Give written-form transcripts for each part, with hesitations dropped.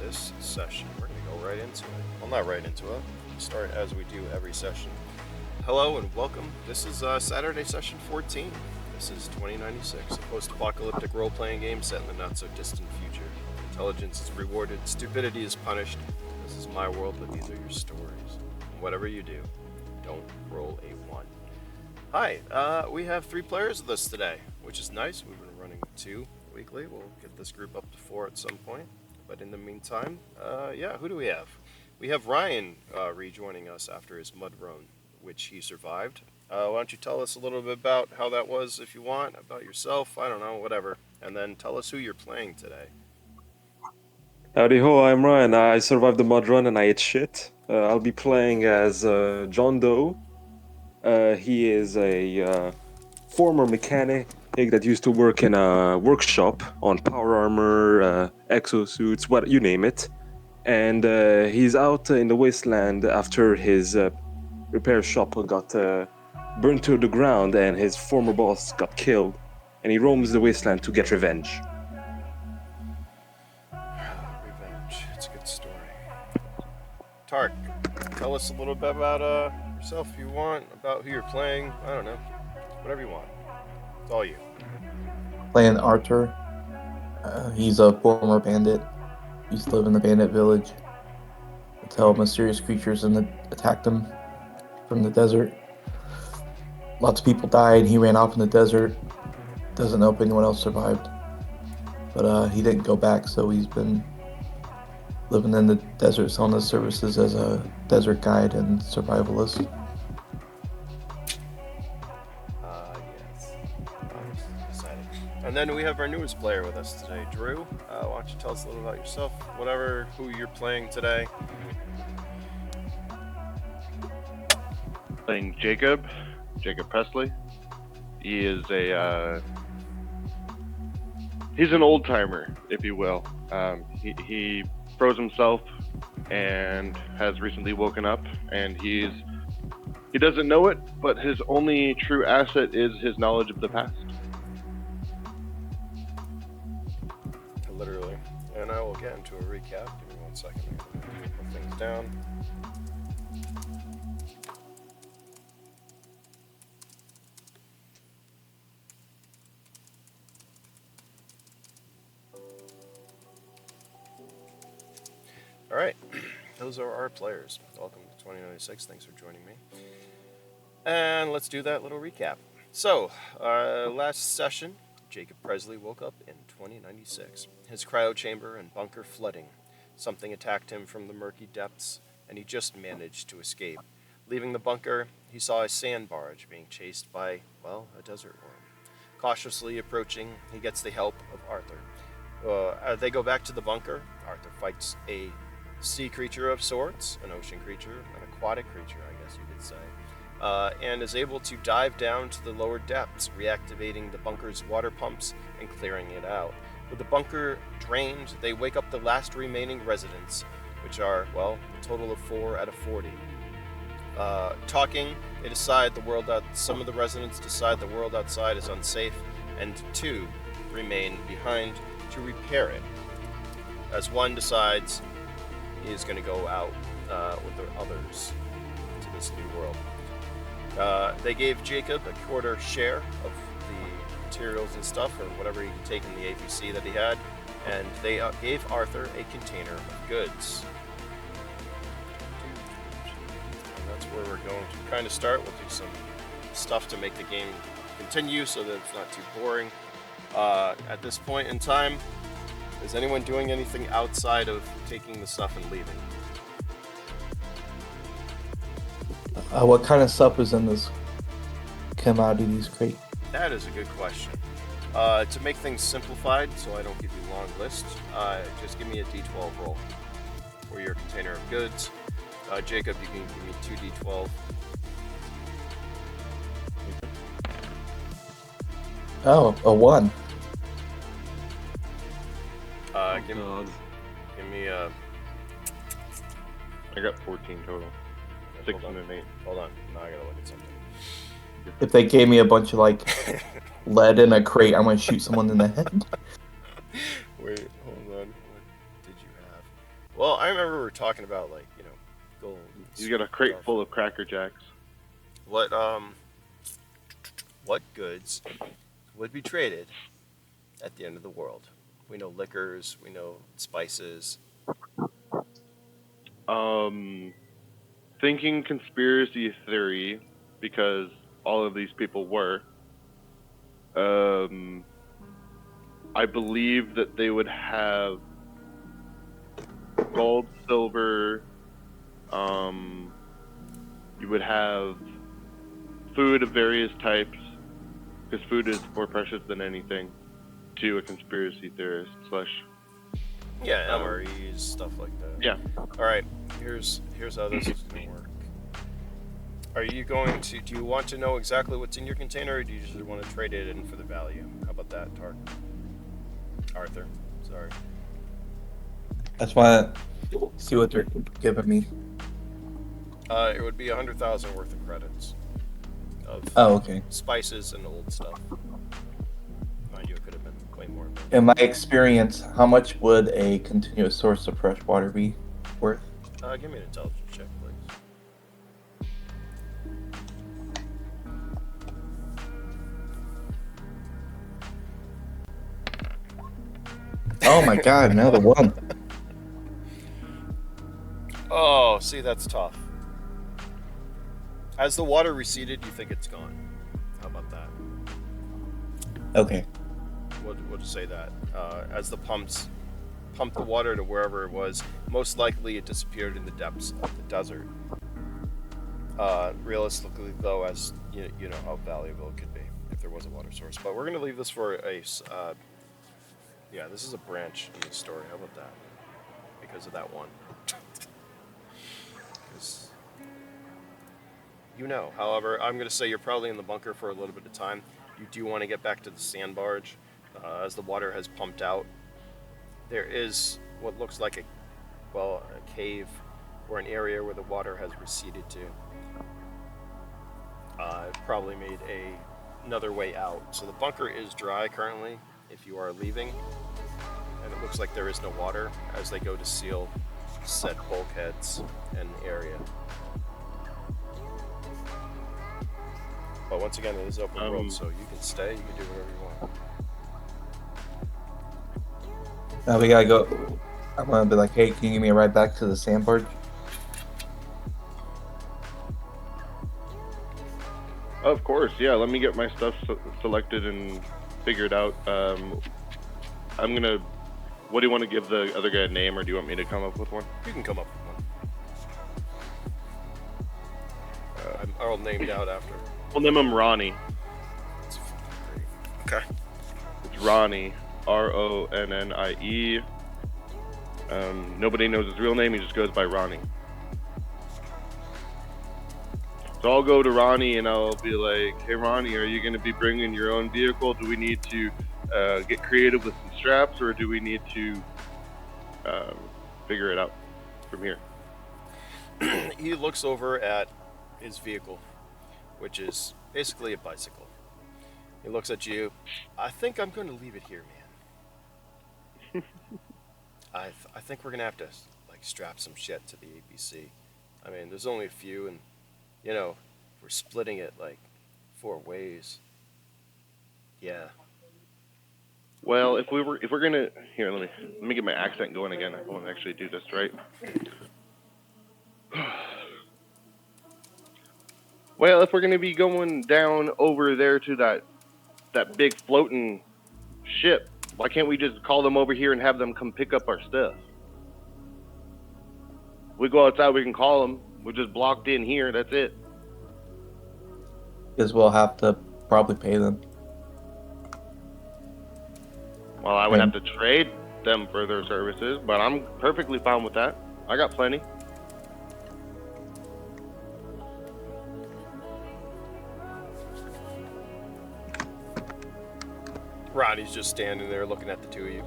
this session. We're going to go right into it. Well, not right into it. Start as we do every session. Hello and welcome. This is Saturday session 14. This is 2096, a post-apocalyptic role-playing game set in the not-so-distant future. Intelligence is rewarded, stupidity is punished. This is my world, but these are your stories. Whatever you do, don't roll a 1. Hi, we have 3 players with us today, which is nice. We've been running 2 weekly. We'll get this group up to 4 at some point. But in the meantime, who do we have? We have Ryan rejoining us after his mud run, which he survived. Why don't you tell us a little bit about how that was, if you want, about yourself, I don't know, whatever. And then tell us who you're playing today. Howdy ho, I'm Ryan. I survived the mud run and I ate shit. I'll be playing as John Doe. He is a former mechanic that used to work in a workshop on power armor, exosuits, what you name it. And he's out in the wasteland after his repair shop got burned to the ground and his former boss got killed. And he roams the wasteland to get revenge. Revenge. It's a good story. Tark, tell us a little bit about yourself if you want, about who you're playing. I don't know. Whatever you want. It's all you. Playing Artur. He's a former bandit. Used to live in the bandit village until mysterious creatures attacked him from the desert. Lots of people died. He ran off in the desert. Doesn't know if anyone else survived. But he didn't go back, so he's been living in the desert, selling his services as a desert guide and survivalist. Yes. Exciting. And then we have our newest player with us today, Drew. Why don't you tell us a little about yourself, whatever, who you're playing today. Playing Jacob Presley. He is he's an old timer, if you will. He froze himself and has recently woken up, and he doesn't know it, but his only true asset is his knowledge of the past. Literally. And I will get into a recap. Give me 1 second. Put things down. Alright, those are our players. Welcome to 2096. Thanks for joining me. And let's do that little recap. So, last session, Jacob Presley woke up in 2096. His cryo chamber and bunker flooding. Something attacked him from the murky depths, and he just managed to escape. Leaving the bunker, he saw a sand barge being chased by, well, a desert worm. Cautiously approaching, he gets the help of Arthur. As they go back to the bunker, Arthur fights a sea creature of sorts, an ocean creature, an aquatic creature, I guess you could say, and is able to dive down to the lower depths, reactivating the bunker's water pumps and clearing it out. With the bunker drained, they wake up the last remaining residents, which are, well, a total of 4 out of 40. Talking, they decide some of the residents decide the world outside is unsafe, and 2 remain behind to repair it, as one decides he is going to go out with the others to this new world. They gave Jacob a quarter share of the materials and stuff, or whatever he could take in the APC that he had, and they gave Arthur a container of goods. And that's where we're going to kind of start. We'll do some stuff to make the game continue so that it's not too boring. At this point in time, is anyone doing anything outside of taking the stuff and leaving? What kind of stuff is in this commodities crate? That is a good question. To make things simplified, so I don't give you a long list, just give me a D12 roll for your container of goods. Jacob, you can give me 2 D12. Oh, a 1. Give me a... I got 14 total. 6 and an 8. Hold on. Now I gotta look at something. If they gave me a bunch of lead in a crate, I'm gonna shoot someone in the head. Wait, hold on. What did you have? Well, I remember we were talking about gold. And He's got a crate stuff. full of Cracker Jacks. What goods would be traded at the end of the world? We know liquors, we know spices. Thinking conspiracy theory, because all of these people were. I believe that they would have gold, silver. You would have food of various types, because food is more precious than anything to a conspiracy theorist slash. Yeah, MREs, stuff like that. Yeah. All right, here's how this is going to work. Are you going to? Do you want to know exactly what's in your container, or do you just want to trade it in for the value? How about that, Arthur? Sorry. I just want to see what they're giving me. It would be 100,000 worth of credits of Oh, okay. spices and old stuff. Mind you, it could have been way more. In my experience, how much would a continuous source of fresh water be worth? Give me an intelligence check, please. Oh my god, another one. Oh, see, that's tough. As the water receded, you think it's gone. How about that? Okay. We'll just say that. As the pumps pumped the water to wherever it was, most likely it disappeared in the depths of the desert. Realistically, though, as you know how valuable it could be if there was a water source. But we're going to leave this for a... yeah, this is a branch in the story. How about that? Because of that one. Because... However, I'm going to say you're probably in the bunker for a little bit of time. You do want to get back to the sand barge. As the water has pumped out, there is what looks like a cave or an area where the water has receded to. Probably made another way out. So the bunker is dry currently if you are leaving, and it looks like there is no water as they go to seal said bulkheads and area. But once again, it is open world, so you can stay, you can do whatever you want. Now we gotta go. I'm gonna be like, hey, can you give me a ride back to the sand barge? Of course, yeah. Let me get my stuff selected and figured out. I'm gonna. What do you want to give the other guy a name, or do you want me to come up with one? You can come up with one. I'm all named out after. We'll name him Ronnie. It's great. Okay. It's Ronnie, Ronnie. Nobody knows his real name. He just goes by Ronnie. So I'll go to Ronnie and I'll be like, "Hey Ronnie, are you going to be bringing your own vehicle? Do we need to get creative with some straps, or do we need to figure it out from here?" He looks over at his vehicle, which is basically a bicycle. He looks at you. I think I'm going to leave it here, man. I think we're going to have to strap some shit to the ABC. I mean, there's only a few, and we're splitting it 4 ways. Yeah. Well, if we're gonna here, let me get my accent going again. I won't actually do this right. Well, if we're gonna be going down over there to that big floating ship, why can't we just call them over here and have them come pick up our stuff? We go outside, we can call them. We're just blocked in here. That's it. Because we'll have to probably pay them. Well, I would have to trade them for their services, but I'm perfectly fine with that. I got plenty. Ronnie's just standing there looking at the two of you.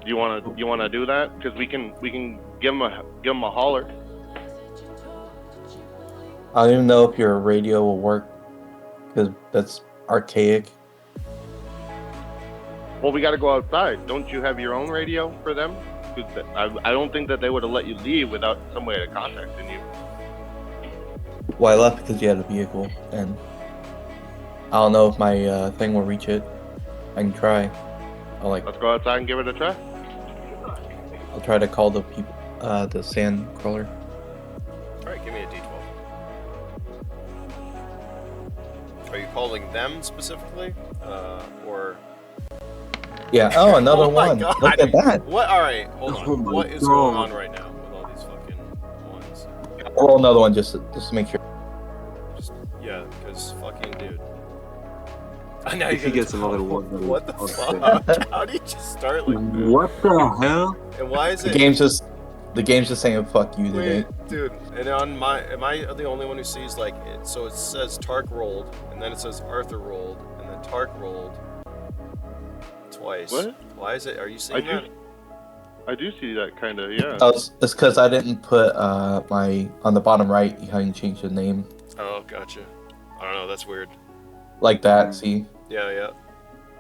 You wanna do that? Because we can give them a holler. I don't even know if your radio will work, because that's archaic. Well, we got to go outside. Don't you have your own radio for them? 'Cause I don't think that they would have let you leave without some way of contacting you. Well, I left because you had a vehicle, and I don't know if my thing will reach it. I can try. Let's go outside and give it a try. I'll try to call the people, the Sand Crawler. All right, give me a D12. Are you calling them specifically, or? Yeah. Oh, another Oh my one. God. Look at that. What? All right, hold on. Oh my What is God. going on right now with all these fucking ones? I'll roll another one just to make sure. Yeah, because fucking dude. Now If he gets another one, What the okay. fuck? How did you just start like that? What the hell? And why is The it? game's just saying fuck you today. Wait, dude. And am I the only one who sees like it? So it says Tark rolled, and then it says Arthur rolled, and then Tark rolled twice. What? Why is it? Are you seeing that? I do see that kind of, yeah. Oh, it's because I didn't put my on the bottom right. You can change the name Oh, gotcha. I don't know. That's weird. like that. See. Yeah, yeah.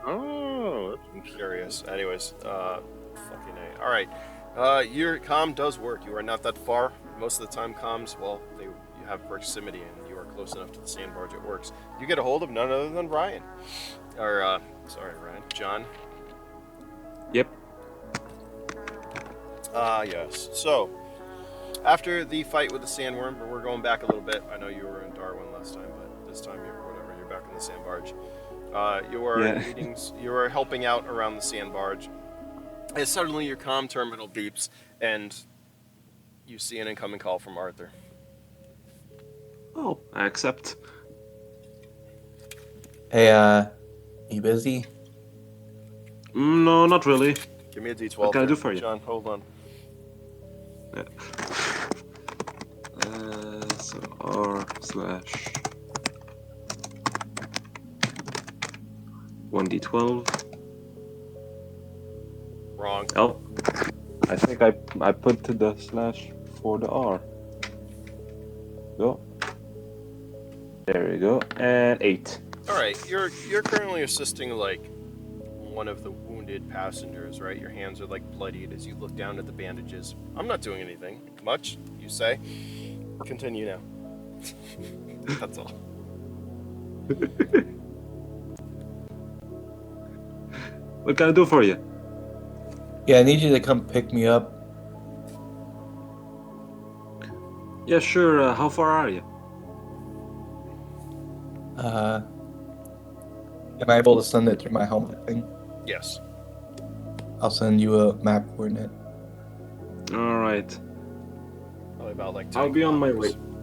Oh, that's I'm interesting. curious. Anyways, fucking A. All right. Your comm does work. You are not that far. Most of the time, comms, well, you have proximity and you are close enough to the Sand Barge. It works. You get a hold of none other than Ryan, or sorry, Ryan, John. Yep. Yes. So, after the fight with the sandworm, we're going back a little bit. I know you were in Darwin last time, but this time you're back in the Sand Barge. You are in meetings. You are helping out around the Sand Barge. And suddenly your comm terminal beeps, and you see an incoming call from Arthur. Oh, I accept. Hey, you busy? No, not really. Give me a D12. What can I do for you? John, hold on. Yeah. So R slash 1d12. Wrong. Oh, I think I put the slash for the R. Go. There you go. And 8. All right, you're currently assisting like one of the wounded passengers, right? Your hands are like bloodied as you look down at the bandages. I'm not doing anything much, you say. Continue now. That's all. What can I do for you? Yeah, I need you to come pick me up. Yeah, sure. How far are you? Am I able to send it through my helmet thing? Yes. I'll send you a map coordinate. All right. Probably about like 10 I'll be on my way. kilometers.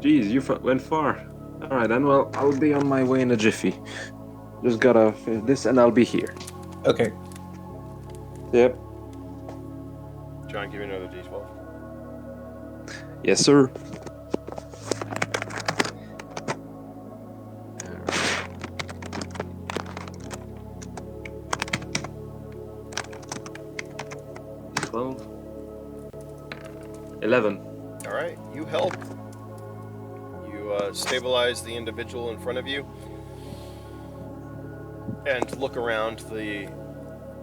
Jeez, you went far. All right, then. Well, I'll be on my way in a jiffy. Just gotta finish this, and I'll be here. Okay. Yep. John, give me another D12. Yes, sir. $12. 11. All right, you help. You stabilize the individual in front of you and look around the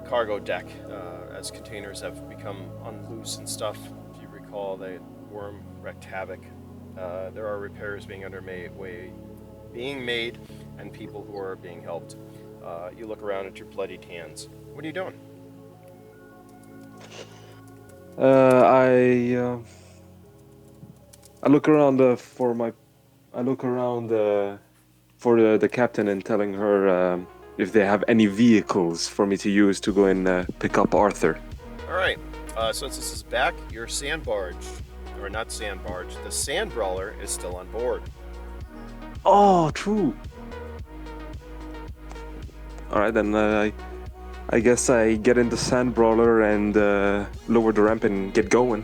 cargo deck as containers have become unloose and stuff. If you recall, the worm wreaked havoc. There are repairs being made, and people who are being helped. You look around at your bloodied hands. What are you doing? I look around for the captain and telling her if they have any vehicles for me to use to go and pick up Arthur. All right. Since this is back, your Sand Barge, or not Sand Barge, the Sand Brawler is still on board. Oh, true. All right, then I guess I get in the Sand Brawler and lower the ramp and get going.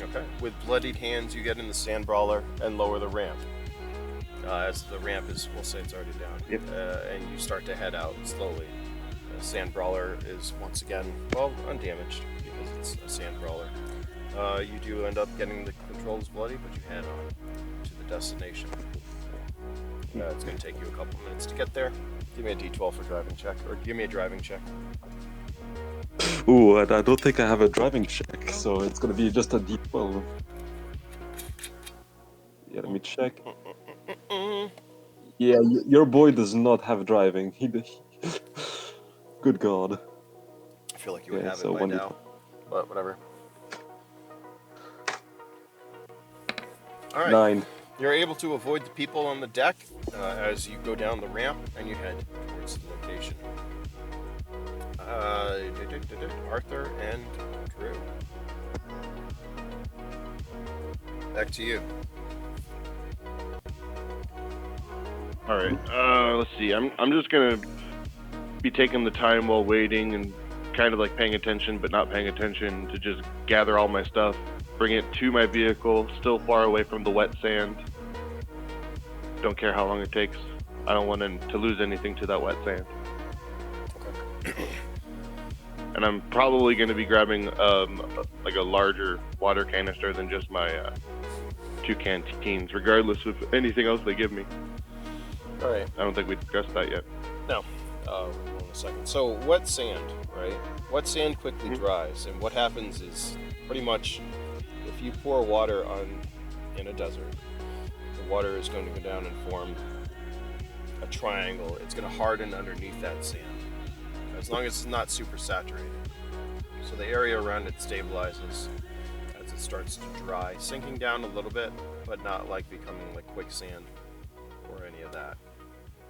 Okay. With bloodied hands, you get in the Sand Brawler and lower the ramp. As the ramp is, we'll say it's already down. Yep. And you start to head out slowly. The Sand Brawler is once again, well, undamaged because it's a Sand Brawler. You do end up getting the controls bloody, but you head on to the destination. It's going to take you a couple minutes to get there. Give me a D12 for driving check, or give me a driving check. Ooh, and I don't think I have a driving check, so it's gonna be just a D12. Yeah, let me check. Yeah, your boy does not have driving. Good God. I feel like you would Okay, have so it by 1D12. now, but whatever. All right. 9. You're able to avoid the people on the deck as you go down the ramp and you head towards the location. Arthur and Drew. Back to you. All right. Let's see. I'm just gonna be taking the time while waiting and kind of like paying attention, but not paying attention, to just gather all my stuff, bring it to my vehicle, still far away from the wet sand. Don't care how long it takes. I don't want to lose anything to that wet sand. Okay. And I'm probably going to be grabbing like a larger water canister than just my 2 canteens, regardless of anything else they give me. All right. I don't think we discussed that yet. No. We'll in a second. So wet sand, right? Wet sand quickly dries, and what happens is pretty much if you pour water in a desert, the water is going to go down and form a triangle. It's going to harden underneath that sand, as long as it's not super saturated. So the area around it stabilizes as it starts to dry, sinking down a little bit, but not like becoming like quicksand or any of that.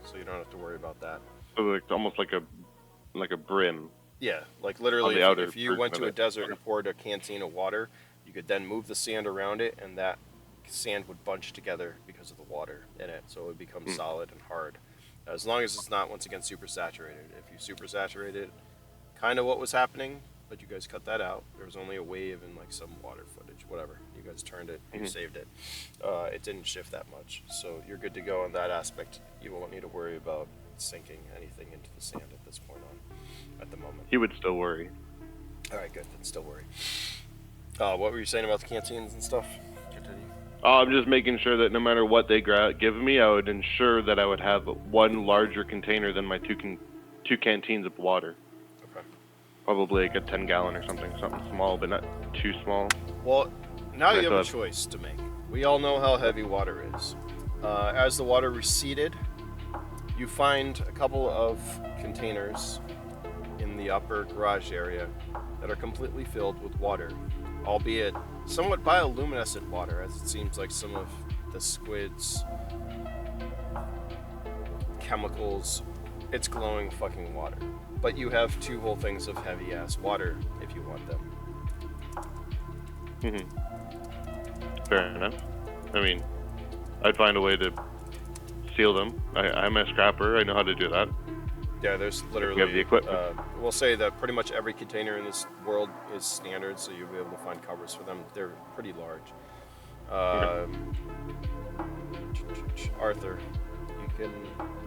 So you don't have to worry about that. So like almost like a brim. Yeah, like literally, the outer if you version went of to a it. desert and poured a canteen of water, you could then move the sand around it, and that sand would bunch together because of the water in it, so it would become solid and hard. As long as it's not, once again, super saturated. If you super saturate it, kind of what was happening, but you guys cut that out. There was only a wave and like some water footage, whatever. You guys turned it, you saved it. It didn't shift that much, so you're good to go on that aspect. You won't need to worry about sinking anything into the sand at this point on at the moment. He would still worry. All right, good. Then still worry. What were you saying about the canteens and stuff? Continue. I'm just making sure that no matter what they give me, I would ensure that I would have one larger container than my two canteens of water. Okay. Probably like a 10-gallon or something small, but not too small. Well, now I you have a thought- choice to make. We all know how heavy water is. As the water receded, you find a couple of containers in the upper garage area that are completely filled with water, albeit somewhat bioluminescent water, as it seems like some of the squid's chemicals, it's glowing fucking water. But you have 2 whole things of heavy ass water if you want them. Fair enough. I mean, I'd find a way to seal them. I'm a scrapper. I know how to do that. Yeah, there's literally. You have the equipment. We'll say that pretty much every container in this world is standard, so you'll be able to find covers for them. They're pretty large. Arthur, you can.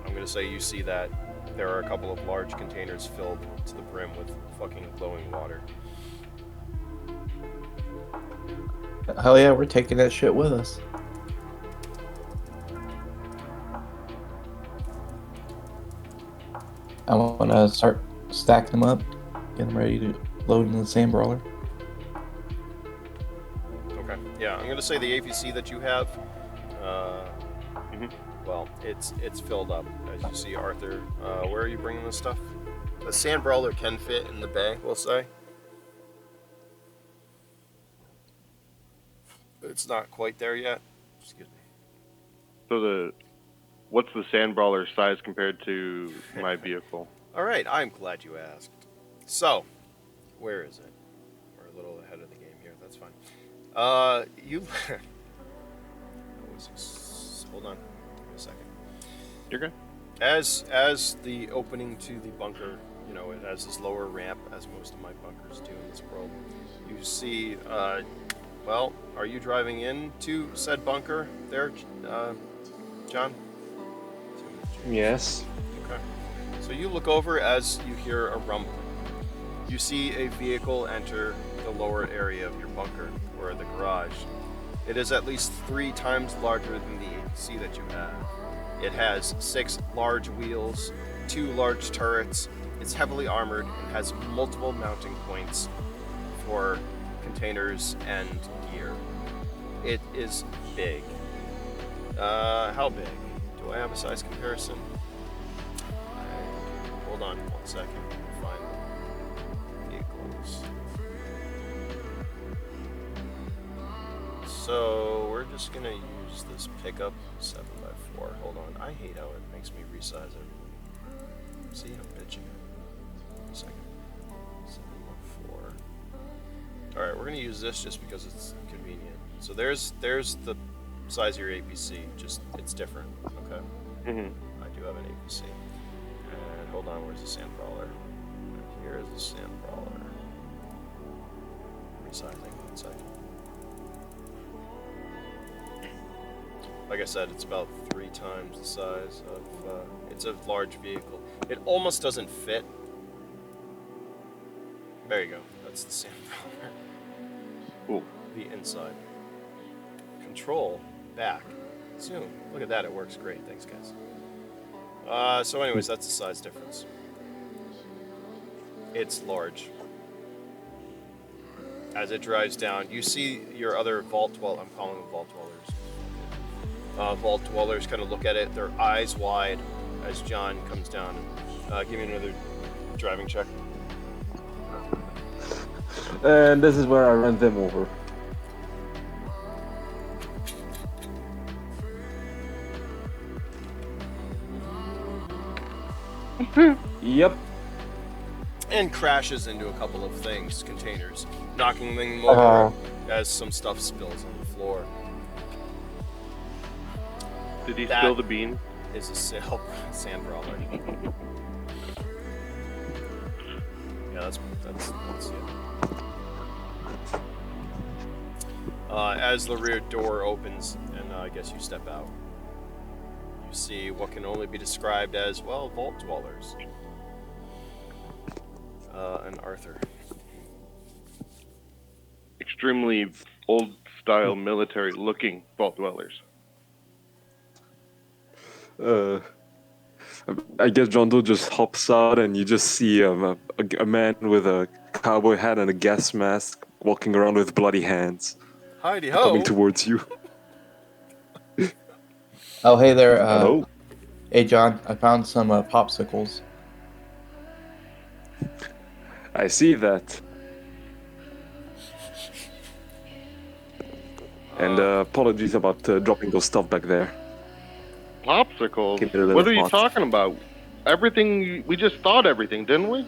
I'm gonna say you see that there are a couple of large containers filled to the brim with fucking glowing water. Hell yeah, we're taking that shit with us. I want to start stacking them up, get them ready to load into the Sand Brawler. Okay. Yeah, I'm gonna say the APC that you have. Well, it's filled up, as you see, Arthur. Where are you bringing this stuff? The Sand Brawler can fit in the bay, we'll say. It's not quite there yet. Excuse me. So what's the Sand Brawler size compared to my vehicle? All right, I'm glad you asked. So, where is it? We're a little ahead of the game here. That's fine. You. Hold on. Give me a second. You're good. As the opening to the bunker, it has this lower ramp, as most of my bunkers do in this world. You see, well, are you driving into said bunker there, John? Yes. Okay. So you look over as you hear a rumble. You see a vehicle enter the lower area of your bunker, or the garage. It is at least 3 times larger than the APC that you have. It has 6 large wheels, 2 large turrets. It's heavily armored and has multiple mounting points for containers and gear. It is big. How big? Do I have a size comparison? Hold on 1 second. Find vehicles. So we're just gonna use this pickup 7x4. Hold on. I hate how it makes me resize everything. See, I'm bitching. 1 second. 7x4. All right, we're gonna use this just because it's convenient. So there's the size of your APC. Just it's different. Okay. Mm-hmm. I do have an APC. And hold on, where's the Sand Brawler? Here is the Sand Brawler. Resizing, 1 second. Like I said, it's about 3 times the size of. It's a large vehicle. It almost doesn't fit. There you go. That's the Sand Brawler. Cool. The inside. Control back. Zoom. Look at that. It works great. Thanks, guys. So anyways, that's the size difference. It's large. As it drives down, you see your other vault dwellers. I'm calling them vault dwellers. Vault dwellers kind of look at it. Their eyes wide as John comes down. Give me another driving check. And this is where I run them over. Yep. And crashes into a couple of things, containers, knocking them over as some stuff spills on the floor. Did he That- spill the bean? Is a Sand Brawler. Yeah, that's it. As the rear door opens, and I guess you step out, you see what can only be described as, well, vault dwellers. And Arthur. Extremely old-style military-looking vault dwellers. I guess John Doe just hops out, and you just see a man with a cowboy hat and a gas mask walking around with bloody hands Heidi ho! coming towards you. Oh, hey there. Hello. Hey, John. I found some popsicles. I see that. And apologies about dropping those stuff back there. Popsicles? Give it a little What are you hot. talking about? Everything, we just thawed everything, didn't we?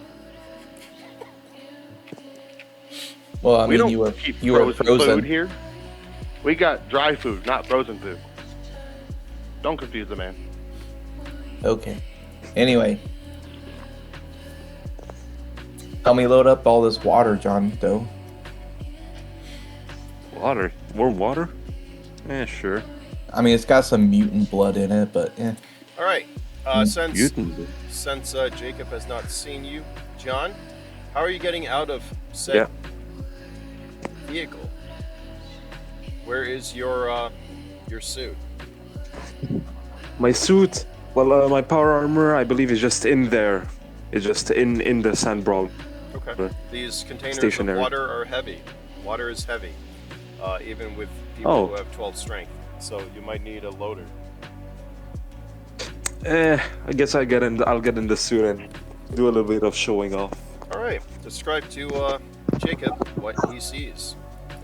Well, I We mean, don't keep you were frozen frozen. food here. We got dry food, not frozen food. Don't confuse the man. Okay. Anyway, help me load up all this water, John Doe. Water? Warm water? Sure. I mean, it's got some mutant blood in it, but All right. Since Mutant. Jacob has not seen you, John, how are you getting out of said vehicle? Where is your suit? My suit? Well, my power armor, I believe, is just in there. It's just in the Sand Brawler. Okay. These containers Stationary. of water are heavy. Water is heavy, even with people who have 12 strength. So you might need a loader. I guess I'll get in the suit and do a little bit of showing off. All right. Describe to Jacob what he sees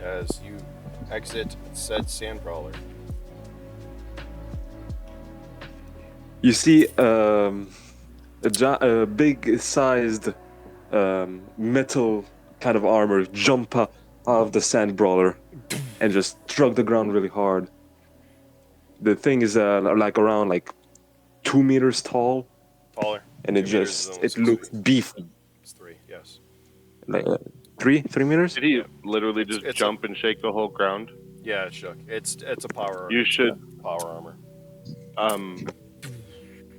as you exit said Sand Brawler. You see a big-sized metal kind of armor jump out of the Sand Brawler and just struck the ground really hard. The thing is around 2 meters tall, Taller. and 2 meters is almost it looks 6 feet. beefy. It's 3, yes. Like 3 meters? Did he literally just It's jump and shake the whole ground? Yeah, it shook. It's a power. You should. Power armor.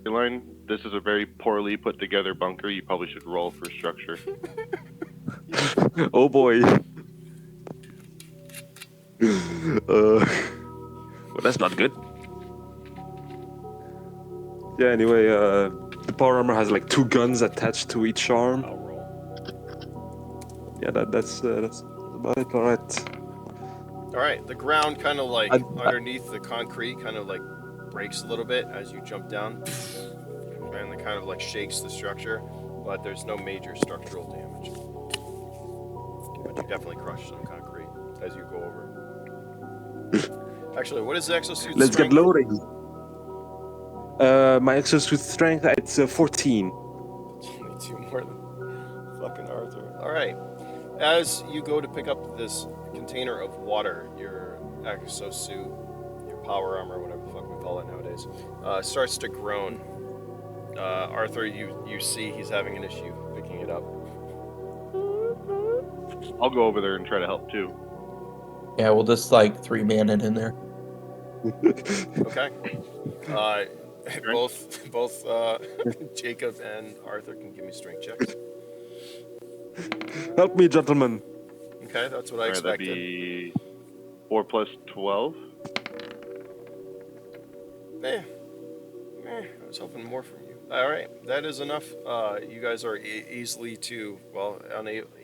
Elaine, this is a very poorly put together bunker. You probably should roll for structure. Oh boy. Well, that's not good. Yeah. Anyway, the power armor has like 2 guns attached to each arm. I'll roll. Yeah, that's about it. All right. All right, the ground kind of like I- underneath the concrete kind of like breaks a little bit as you jump down, and it kind of like shakes the structure, but there's no major structural damage. But you definitely crush some concrete as you go over. Actually, what is the exosuit Let's strength? get loading. My exosuit strength, it's 14. Only 2 more than fucking Arthur. All right, as you go to pick up this container of water, your exosuit, your power armor, whatever the fuck we call it nowadays, starts to groan. Arthur, you see he's having an issue picking it up. I'll go over there and try to help too. Yeah, we'll just like 3-man it in there. Okay. Both Jacob and Arthur can give me strength checks. Help me, gentlemen. Okay, that's what I Alright, that'd expected. be 4 plus 12. I was hoping more from you. All right, that is enough. You guys are easily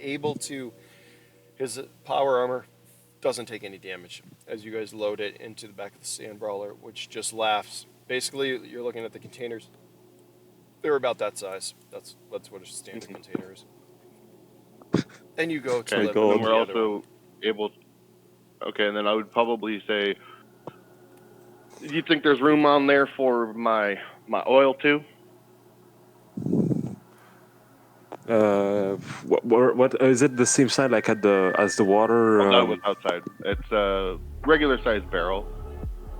able to. His power armor doesn't take any damage as you guys load it into the back of the Sand Brawler, which just laughs. Basically, you're looking at the containers. They're about that size. That's what a standard container is. And you go to Okay, live go in on. the we're other also able. Okay, and then I would probably say, do you think there's room on there for my oil too? What is it? The same size like as the water? Oh, that was outside. It's a regular sized barrel,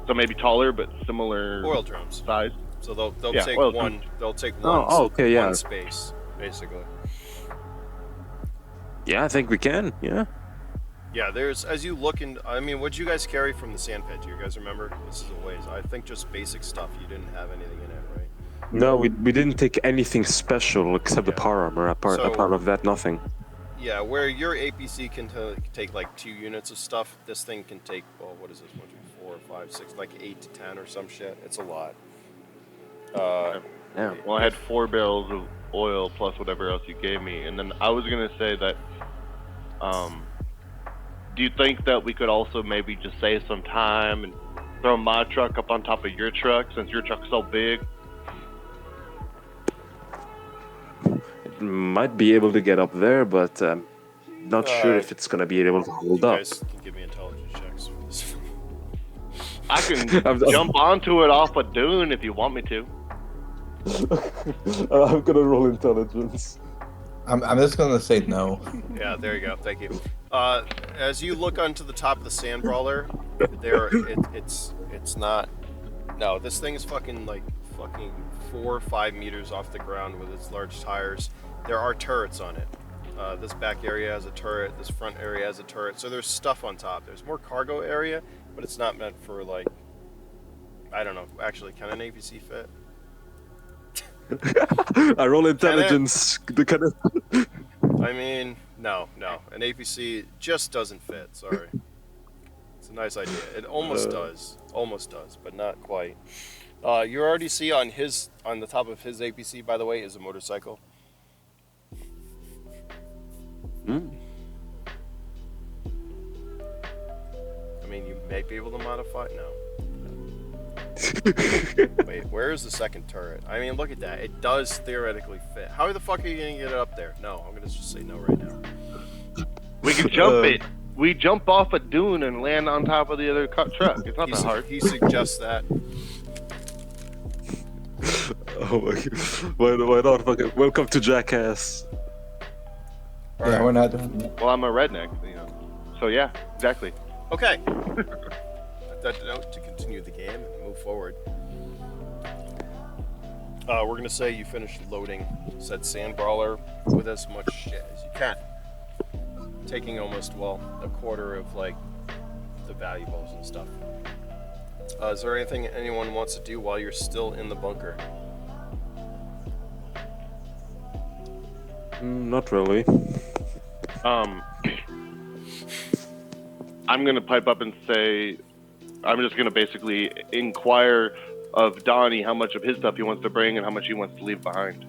so maybe taller but similar oil drums. size. So they'll Yeah, take oil one. drums. They'll take Oh, one. okay, yeah. One space, basically. Yeah, I think we can. Yeah. Yeah, there's as you look in. I mean, what'd you guys carry from the sand pit? Do you guys remember? This is a ways. I think just basic stuff. You didn't have anything in it, right? No, we didn't take anything special except the Yeah. power armor. Apart So- of that, nothing. Yeah, where your APC can take like 2 units of stuff, this thing can take. Well, what is this? 1, 2, 4, 5, 6, like 8 to 10 or some shit. It's a lot. Yeah. Well, I had 4 barrels of oil plus whatever else you gave me, and then I was gonna say that. Do you think that we could also maybe just save some time and throw my truck up on top of your truck since your truck's so big? Might be able to get up there, but not sure Uh, if it's gonna be able to You hold up. guys can give me intelligence checks for this. I can I'm- jump onto it off a dune if you want me to. I'm gonna roll intelligence. I'm just gonna say no. Yeah, there you go. Thank you. As you look onto the top of the Sand Brawler, it's not. No, this thing is fucking 4 or 5 meters off the ground with its large tires. There are turrets on it. This back area has a turret. This front area has a turret. So there's stuff on top. There's more cargo area, but it's not meant for like. I don't know. Actually, can an APC fit? I roll intelligence. I mean, no. An APC just doesn't fit. Sorry. It's a nice idea. It almost does, but not quite. You already see on the top of his APC, by the way, is a motorcycle. Hmm. I mean, you may be able to modify. No. Wait, where is the second turret? I mean, look at that. It does theoretically fit. How the fuck are you gonna get it up there? No, I'm gonna just say no right now. We can jump it. We jump off a dune and land on top of the other truck. It's not that hard. He suggests that. Oh my god. Why not? Fucking welcome to Jackass. Yeah, we're not doing that. Well, I'm a redneck, you know. So yeah, exactly. Okay. At that note, to continue the game and move forward, we're gonna say you finished loading said Sand Brawler with as much shit as you can, taking almost a quarter of like the valuables and stuff. Is there anything anyone wants to do while you're still in the bunker? Not really. I'm gonna pipe up and say, I'm just gonna basically inquire of Donnie how much of his stuff he wants to bring and how much he wants to leave behind.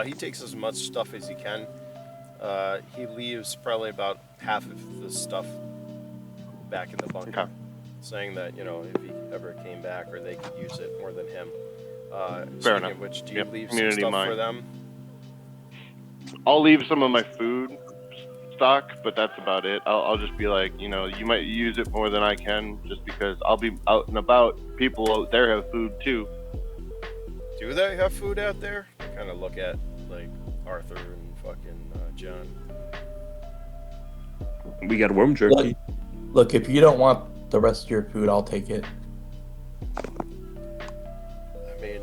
He takes as much stuff as he can. He leaves probably about half of the stuff back in the bunker, Okay. saying that, you know, if he ever came back or they could use it more than him. Fair Speaking enough. of which, do you Yep, leave some community stuff for mind. them? I'll leave some of my food stock, but that's about it. I'll just be like, you know, you might use it more than I can, just because I'll be out and about. People out there have food too. Do they have food out there? I kind of look at, like, Arthur and fucking John. We got worm jerky. Look, if you don't want the rest of your food, I'll take it. I mean,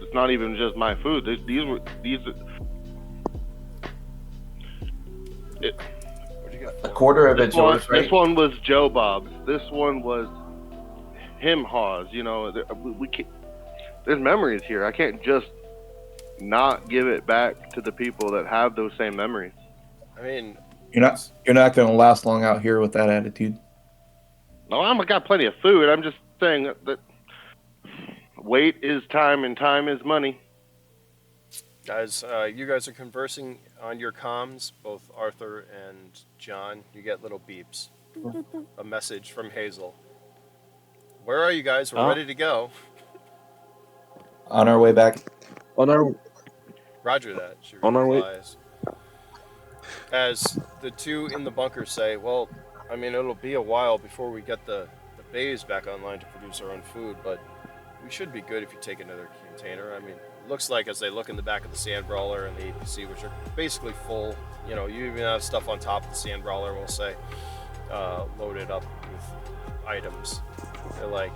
It's not even just my food. These. what do you got? A quarter of This it's one, yours, right? this one was Joe Bob's. This one was him Hawes. You know, we can't, there's memories here. I can't just not give it back to the people that have those same memories. I mean, You're not going to last long out here with that attitude. No, I got plenty of food. I'm just saying that wait is time and time is money. guys, you guys are conversing on your comms, both Arthur and John. You get little beeps. A message from Hazel. Where are you guys? We're Oh. ready to go. On our way back. On our Roger that. She On our way. replies. As the two in the bunker say, well, I mean, it'll be a while before we get the bays back online to produce our own food, but we should be good if you take another container. I mean, it looks like as they look in the back of the Sand Brawler and the APC, which are basically full, you know, you even have stuff on top of the Sand Brawler, we'll say, loaded up with items. They're like,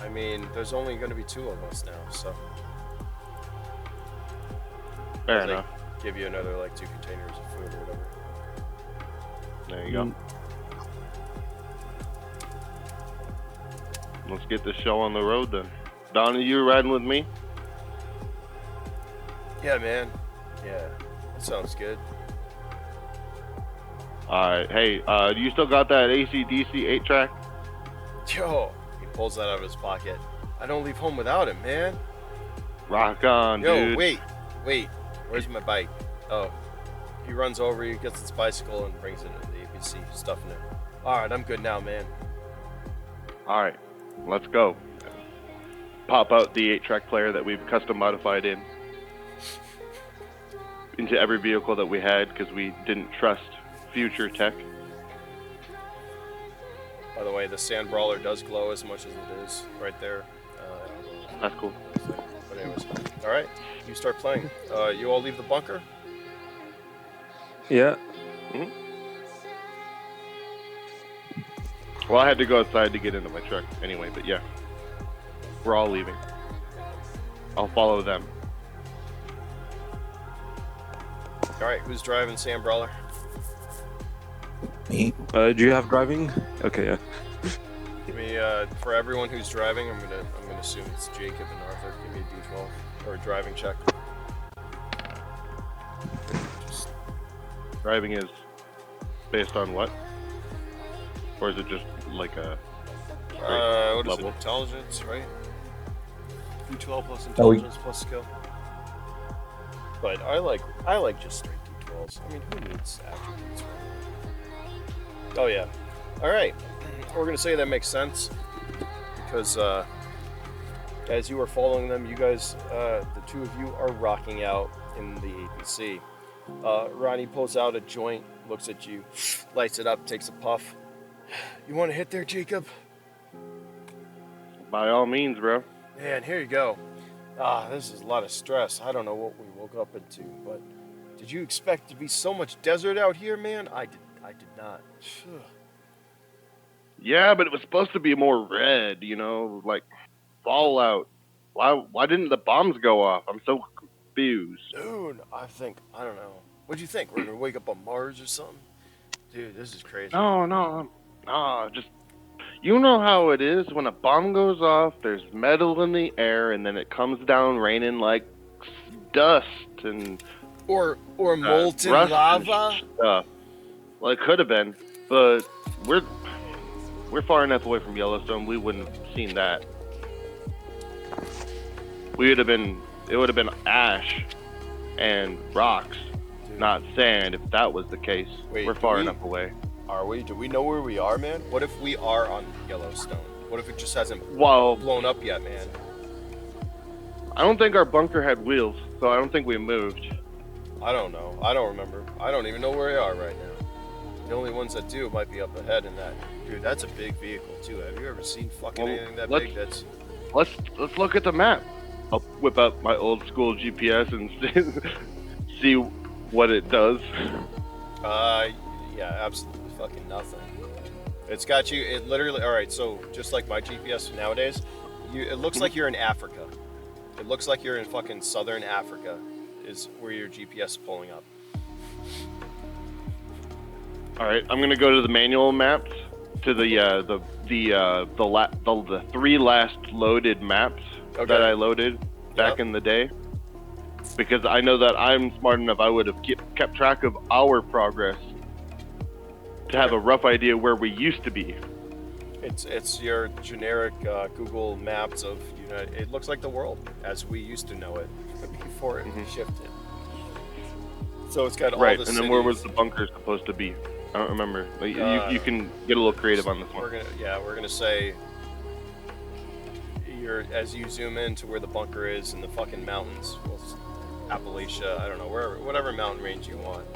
I mean, there's only going to be two of us now, so Fair they enough. give you another, like, 2 containers of food or whatever. There you go. Let's get this show on the road then. Donnie, you riding with me? Yeah, man. Yeah, that sounds good. Alright, hey, do you still got that AC/DC 8-track? Yo, he pulls that out of his pocket. I don't leave home without it, man. Rock on, Yo, dude. wait. Where's my bike? Oh, he runs over, he gets his bicycle and brings it into the APC, stuffing it. All right, I'm good now, man. Alright, let's go. Pop out the 8-track player that we've custom modified into every vehicle that we had because we didn't trust future tech. By the way, the Sand Brawler does glow as much as it is right there. That's cool. But anyways, all right, you start playing. You all leave the bunker. Yeah. Well, I had to go outside to get into my truck anyway, but yeah. We're all leaving. I'll follow them. All right, who's driving Sand Brawler? Me. Do you have driving? Okay, yeah. Give me for everyone who's driving. I'm gonna assume it's Jacob and Arthur. Give me a D12 or a driving check. Driving is based on what? Or is it just like a What is level? it? Intelligence, right? D12 plus Oh, intelligence plus skill. But I like just straight D12s. I mean, who needs attributes? Right? Oh yeah. All right. We're gonna say that makes sense because as you are following them, you guys, the two of you are rocking out in the APC. Ronnie pulls out a joint, looks at you, lights it up, takes a puff. You want to hit there, Jacob? By all means, bro. Man, here you go. This is a lot of stress. I don't know what we woke up into, but did you expect to be so much desert out here, man? I did not. Yeah, but it was supposed to be more red, you know, like Fallout. Why didn't the bombs go off? I'm so confused. Dude, I don't know. What'd you think? We're gonna wake up on Mars or something? Dude, this is crazy. No, just you know how it is when a bomb goes off. There's metal in the air, and then it comes down raining like dust and Or molten rust and lava? stuff. Well, it could have been, but we're far enough away from Yellowstone. We wouldn't have seen that. it would have been ash and rocks, Dude. not sand. If that was the case, Wait, we're far enough away. Are we? Do we know where we are, man? What if we are on Yellowstone? What if it just hasn't Well, blown up yet, man? I don't think our bunker had wheels, so I don't think we moved. I don't know. I don't remember. I don't even know where we are right now. The only ones that do might be up ahead in that. Dude, that's a big vehicle too. Have you ever seen fucking anything that big? That's. Let's look at the map. I'll whip up my old school GPS and see what it does. Yeah, absolutely fucking nothing. It's got you. It literally. All right, so just like my GPS nowadays, it looks like you're in Africa. It looks like you're in fucking southern Africa, is where your GPS is pulling up. All right, I'm gonna go to the manual maps, to the 3 last loaded maps that I loaded back in the day, because I know that I'm smart enough. I would have kept track of our progress to have a rough idea where we used to be. It's your generic Google Maps of it looks like the world as we used to know it before it shifted. So it's got all the and cities. then where was the bunker supposed to be? I don't remember. You can get a little creative on this one. We're gonna say as you zoom in to where the bunker is in the fucking mountains, Appalachia, I don't know, whatever mountain range you want.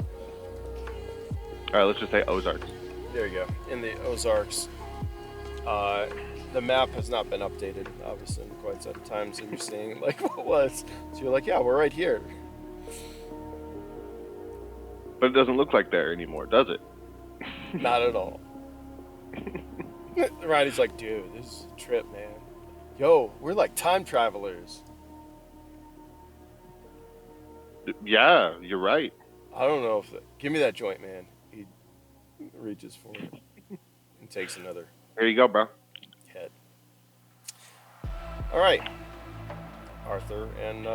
All right, let's just say Ozarks. There you go, in the Ozarks. The map has not been updated, obviously, in quite some time, so you're seeing like what was. So you're like, yeah, we're right here. But it doesn't look like there anymore, does it? Not at all. Ronnie's like, dude, this is a trip, man. Yo, we're like time travelers. Yeah, you're right. I don't know if give me that joint, man. He reaches for it and takes another Here you go, bro. head. All right, Arthur and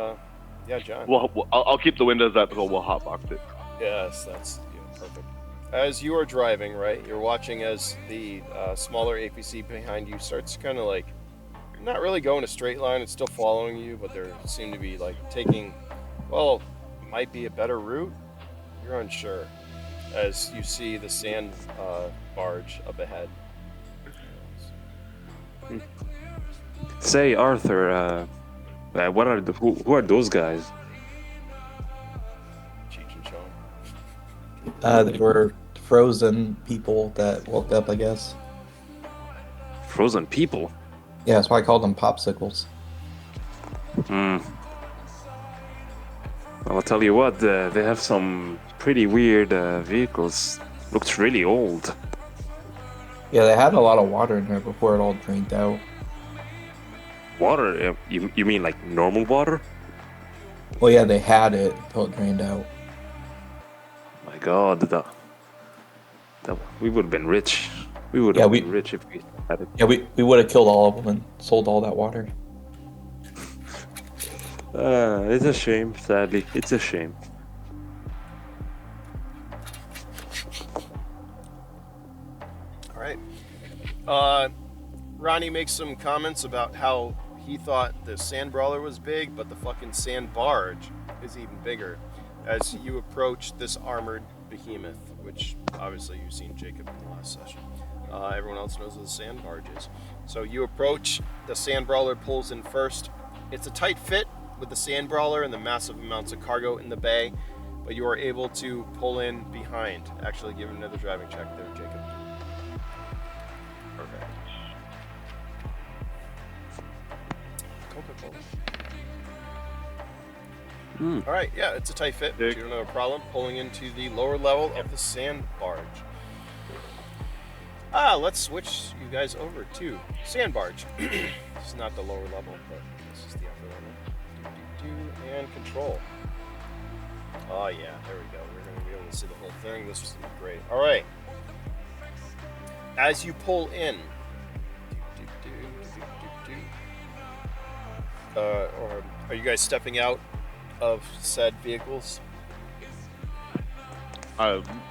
John. Well, I'll keep the windows up, so we'll hotbox it. Yes, that's perfect. As you are driving, right, you're watching as the smaller APC behind you starts kind of like not really going a straight line. It's still following you, but they seem to be like taking, well, might be a better route. You're unsure as you see the sand barge up ahead. Say, Arthur, what are who are those guys? Cheech and Chong. They were frozen people that woke up, I guess. Frozen people? Yeah, that's why I called them popsicles. Well, I'll tell you what, they have some pretty weird vehicles. Looks really old. Yeah, they had a lot of water in there before it all drained out. Water? You mean like normal water? Well, yeah, they had it until it drained out. My God, we would have been rich. We would have been rich if we had it. Yeah, we would have killed all of them and sold all that water. It's a shame, sadly. It's a shame. All right. Ronnie makes some comments about how he thought the Sand Brawler was big, but the fucking Sand Barge is even bigger. As you approach this armored behemoth, which obviously you've seen Jacob in the last session. Everyone else knows what the Sand Barge is. So you approach, the Sand Brawler pulls in first. It's a tight fit with the Sand Brawler and the massive amounts of cargo in the bay, but you are able to pull in behind. Actually, give him another driving check there, Jacob. Perfect. Coca-Cola. All right, yeah, it's a tight fit. But you don't have a problem pulling into the lower level of the Sand Barge. Let's switch you guys over to Sand Barge. This is not the lower level, but this is the upper level. And control. Oh yeah, there we go. We're going to be able to see the whole thing. This is great. All right. As you pull in, or are you guys stepping out of said vehicles?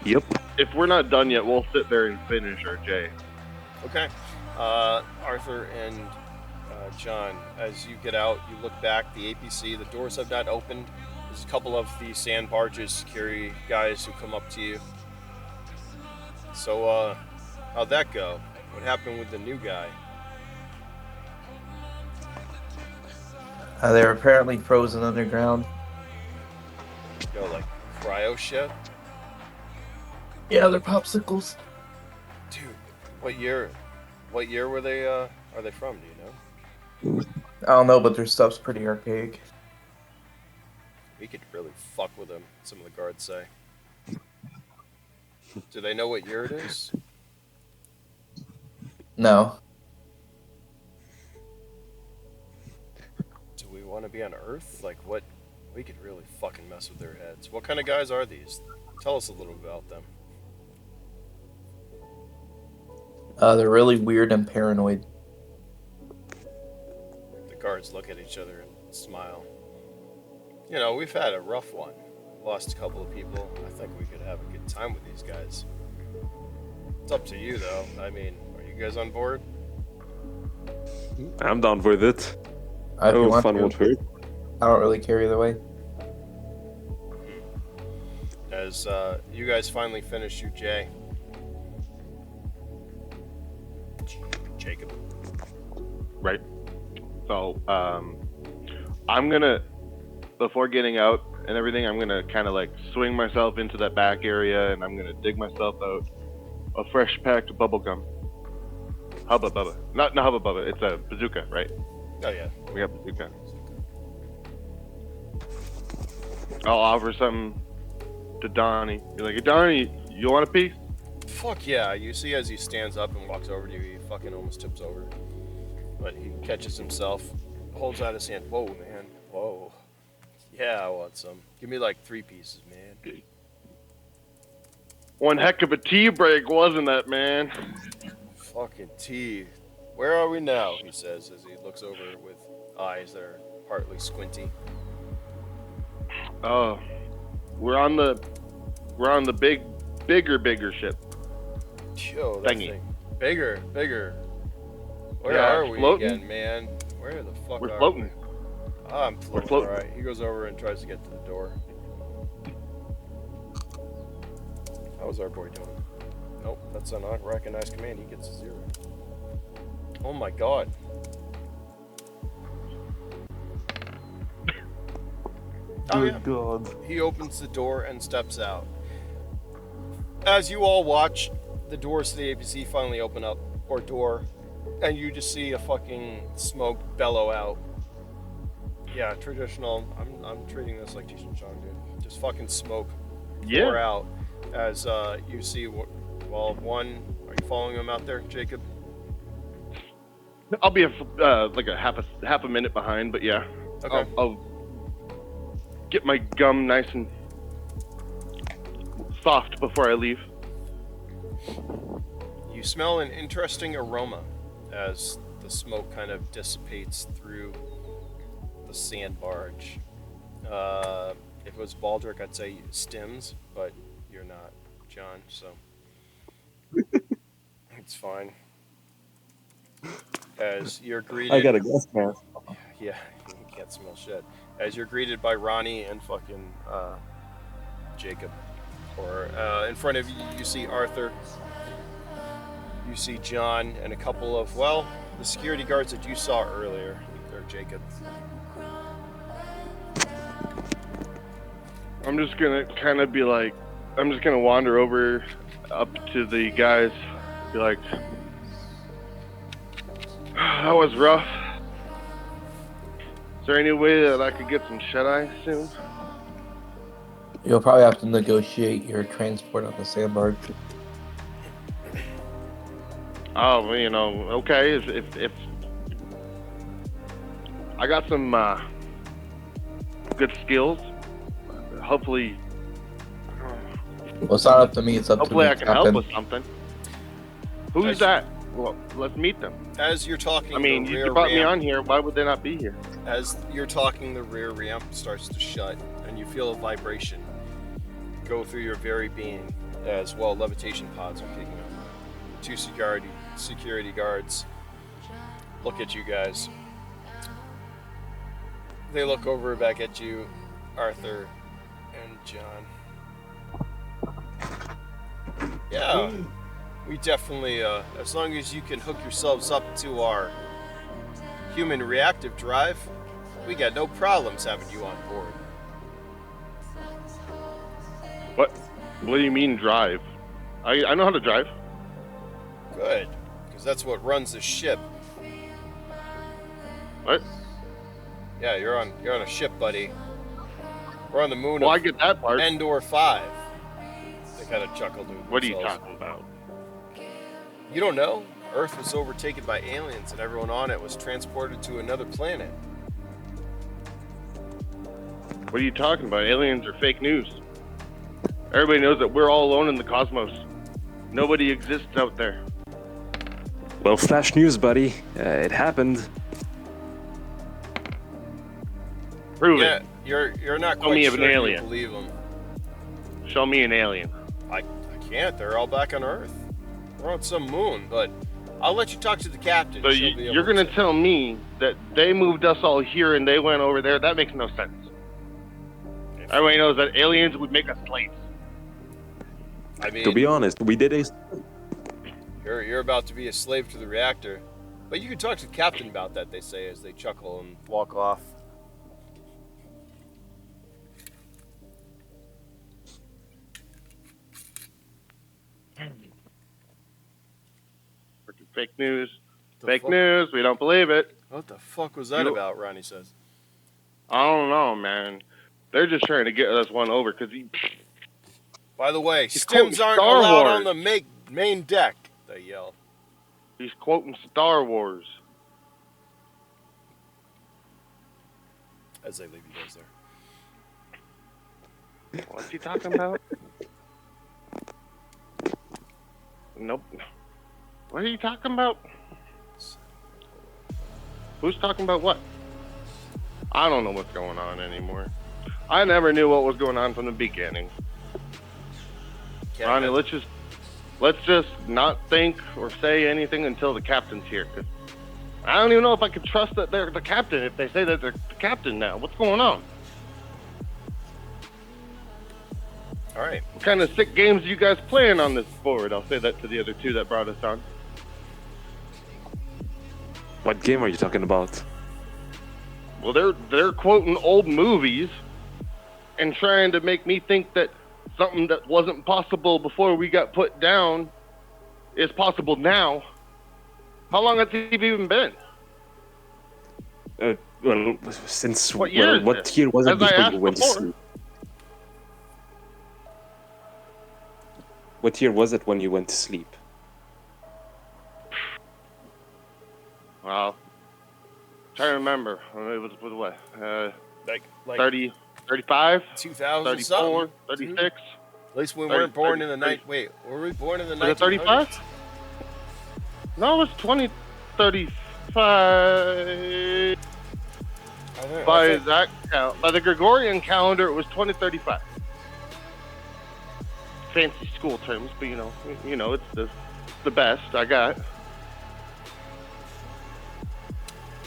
Yep. If we're not done yet, we'll sit there and finish our J. Okay. Arthur and John, as you get out, you look back, the APC, the doors have not opened. There's a couple of the Sand Barge's security guys who come up to you. So, how'd that go? What happened with the new guy? They're apparently frozen underground. Yo, like cryo shit? Yeah, they're popsicles. Dude, what year were they, are they from, do you know? I don't know, but their stuff's pretty archaic. We could really fuck with them, some of the guards say. Do they know what year it is? No. Do we want to be on Earth? Like, what? We could really fucking mess with their heads. What kind of guys are these? Tell us a little about them. They're really weird and paranoid. The guards look at each other and smile. You know, we've had a rough one. Lost a couple of people. I think we could have a good time with these guys. It's up to you, though. I mean, are you guys on board? I'm down with it. If you Oh, want fun to. won't hurt. I don't really care either way. As you guys finally finish your J. Jacob. Right. So, I'm gonna, before getting out and everything, I'm gonna kind of like swing myself into that back area, and I'm gonna dig myself out a fresh packed of bubble gum. Hubba Bubba. Not Hubba Bubba, it's a bazooka, right? Oh, yeah. We got bazooka. I'll offer some to Donnie. You're like, hey, Donnie, you want a piece? Fuck yeah. You see as he stands up and walks over to you, he fucking almost tips over. But he catches himself, holds out his hand. Whoa, man. Whoa. Yeah, I want some. Give me like 3 pieces, man. One heck of a tea break, wasn't that, man? Fucking tea. Where are we now? He says as he looks over with eyes that are partly squinty. Oh, we're on the bigger ship. Yo, that Thingy. thing. Bigger. Where Yeah, are we floating. again, man? Where the fuck We're are floating. we? I'm floating. floating. Alright, he goes over and tries to get to the door. How's our boy doing? Nope, that's an unrecognized command. He gets a 0. Oh my god. Oh, yeah. God. He opens the door and steps out. As you all watch, the doors to the APC finally open up, or door, and you just see a fucking smoke bellow out. Yeah, traditional. I'm treating this like Cheech and Chong, dude. Just fucking smoke pour out as you see. Well, one. Are you following him out there, Jacob? I'll be like a half a minute behind, but yeah. Okay. I'll get my gum nice and soft before I leave. You smell an interesting aroma as the smoke kind of dissipates through the Sand Barge. If it was Baldric, I'd say stims, but you're not, John, so it's fine. As you're greeted, I got a gas mask. yeah, you can't smell shit. As you're greeted by Ronnie and fucking Jacob, or in front of you, you see Arthur. You see John and a couple of, well, the security guards that you saw earlier. They're Jacob. I'm just gonna kind of be like, I'm just gonna wander over up to the guys, be like, that was rough. Is there any way that I could get some shut-eye soon? You'll probably have to negotiate your transport on the Sand Barge. Oh, well, you know, okay. If I got some good skills, hopefully Well, it's not up to me. It's up hopefully to I the can help captain. with something. Who's As- that? Well, let's meet them. As you're talking, I mean, the you rear brought me ramp, on here. Why would they not be here? as you're talking, the rear ramp starts to shut, and you feel a vibration go through your very being, as well levitation pods are kicking up. The 2 security guards look at you guys. They look over back at you, Arthur and John. Yeah, we definitely, as long as you can hook yourselves up to our human reactive drive, we got no problems having you on board. What? What do you mean drive? I know how to drive. Good, because that's what runs the ship. What? Yeah, you're on a ship, buddy. We're on the moon Well, I of get that part. Endor 5. They kind of chuckled. What are you talking about? You don't know? Earth was overtaken by aliens and everyone on it was transported to another planet. What are you talking about? Aliens are fake news. Everybody knows that we're all alone in the cosmos. Nobody exists out there. Well, flash news, buddy. It happened. Prove Yeah, it. you're not Show quite me sure an you alien. believe them. Show me an alien. I can't. They're all back on Earth. We're on some moon, but I'll let you talk to the captain. So She'll be able you're going to tell me that they moved us all here and they went over there? That makes no sense. Everybody knows that aliens would make us slaves. I mean, To be honest, we did a. you're about to be a slave to the reactor, but you can talk to the captain about that. They say as they chuckle and walk off. Freaking fake news. The Fake fuck- news. We don't believe it. What the fuck was that You- about? Ronnie says. I don't know, man. They're just trying to get us one over because By the way, He's stims quoting aren't Star allowed Wars. on the main deck. They yell. he's quoting Star Wars. As they leave you guys there. What's he talking about? Nope. What are you talking about? Who's talking about what? I don't know what's going on anymore. I never knew what was going on from the beginning. Can't Ronnie, imagine- let's just not think or say anything until the captain's here. 'Cause I don't even know if I can trust that they're the captain if they say that they're the captain now. What's going on? All right. What kind of sick games are you guys playing on this board? I'll say that to the other two that brought us on. What game are you talking about? Well, they're quoting old movies and trying to make me think that something that wasn't possible before we got put down is possible now. How long has it even been? Well, since What year is what this? year was it As I before asked you went to before. sleep? What year was it when you went to sleep? Well, trying to remember. It was what? Like 30, 35, 2000 34, something. 36. At least we 30, weren't born 30, in the 30. night. Wait, were we born in the Was it 1900s? 35? No, it was 2035. By that count, by the Gregorian calendar, it was 2035. Fancy school terms, but you know, it's the best I got.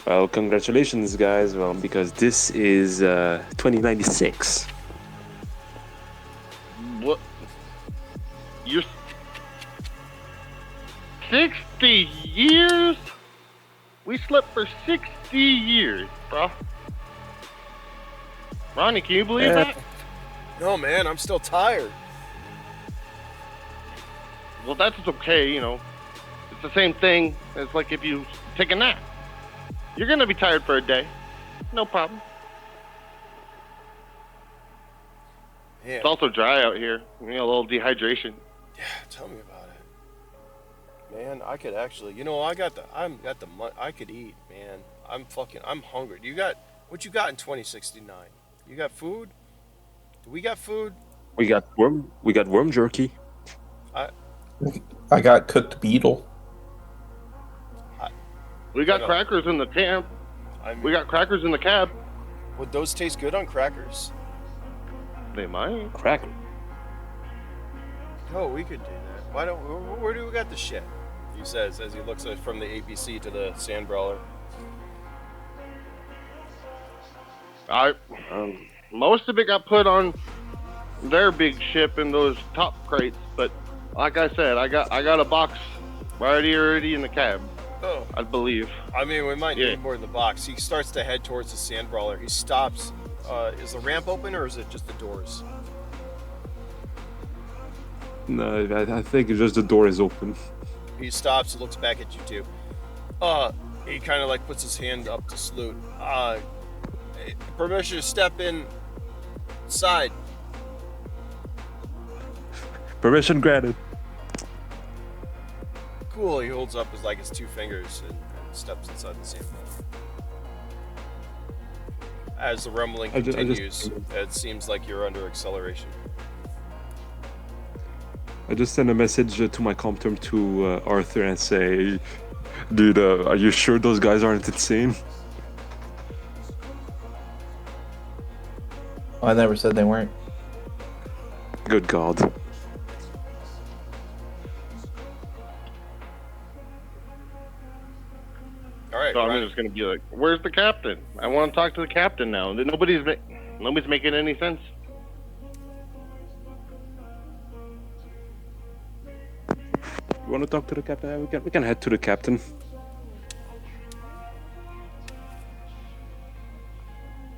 Well, congratulations, guys. Well, because this is 2096. What? You're 60 years? We slept for 60 years, bro. Ronnie, can you believe that? No, man, I'm still tired. Well, that's okay, you know. It's the same thing as like if you take a nap. You're gonna be tired for a day. No problem. Man, It's also dry out here. You know, a little dehydration. yeah, tell me about it. Man, I could actually, I got the I could eat, man. I'm hungry. What you got in 2069? You got food? Do we got food? We got worm jerky. I got cooked beetle. We got No. crackers in the camp. I mean, We got crackers in the cab. would those taste good on crackers? They might. Cracker. Oh, we could do that. Why don't? Where do we got the shit? He says as he looks from the APC to the Sand Brawler. Most of it got put on their big ship in those top crates, but like I said, I got a box already in the cab. Oh, I believe. I mean, we might need more in the box. He starts to head towards the Sand Brawler. He stops. Is the ramp open or is it just the doors? No, I think just the door is open. He stops, looks back at you two. He kind of like puts his hand up to salute. Permission to step inside. Permission granted. Cool. He holds up his two fingers and steps inside the Sand Brawler. As the rumbling continues, it seems like you're under acceleration. I just send a message to my comptom to Arthur and say, dude, are you sure those guys aren't insane? I never said they weren't. Good God. All right. So I'm just gonna be like, "Where's the captain? I want to talk to the captain now." Nobody's making any sense. You want to talk to the captain? We can head to the captain.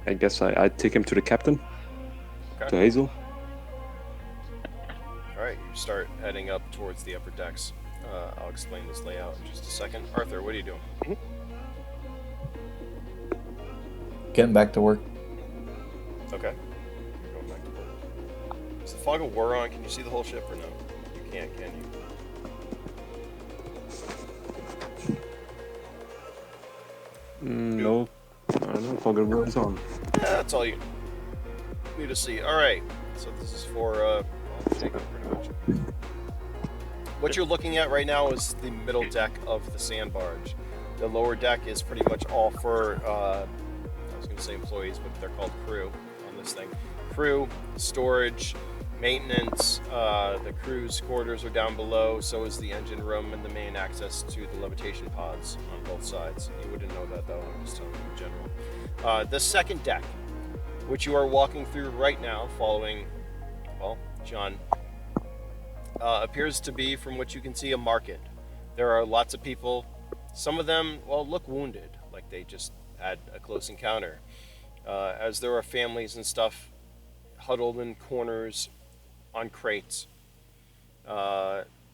I guess I'd take him to the captain. Okay. To Hazel. All right. You start heading up towards the upper decks. I'll explain this layout in just a second. Arthur, what are you doing? Getting back to work. Okay. You're going back to work. Is the fog of war on? Can you see the whole ship or no? You can't, can you? No. I don't know. Fog of war is on. Yeah, that's all you need to see. All right. So this is for Jacob, pretty much. What you're looking at right now is the middle deck of the Sand Barge. The lower deck is pretty much all for, I was going to say employees, but they're called crew on this thing. Crew, storage, maintenance, the crew's quarters are down below, so is the engine room and the main access to the levitation pods on both sides. You wouldn't know that though, I'm just telling you in general. The second deck, which you are walking through right now, following, well, John, appears to be, from what you can see, a market. There are lots of people. Some of them, well, look wounded, like they just had a close encounter. As there are families and stuff huddled in corners on crates.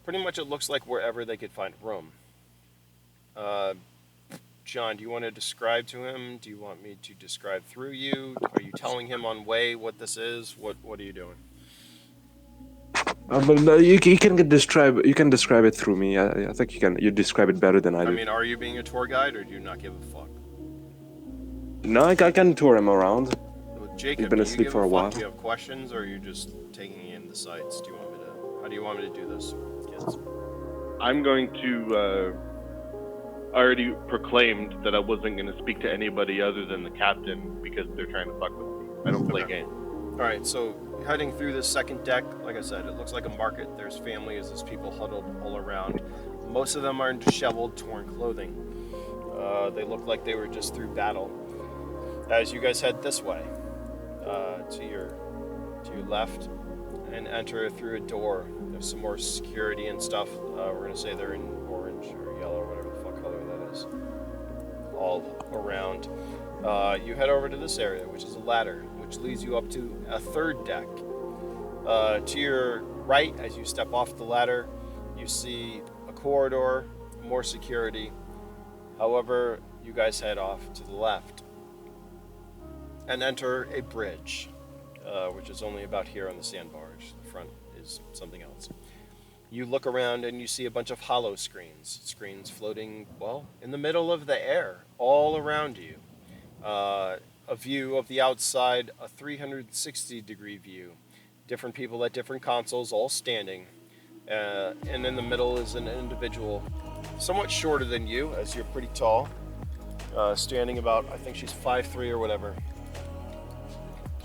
Pretty much it looks like wherever they could find room. John, do you want to describe to him? Do you want me to describe through you? Are you telling him on way what this is? What are you doing? But no, you can describe it through me. I think you describe it better than I do. I mean, are you being a tour guide or do you not give a fuck? No, I can tour him around. Well, Jacob, He's been asleep for a while. Do you have questions or are you just taking in the sights? How do you want me to do this, kids? I'm going to. I already proclaimed that I wasn't going to speak to anybody other than the captain because they're trying to fuck with me. I don't play games. All right, so heading through this second deck, like I said, it looks like a market. There's families, there's people huddled all around. Most of them are in disheveled, torn clothing. They look like they were just through battle. As you guys head this way, to your left, and enter through a door, there's some more security and stuff. We're gonna say they're in orange or yellow or whatever the fuck color that is. All around. You head over to this area, which is a ladder, which leads you up to a third deck. To your right, as you step off the ladder, you see a corridor, more security. However, you guys head off to the left and enter a bridge, which is only about here on the Sand Barge. The front is something else. You look around and you see a bunch of hollow screens floating, well, in the middle of the air, all around you. A view of the outside, a 360-degree view. Different people at different consoles, all standing. And in the middle is an individual, somewhat shorter than you, as you're pretty tall. Standing about, I think she's 5'3" or whatever.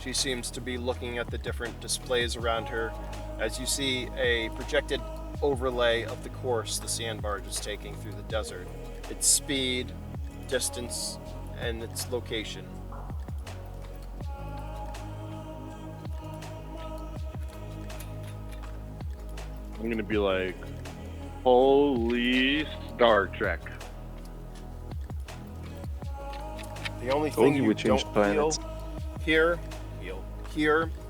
She seems to be looking at the different displays around her. As you see a projected overlay of the course the Sand Barge is taking through the desert. Its speed, distance, and its location. I'm gonna be like, holy Star Trek. The only Told thing you you we don't changed planets. hear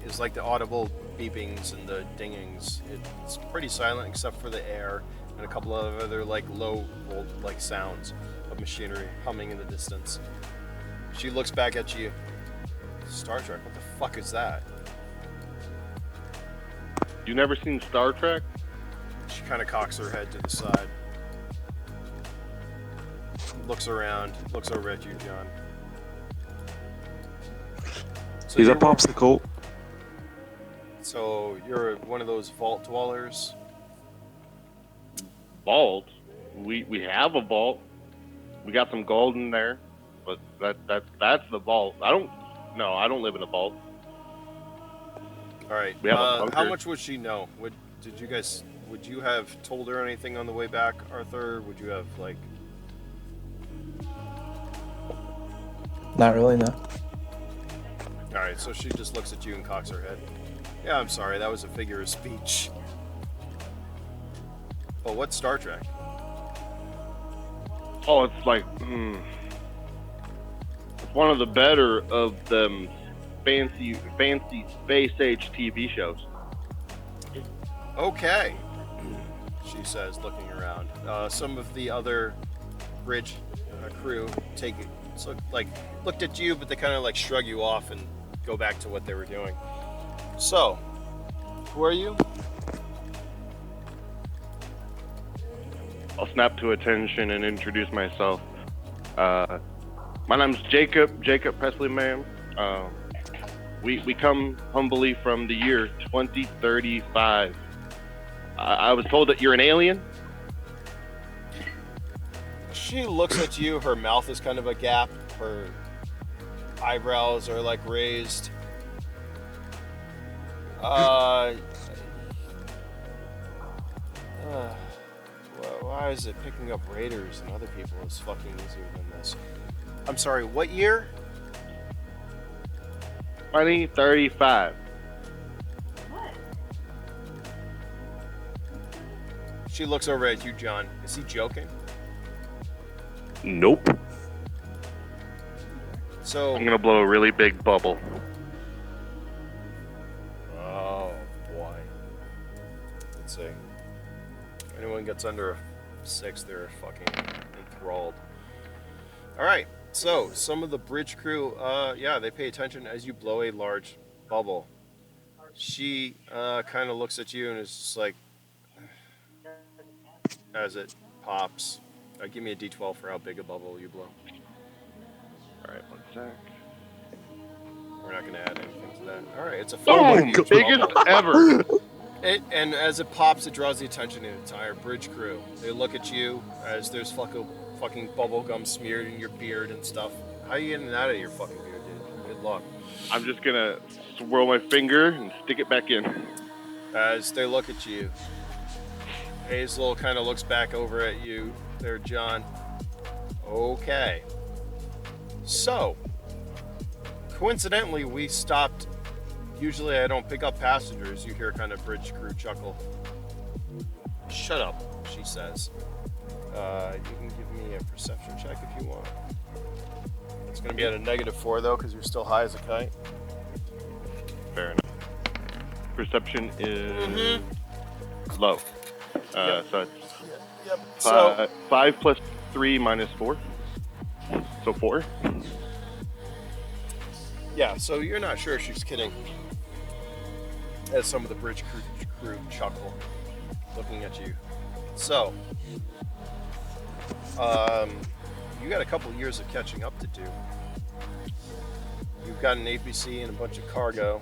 is like the audible beepings and the dingings. It's pretty silent except for the air and a couple of other like low like sounds of machinery humming in the distance. She looks back at you. Star Trek, what the fuck is that? You never seen Star Trek? She kind of cocks her head to the side. Looks around, looks over at you, John. So He's a you're one- popsicle. So you're one of those vault dwellers. Vault? We have a vault. We got some gold in there, but that's the vault. I don't live in a vault. All right. We have a bunker. How much would she know? Would you have told her anything on the way back, Arthur? Would you have like? Not really, no. All right. So she just looks at you and cocks her head. Yeah, I'm sorry. That was a figure of speech. But what's Star Trek? Oh, it's like it's one of the better of them fancy space age TV shows. Okay, she says, looking around. Some of the other bridge crew looked at you, but they kind of like shrug you off and go back to what they were doing. So, who are you? I'll snap to attention and introduce myself. My name's Jacob Presley, ma'am. We come humbly from the year 2035. I was told that you're an alien. She looks at you. Her mouth is kind of a gap. Her eyebrows are like raised. Why is it picking up raiders and other people is fucking easier than this? I'm sorry, what year? 2035. What? She looks over at you, John. Is he joking? Nope. So. I'm gonna blow a really big bubble. Oh boy. Let's see. If anyone gets under a 6, they're fucking enthralled. Alright, so some of the bridge crew, they pay attention as you blow a large bubble. She kind of looks at you and is just like, as it pops. Give me a d12 for how big a bubble you blow. Alright, 1 sec. We're not going to add anything to that. Alright, it's a Oh, fucking huge biggest bubble. ever. And as it pops, it draws the attention of the entire bridge crew. They look at you as there's fucking bubble gum smeared in your beard and stuff. How are you getting that out of your fucking beard, dude? Good luck. I'm just gonna swirl my finger and stick it back in. As they look at you, Hazel kind of looks back over at you there, John. Okay. So, coincidentally, we stopped. Usually I don't pick up passengers. You hear kind of bridge crew chuckle. Shut up, she says. You can give me a perception check if you want. It's going to be at a -4 though, because you're still high as a kite. Fair enough. Perception is low. Yep. So it's Yep. So 5 plus 3 minus 4. So 4. yeah, so you're not sure if she's kidding. As some of the bridge crew chuckle, looking at you. So, you got a couple years of catching up to do. You've got an APC and a bunch of cargo,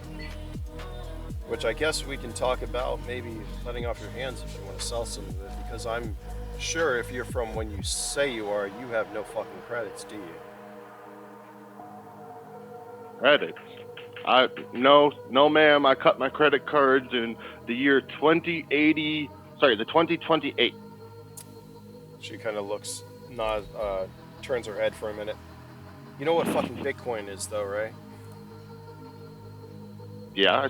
which I guess we can talk about maybe letting off your hands if you want to sell some of it, because I'm sure if you're from when you say you are, you have no fucking credits, do you? Credits. No, ma'am. I cut my credit cards in the year 2080. Sorry, the 2028. She kind of turns her head for a minute. You know what fucking Bitcoin is, though, right? Yeah,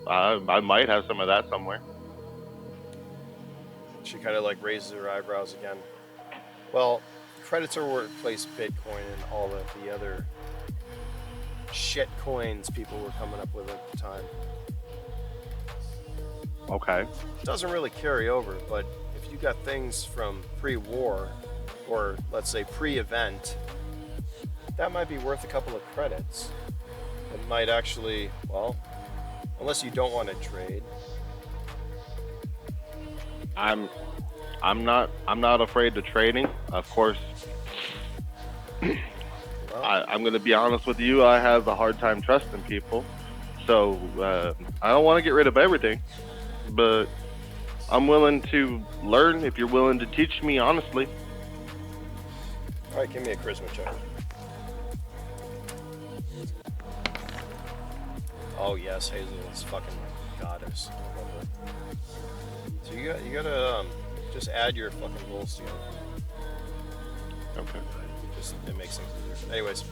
I might have some of that somewhere. She kind of like raises her eyebrows again. Well, credits are where it placed Bitcoin and all of the other shit coins people were coming up with at the time. Okay. Doesn't really carry over, but if you got things from pre-war, or let's say pre-event, that might be worth a couple of credits. It might actually, well, unless you don't want to trade. I'm not afraid to trading. Of course, Well, I'm going to be honest with you. I have a hard time trusting people, so I don't want to get rid of everything. But I'm willing to learn if you're willing to teach me honestly. all right, give me a charisma check. Oh yes, Hazel is fucking goddess. I love her. So you gotta just add your fucking rolls together. Okay. Just it makes things easier. Anyways,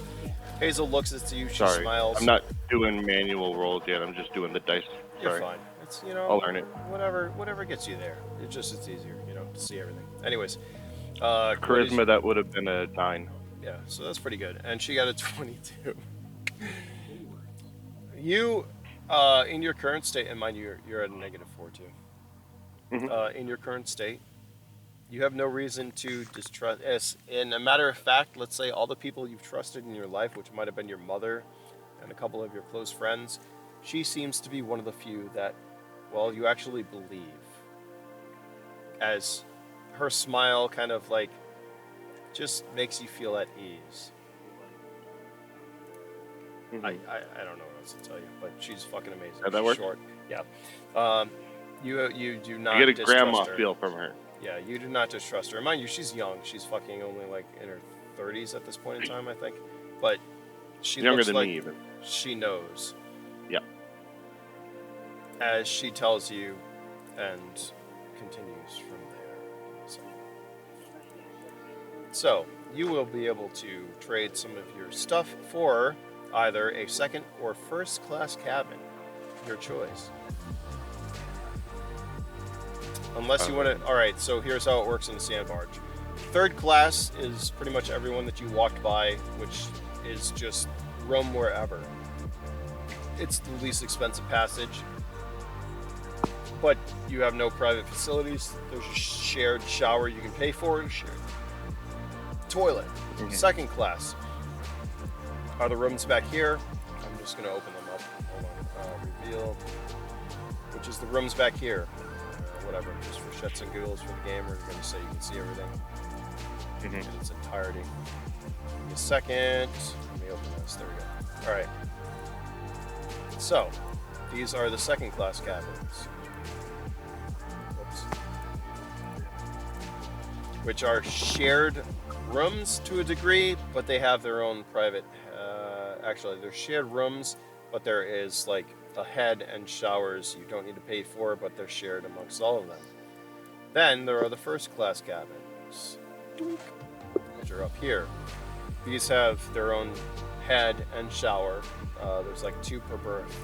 Hazel looks at you. She Sorry. smiles. I'm not doing manual rolls yet. I'm just doing the dice. You're Sorry. fine. It's I'll learn it. Whatever gets you there. It's easier, to see everything. Anyways, Charisma, that would have been a 9. yeah, so that's pretty good. And she got a 22. You, in your current state, and mind you, you're at a -4 too. Mhm. In your current state, you have no reason to distrust. As in a matter of fact, let's say all the people you've trusted in your life, which might have been your mother and a couple of your close friends, she seems to be one of the few that, well, you actually believe. As her smile kind of like just makes you feel at ease. Mhm. I don't know what else to tell you, but she's fucking amazing. How'd that She's work? short. Yeah. You do not I get a distrust grandma her. feel from her. Yeah, you do not distrust her. Mind you, she's young. She's fucking only like in her 30s at this point in time, I think. But she Younger looks than like me, even. she knows. Yeah. As she tells you and continues from there. So, you will be able to trade some of your stuff for either a second or first class cabin. Your choice. Unless you want to. Alright, so here's how it works in the Sand Barge. Third class is pretty much everyone that you walked by, which is just roam wherever. It's the least expensive passage, but you have no private facilities. There's a shared shower you can pay for, a shared toilet. Mhm. Second class are the rooms back here. I'm just going to open them up. Hold on. Reveal, which is the rooms back here. Whatever, just for shits and giggles for the gamer. You're going to say you can see everything in its entirety. Give me a second. Let me open this. There we go. All right. So, these are the second class cabins. Whoops. Which are shared rooms to a degree, but they have their own private. Actually, they're shared rooms, but there is like a head and showers you don't need to pay for, but they're shared amongst all of them. Then there are the first class cabins, which are up here. These have their own head and shower. There's like 2 per berth.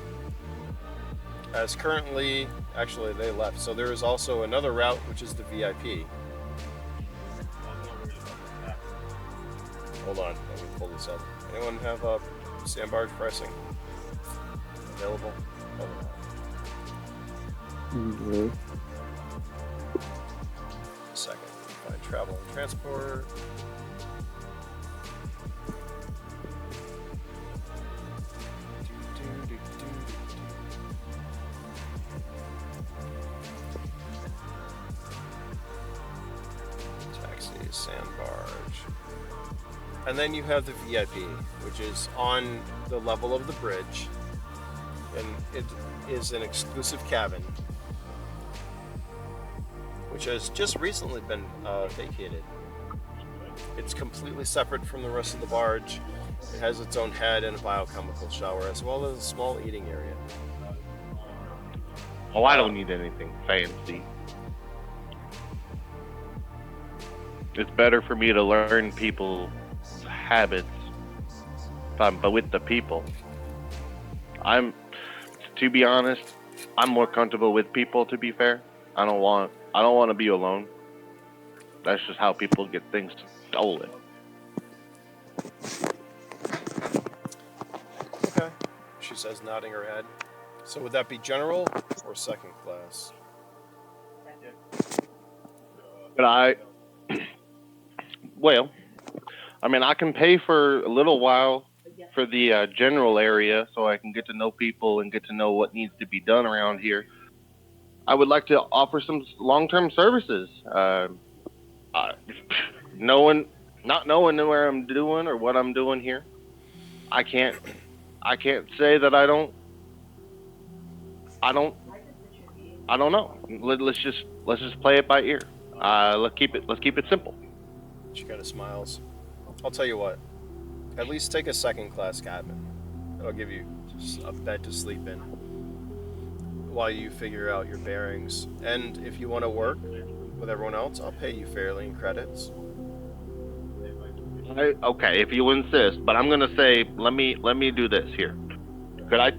As currently, actually they left, so there is also another route, which is the VIP. Hold on, let me pull this up. Anyone have Sand Barge pricing available? Hold on. A second. Find travel and transport. Taxi, Sand Barge. And then you have the VIP, which is on the level of the bridge. And it is an exclusive cabin, which has just recently been vacated. It's completely separate from the rest of the barge. It has its own head and a biochemical shower, as well as a small eating area. Oh, I don't need anything fancy. It's better for me to learn people's habits, but with the people. To be honest, I'm more comfortable with people, to be fair. I don't want I don't want to be alone. That's just how people get things stolen. Okay, she says, nodding her head. So would that be general or second class? But well, I mean, I can pay for a little while for the general area so I can get to know people and get to know what needs to be done around here. I would like to offer some long-term services. Not knowing where I'm doing or what I'm doing here, I can't say that I don't know. Let's just play it by ear. Let's keep it simple. She kind of smiles. I'll tell you what. At least take a second class cabin. It'll give you a bed to sleep in while you figure out your bearings. And if you want to work with everyone else, I'll pay you fairly in credits. Okay, if you insist, but I'm gonna say, let me do this here. Could I?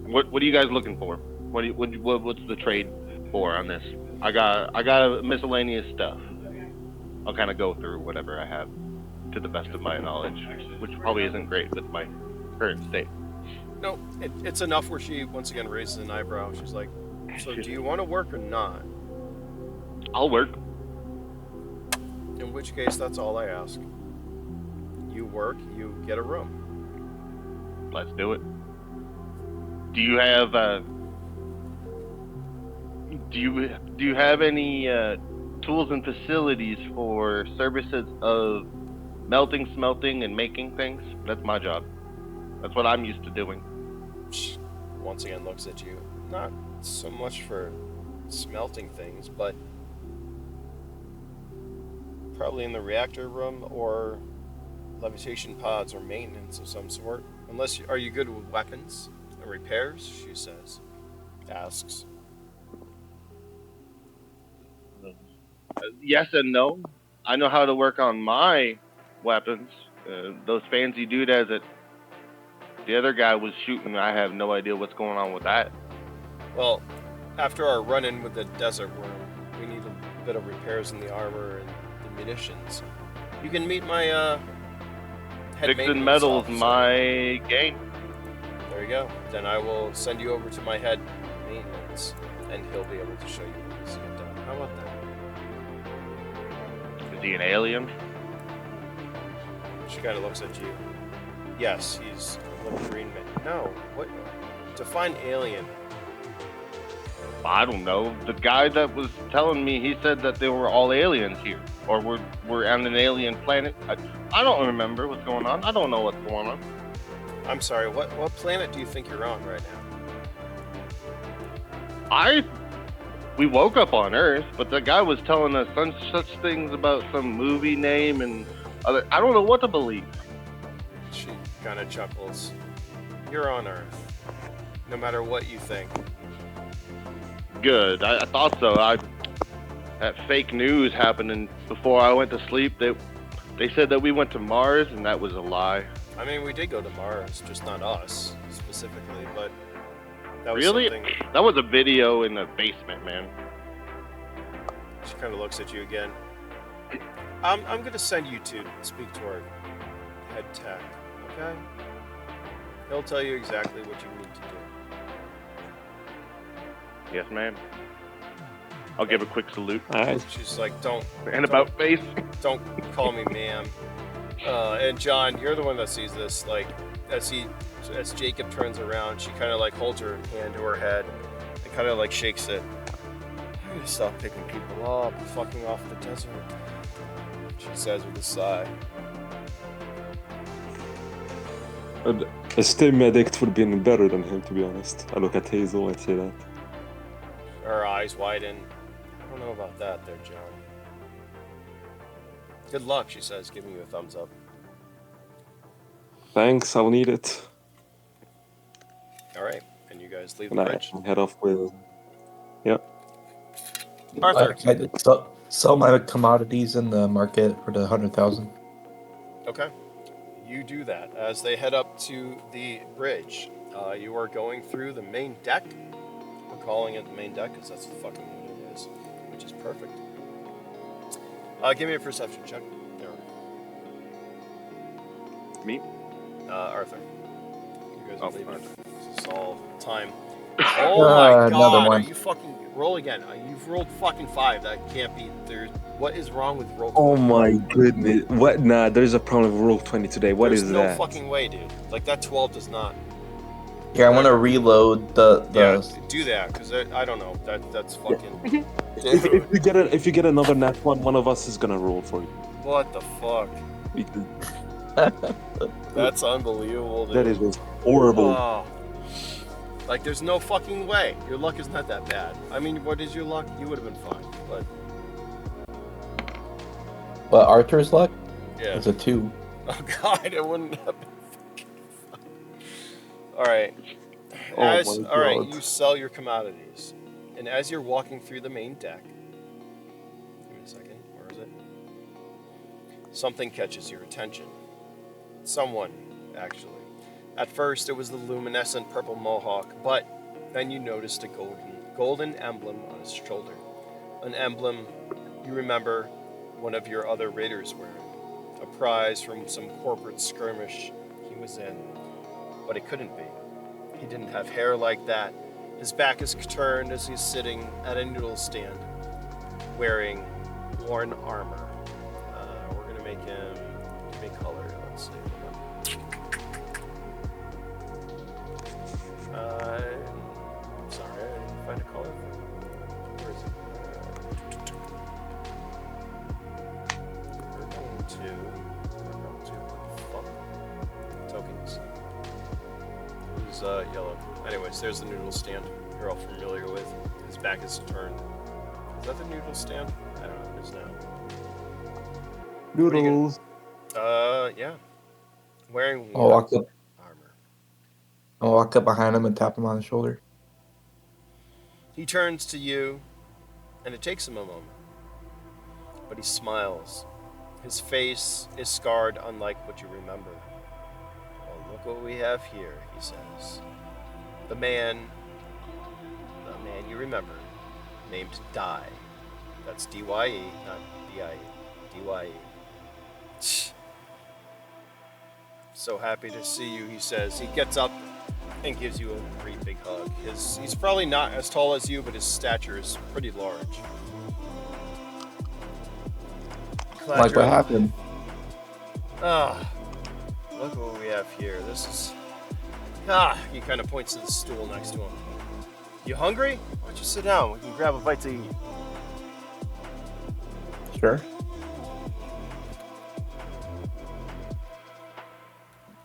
What are you guys looking for? What's the trade for on this? I got miscellaneous stuff. I'll kind of go through whatever I have to the best of my knowledge, which probably isn't great with my current state. No, it's enough where she once again raises an eyebrow. She's like, so do you want to work or not? I'll work. In which case, that's all I ask. You work, you get a room. Let's do it. Do you have do you have any tools and facilities for services of melting, smelting, and making things? That's my job. That's what I'm used to doing. She once again looks at you. Not so much for smelting things, but probably in the reactor room or levitation pods or maintenance of some sort. Are you good with weapons and repairs? She says. Asks. Yes and no. I know how to work on my weapons. Those fancy doodads that the other guy was shooting, I have no idea what's going on with that. Well, after our run-in with the desert worm, we need a bit of repairs in the armor and the munitions. You can meet my head Fixing maintenance metal's officer. my game. There you go. Then I will send you over to my head maintenance, and he'll be able to show you what needs to get done. How about that? Is he an alien? She kind of looks at you. Yes, he's a little green man. No, what? Define alien. I don't know. The guy that was telling me, he said that they were all aliens here, or we're on an alien planet. I don't remember what's going on. I don't know what's going on. I'm sorry, what planet do you think you're on right now? We woke up on Earth, but the guy was telling us such things about some movie name and other. I don't know what to believe. She kind of chuckles. You're on Earth. No matter what you think. Good. I thought so. That fake news happening before I went to sleep. They said that we went to Mars, and that was a lie. I mean, we did go to Mars, just not us specifically, but that was Really? something. That was a video in the basement, man. She kind of looks at you again. I'm going to send you to speak to our head tech, okay? He'll tell you exactly what you need to do. Yes, ma'am. I'll give a quick salute. Alright. She's like, don't About face. call me ma'am. And John, you're the one that sees this. Like, as Jacob turns around, she kind of like holds her hand to her head and kind of like shakes it. I'm gonna stop picking people up, fucking off the desert. She says with a sigh. A stim addict would have been better than him, to be honest. I look at Hazel and say that. Her eyes widen. I don't know about that there, John. Good luck, she says, giving you a thumbs up. Thanks, I'll need it. Alright, and you guys leave And the I bridge. head off with... Arthur. I sell my commodities in the market for the 100,000. Okay. You do that. As they head up to the bridge, You are going through the main deck. We're calling it the main deck because that's fucking what it is, which is perfect. Give me a perception check. There. Me? Arthur. You guys are leaving. Arthur. This is all time. Oh my Another god, one. are you fucking... Roll again. You've rolled fucking 5. That can't be... What is wrong with roll 20? Oh my goodness. What? Nah, there's a problem with roll 20 today. What There's is no that? fucking way, dude. Like, that 12 does not... Yeah, I want to reload the. Yeah, do that, because I don't know. That's fucking... If you get another nat one of us is gonna roll for you. What the fuck? That's unbelievable, dude. That is just horrible. Oh. Like, there's no fucking way. Your luck is not that bad. I mean, what is your luck? You would have been fine, but... But Arthur's luck? Yeah. It's a 2. Oh god, it wouldn't have been fucking fun. Alright. Oh my Alright, God. you sell your commodities. And as you're walking through the main deck... Give me a second, where is it? Something catches your attention. Someone, actually. At first, it was the luminescent purple mohawk, but then you noticed a golden emblem on his shoulder. An emblem you remember one of your other raiders wearing. A prize from some corporate skirmish he was in. But it couldn't be. He didn't have hair like that. His back is turned as he's sitting at a noodle stand, wearing worn armor. We're going to make him... Give me color, let's see. Sorry, I didn't find a color. Where is it? We're going to what the fuck? Tokens. Who's yellow? Anyways, there's the noodle stand you're all familiar with. His back is turned. Is that the noodle stand? I don't know. It is now. Noodles. Yeah. Wearing I'll walk up. armor. I'll walk up behind him and tap him on the shoulder. He turns to you, and it takes him a moment. But he smiles. His face is scarred unlike what you remember. Well, look what we have here, he says. The man you remember, named Dye. That's D-Y-E, not D-I-E. D-Y-E. So happy to see you, he says. He gets up and gives you a pretty big hug. He's probably not as tall as you, but his stature is pretty large. Glad Like you're- what happened? Ah, look what we have here. This is... he kind of points to the stool next to him. You hungry? Why don't you sit down? We can grab a bite to eat. Sure.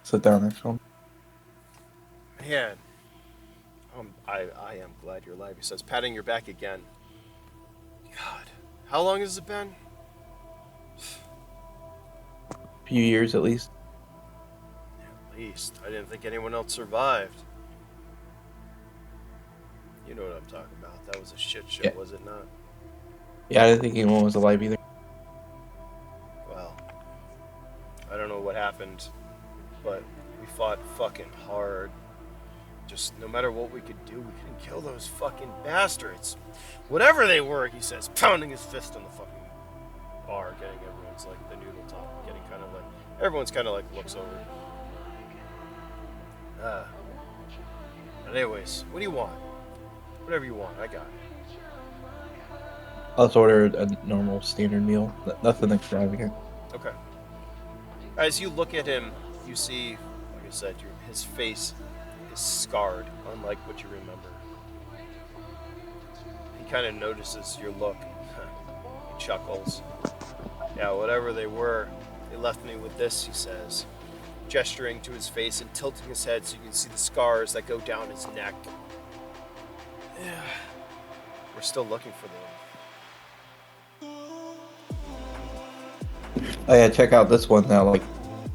Sit down next to him. Man, I am glad you're alive, he says, patting your back again. God, how long has it been? A few years at least. At least. I didn't think anyone else survived. You know what I'm talking about. That was a shit show, Yeah. was it not? Yeah, I didn't think anyone was alive either. Well, I don't know what happened, but we fought fucking hard. Just no matter what we could do, we couldn't kill those fucking bastards. Whatever they were, he says, pounding his fist on the fucking bar, getting everyone's like the noodle top, getting kind of like everyone's kind of like looks over. But anyways, what do you want? Whatever you want, I got it. I'll just order a normal standard meal. Nothing extravagant. Okay. As you look at him, you see, like I said, his face is scarred, unlike what you remember. He kind of notices your look. He chuckles. Yeah, whatever they were, they left me with this, he says, gesturing to his face and tilting his head so you can see the scars that go down his neck. Yeah. We're still looking for them. Oh yeah, check out this one now. Like,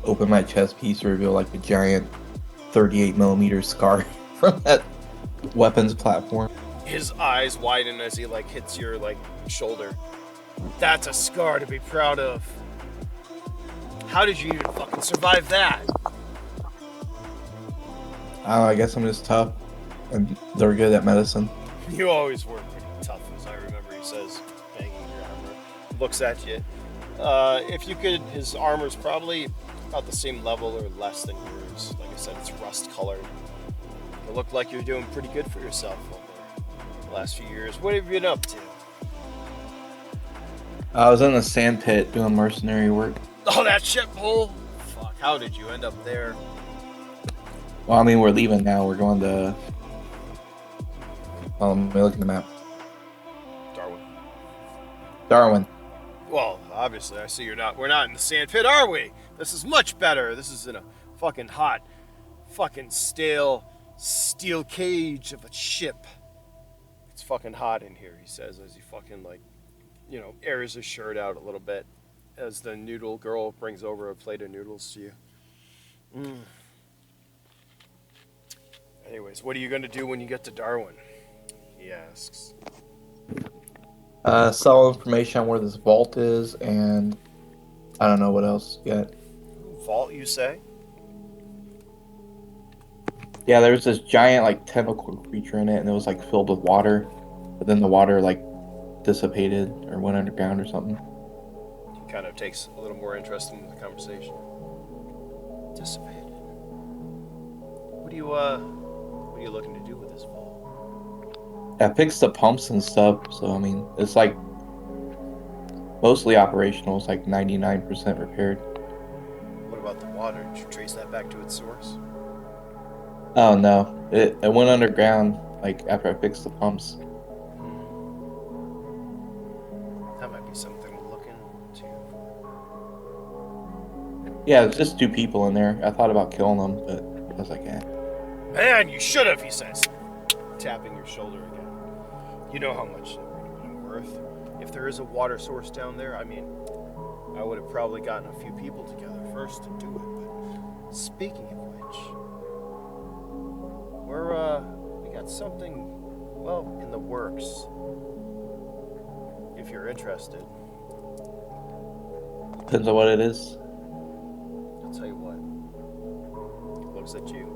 open my chest piece to reveal like a giant 38mm scar from that weapons platform. His eyes widen as he like hits your like shoulder. That's a scar to be proud of. How did you even fucking survive that? I guess I'm just tough, and they're good at medicine. You always were pretty tough, as I remember. He says, banging your armor. Looks at you. If you could, his armor's probably about the same level or less than yours. Like I said, it's rust colored. You look like you're doing pretty good for yourself over the last few years. What have you been up to? I was in the sand pit doing mercenary work. Oh, that ship hole? Fuck, how did you end up there? Well, I mean, we're leaving now. We're going to. Let me look at the map. Darwin. Darwin. Well, obviously, I see we're not in the sand pit, are we? This is much better. This is in a fucking hot, fucking stale steel cage of a ship. It's fucking hot in here, he says, as he fucking, like, airs his shirt out a little bit as the noodle girl brings over a plate of noodles to you. Anyways, what are you going to do when you get to Darwin? He asks. Sell information on where this vault is, and I don't know what else yet. Vault, you say? Yeah, there was this giant, like, tentacle creature in it, and it was, like, filled with water. But then the water, like, dissipated or went underground or something. He kind of takes a little more interest in the conversation. Dissipated. What are you looking to do with this vault? I fixed the pumps and stuff, so, I mean, it's, like, mostly operational. It's, like, 99% repaired. What about the water? Did you trace that back to its source? Oh, no. It went underground, like, after I fixed the pumps. That might be something to look into. Yeah, it's just 2 people in there. I thought about killing them, but I was like, eh. Man, you should have, he says, tapping your shoulder again. You know how much that would have been worth. If there is a water source down there, I mean, I would have probably gotten a few people together first to do it. But speaking of which, we got something, well, in the works. If you're interested. Depends on what it is. I'll tell you what. He looks at you.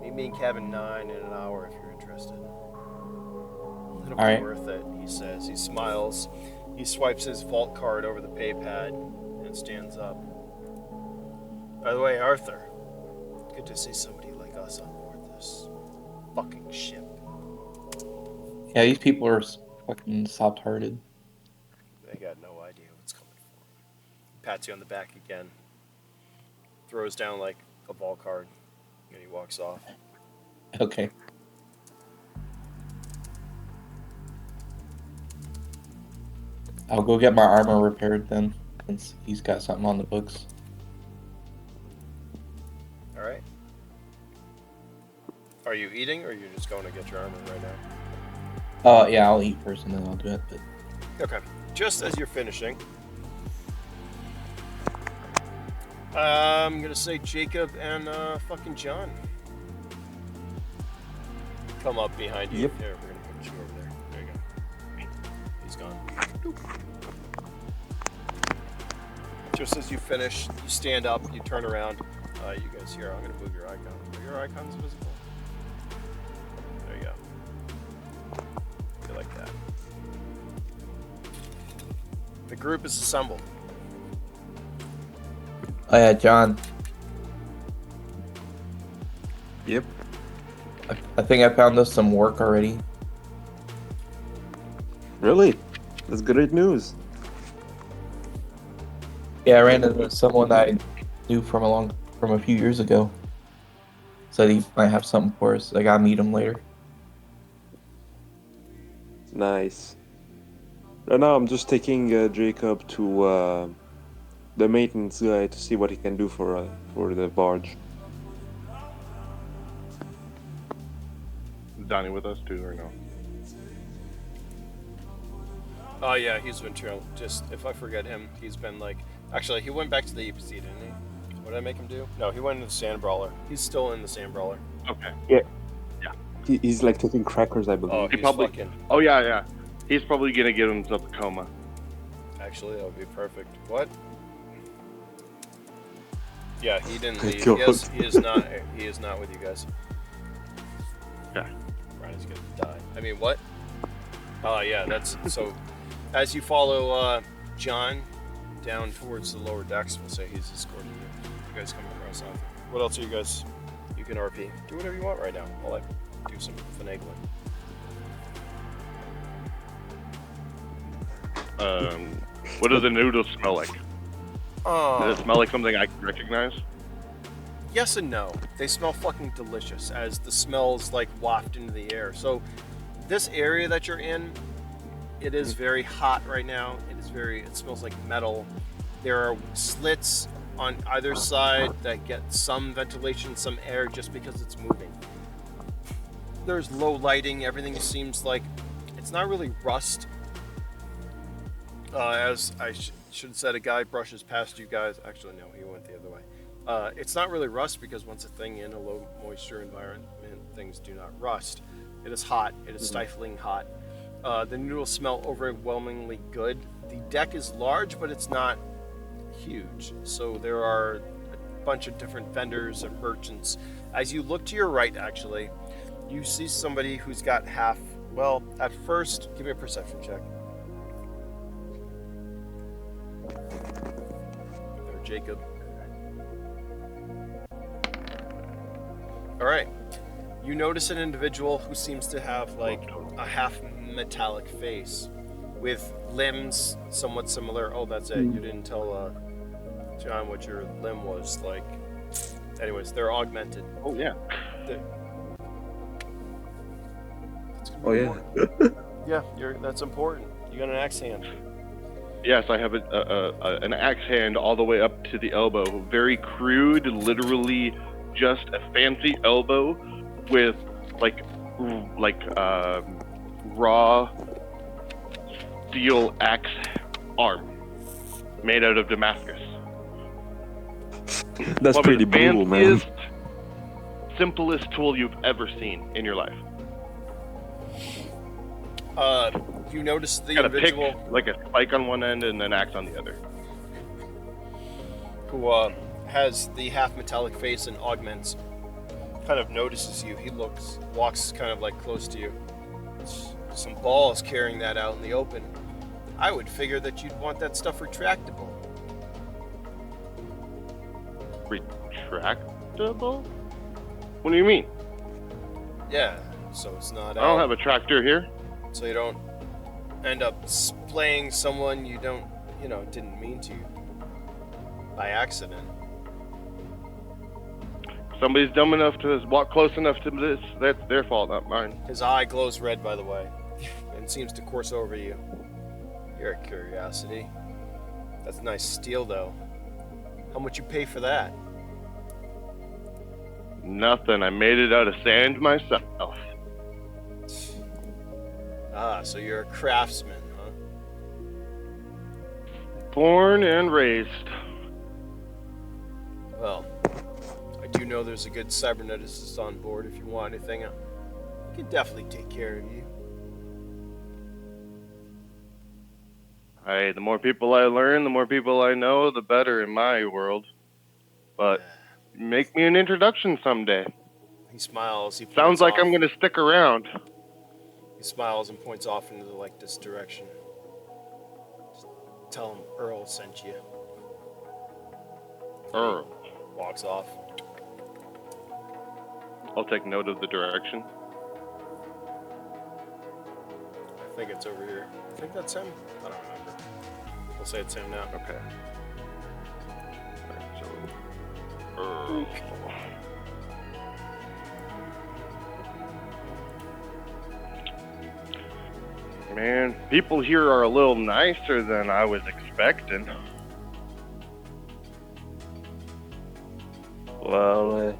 Meet me in cabin 9 in an hour if you're interested. It'll be Alright. worth it, he says. He smiles. He swipes his vault card over the pay pad and stands up. By the way, Arthur, good to see somebody like us on board this fucking ship. Yeah, these people are fucking soft-hearted. They got no idea what's coming for them. Pats you on the back again. Throws down like a ball card. And he walks off. Okay. I'll go get my armor repaired then, since he's got something on the books. Alright. Are you eating, or are you just going to get your armor right now? Yeah, I'll eat first and then I'll do it. But Okay. Just as you're finishing, I'm gonna say Jacob and fucking John come up behind you. Yep. Here, we're gonna put you over there. There you go. He's gone. Boop. Just as you finish, you stand up, you turn around. You guys here, I'm gonna move your icon. Are your icons visible? There you go. You like that. The group is assembled. oh yeah, John. Yep. I think I found us some work already. Really? That's great news. Yeah, I ran into someone I knew from a few years ago. Said he might have something for us. I gotta meet him later. Nice. Right now, I'm just taking Jacob to the maintenance guy to see what he can do for the barge. Is Donnie with us too, or no? Oh yeah, he's been trailed. Just if I forget him, he's been like. Actually, he went back to the EPC, didn't he? What did I make him do? No, he went into the Sand Brawler. He's still in the Sand Brawler. Okay. He's like taking crackers, I believe. Oh, He he's probably- fucking. Oh yeah. He's probably gonna get himself a coma. Actually, that would be perfect. What? Yeah, he didn't Thank leave. God. He is not. He is not with you guys. Okay. Ronnie's gonna die. I mean, what? Oh, yeah, that's so. As you follow John down towards the lower decks, we'll say he's escorting you. You guys come across Arthur. What else are you guys? You can RP. Do whatever you want right now. I'll like do some finagling. What do the noodles smell like? Does it smell like something I can recognize? Yes and no. They smell fucking delicious as the smells like waft into the air. So this area that you're in, it is very hot right now. It smells like metal. There are slits on either side that get some ventilation, some air just because it's moving. There's low lighting. Everything seems like it's not really rust. As I should have said, a guy brushes past you guys. Actually, no, he went the other way. It's not really rust because once a thing in a low moisture environment, things do not rust. It is hot. It is stifling hot. The noodles smell overwhelmingly good. The deck is large, but it's not huge. So there are a bunch of different vendors and merchants. As you look to your right, actually, you see somebody who's got half. Well, at first, give me a perception check. There, Jacob. All right. You notice an individual who seems to have like a half metallic face with limbs somewhat similar. Oh, that's it. You didn't tell John what your limb was like. Anyways, they're augmented. Oh yeah. Oh yeah. Yeah, that's important. You got an axe hand. Yes, I have an axe hand all the way up to the elbow. Very crude, literally just a fancy elbow with raw steel axe arm made out of Damascus. That's Probably pretty the brutal, man. fanciest, simplest tool you've ever seen in your life. You notice the Got a individual pick, like a spike on one end and an axe on the other. who has the half metallic face and augments kind of notices you. He walks kind of like close to you. Some balls carrying that out in the open. I would figure that you'd want that stuff retractable. Retractable? What do you mean? Yeah, so it's not I don't have a tractor here. so you don't end up splaying someone you didn't mean to by accident. Somebody's dumb enough to walk close enough to this. That's their fault, not mine. His eye glows red, by the way, and seems to course over you. You're a curiosity. That's nice steel, though. How much you pay for that? Nothing. I made it out of sand myself. Ah, so you're a craftsman, huh? Born and raised. Well, I do know there's a good cyberneticist on board. If you want anything, I can definitely take care of you. Hey, the more people I learn, the more people I know, the better in my world. But make me an introduction someday. He smiles. He Sounds points like off. I'm gonna stick around. He smiles and points off into this direction. Just tell him Earl sent you. Earl. Walks off. I'll take note of the direction. I think it's over here. I think that's him. I don't remember. We'll say it's him now. Okay. Alright, so Earl. Man, people here are a little nicer than I was expecting. Well,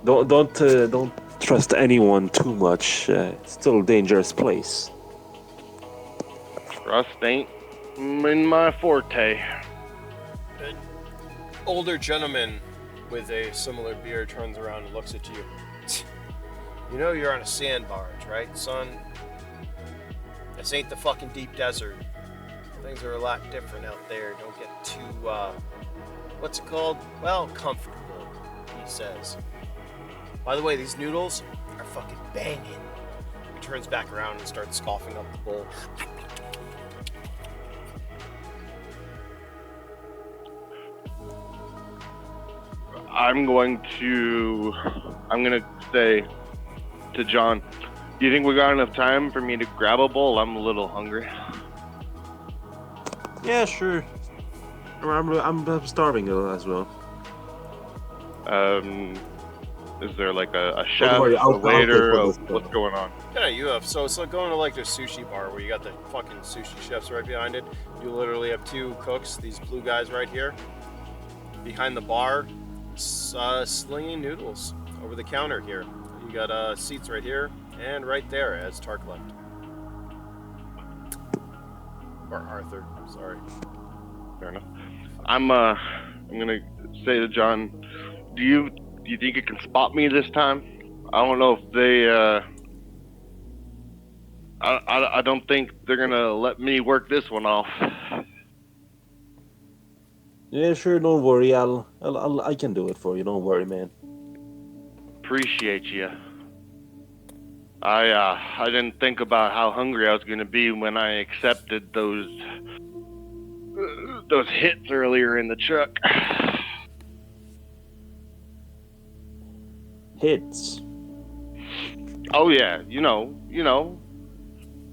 don't trust anyone too much. It's still a dangerous place. Trust ain't in my forte. An older gentleman with a similar beard turns around and looks at you. You know you're on a sand barge, right, son? This ain't the fucking deep desert. Things are a lot different out there. Don't get too, what's it called? Well, comfortable, he says. By the way, these noodles are fucking banging. He turns back around and starts scoffing up the bowl. I'm gonna say to John, do you think we got enough time for me to grab a bowl? I'm a little hungry. Yeah, sure. I'm starving as well. Is there like a chef, worry, I'll a waiter? pay for this. What's going on? Yeah, you have. So it's like going to like the sushi bar where you got the fucking sushi chefs right behind it. You literally have two cooks, these blue guys right here, behind the bar, slinging noodles over the counter here. You got seats right here and right there as Tark left. Or Arthur, sorry. Fair enough. I'm gonna say to John, do you think you can spot me this time? I don't know if they I don't think they're gonna let me work this one off. Yeah, sure. Don't worry. I can do it for you. Don't worry, man. Appreciate you. I didn't think about how hungry I was gonna be when I accepted those hits earlier in the truck. Hits. Oh yeah, you know,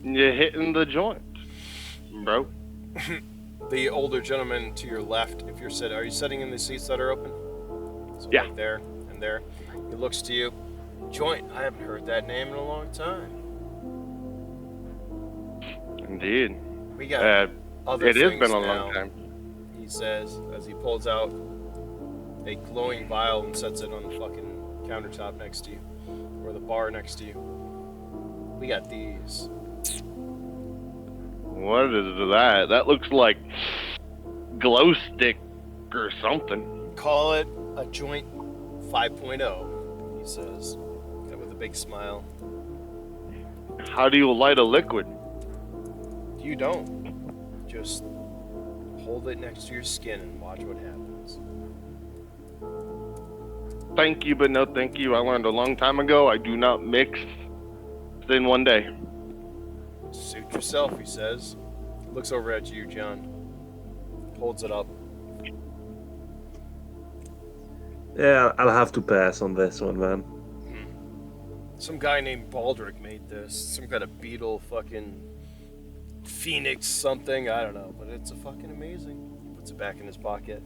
you're hitting the joint, bro. The older gentleman to your left, if you're sitting, are you sitting in the seats that are open? So Yeah. Like there and there. He looks to you. Joint, I haven't heard that name in a long time. Indeed. We got other it has things been a now, long time. he says, as he pulls out a glowing vial and sets it on the fucking countertop next to you, or the bar next to you. We got these. What is that? That looks like glow stick or something. Call it a joint 5.0, he says, with a big smile. How do you light a liquid? You don't. Just hold it next to your skin and watch what happens. Thank you, but no thank you. I learned a long time ago I do not mix in one day. Suit yourself, he says. Looks over at you, John. Holds it up. Yeah, I'll have to pass on this one, man. Some guy named Baldric made this. Some kind of beetle fucking phoenix something. I don't know. But it's a fucking amazing. He puts it back in his pocket.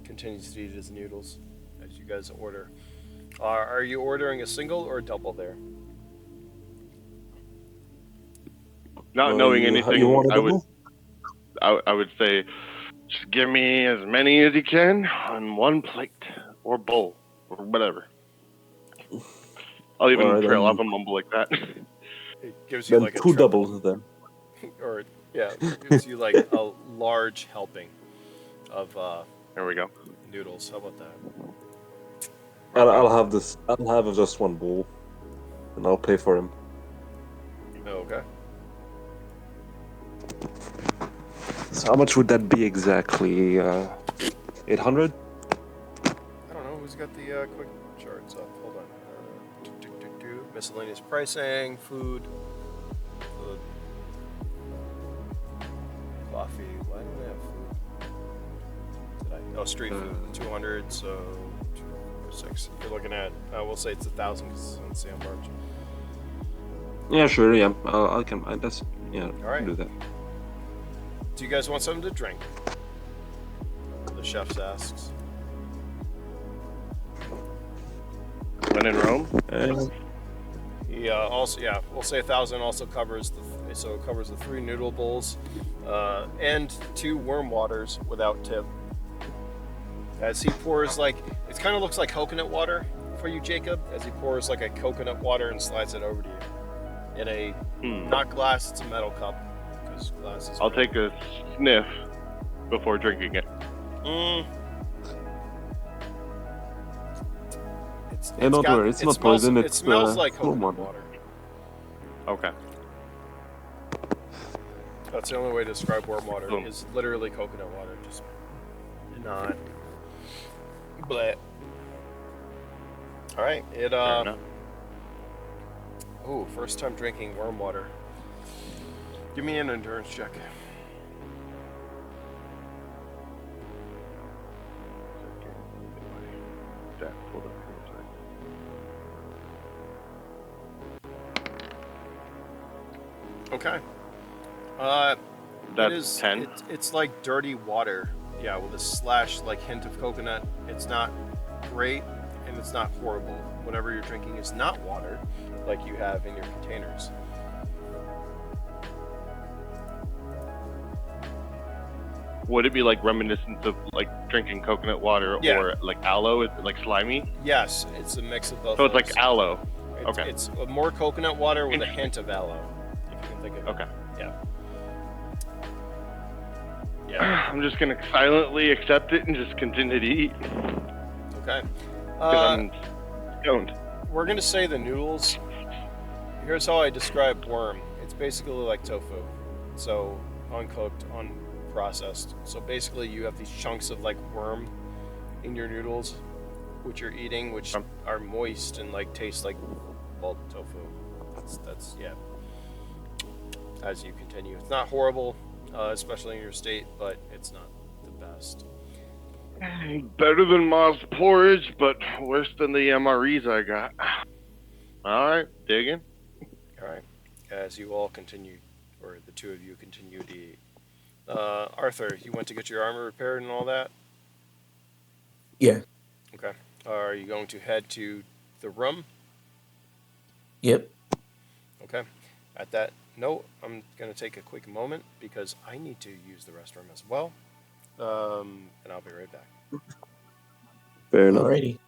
Continues to eat his noodles as you guys order. Are you ordering a single or a double there? Not knowing anything, you want a I would double? I would say just give me as many as you can on one plate or bowl or whatever. I'll even Alright, trail then. off and mumble like that. It gives you Then like a two triple, doubles then. or yeah, it gives you like a large helping of There we go. noodles. How about that? I'll have this. I'll have just one bowl, and I'll pay for him. Okay. So how much would that be exactly? 800? I don't know. Who's got the quick charts up? Hold on. Miscellaneous pricing, food, coffee. Why do we have food? Street food. 200. So 246. You're looking at. We'll say it's 1,000 because it's on Sand Barge. Yeah, sure. Yeah, I can. That's yeah. All right. I can do that. Do you guys want something to drink? The chef asks. When in Rome? He also, yeah, we'll say 1,000 also covers it covers the 3 noodle bowls and 2 worm waters without tip. As he pours it kind of looks like coconut water for you, Jacob. As he pours like a coconut water and slides it over to you in a not glass, it's a metal cup. Because glass is. I'll take a sniff before drinking it. Hey, don't worry, it's not poison. It It's smells like warm coconut water. Okay. That's the only way to describe warm water. Boom. Is literally coconut water, just not. Bleh. All right, Fair enough. Ooh, first time drinking worm water. Give me an endurance check. Stat pulled up for a second. Okay. That's it is 10. It's like dirty water. Yeah, with a slash like hint of coconut. It's not great and it's not horrible. Whatever you're drinking is not water, like you have in your containers. Would it be like reminiscent of like drinking coconut water Yeah. or like aloe? Is it like slimy? Yes, it's a mix of both. So it's of like those. aloe. It's, Okay. It's more coconut water with a hint of aloe, if you can think of it. Okay. Yeah. Yeah. I'm just gonna silently accept it and just continue to eat Okay. because I'm stoned. We're gonna say the noodles. Here's how I describe worm. It's basically like tofu, so uncooked, unprocessed. So basically, you have these chunks of like worm in your noodles, which you're eating, which are moist and like taste like tofu. That's yeah. As you continue, it's not horrible, especially in your state, but it's not the best. Better than moss porridge, but worse than the MREs I got. All right, digging. All right. As you all continue, or the two of you continue to eat. Arthur, you went to get your armor repaired and all that? Yeah. Okay. Are you going to head to the room? Yep. Okay. At that note, I'm going to take a quick moment because I need to use the restroom as well. And I'll be right back. Fair enough. Alrighty.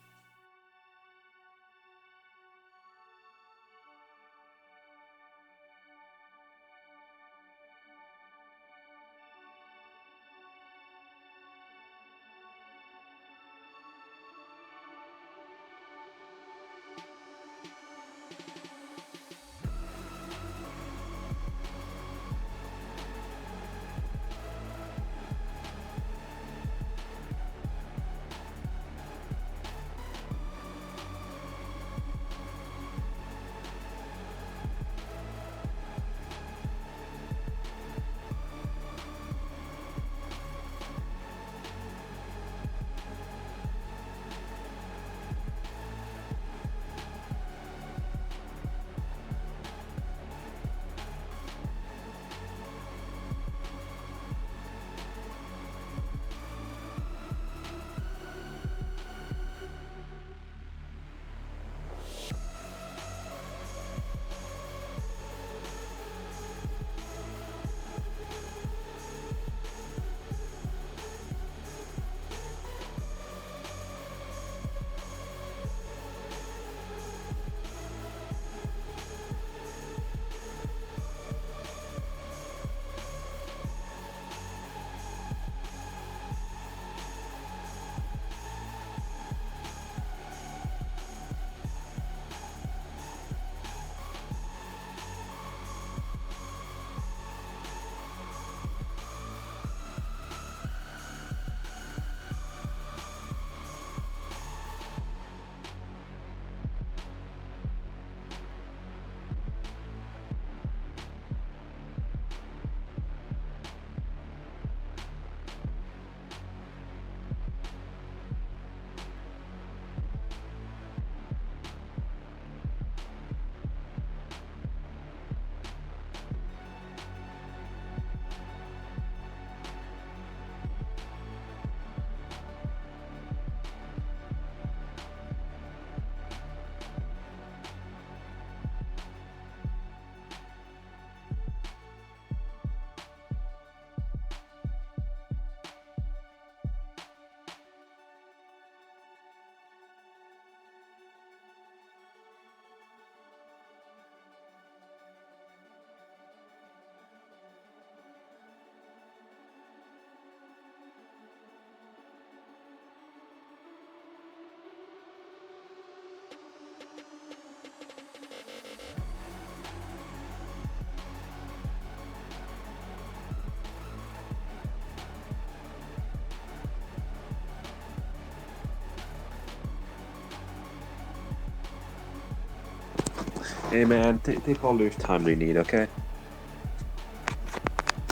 Hey man, take all the time you need, okay?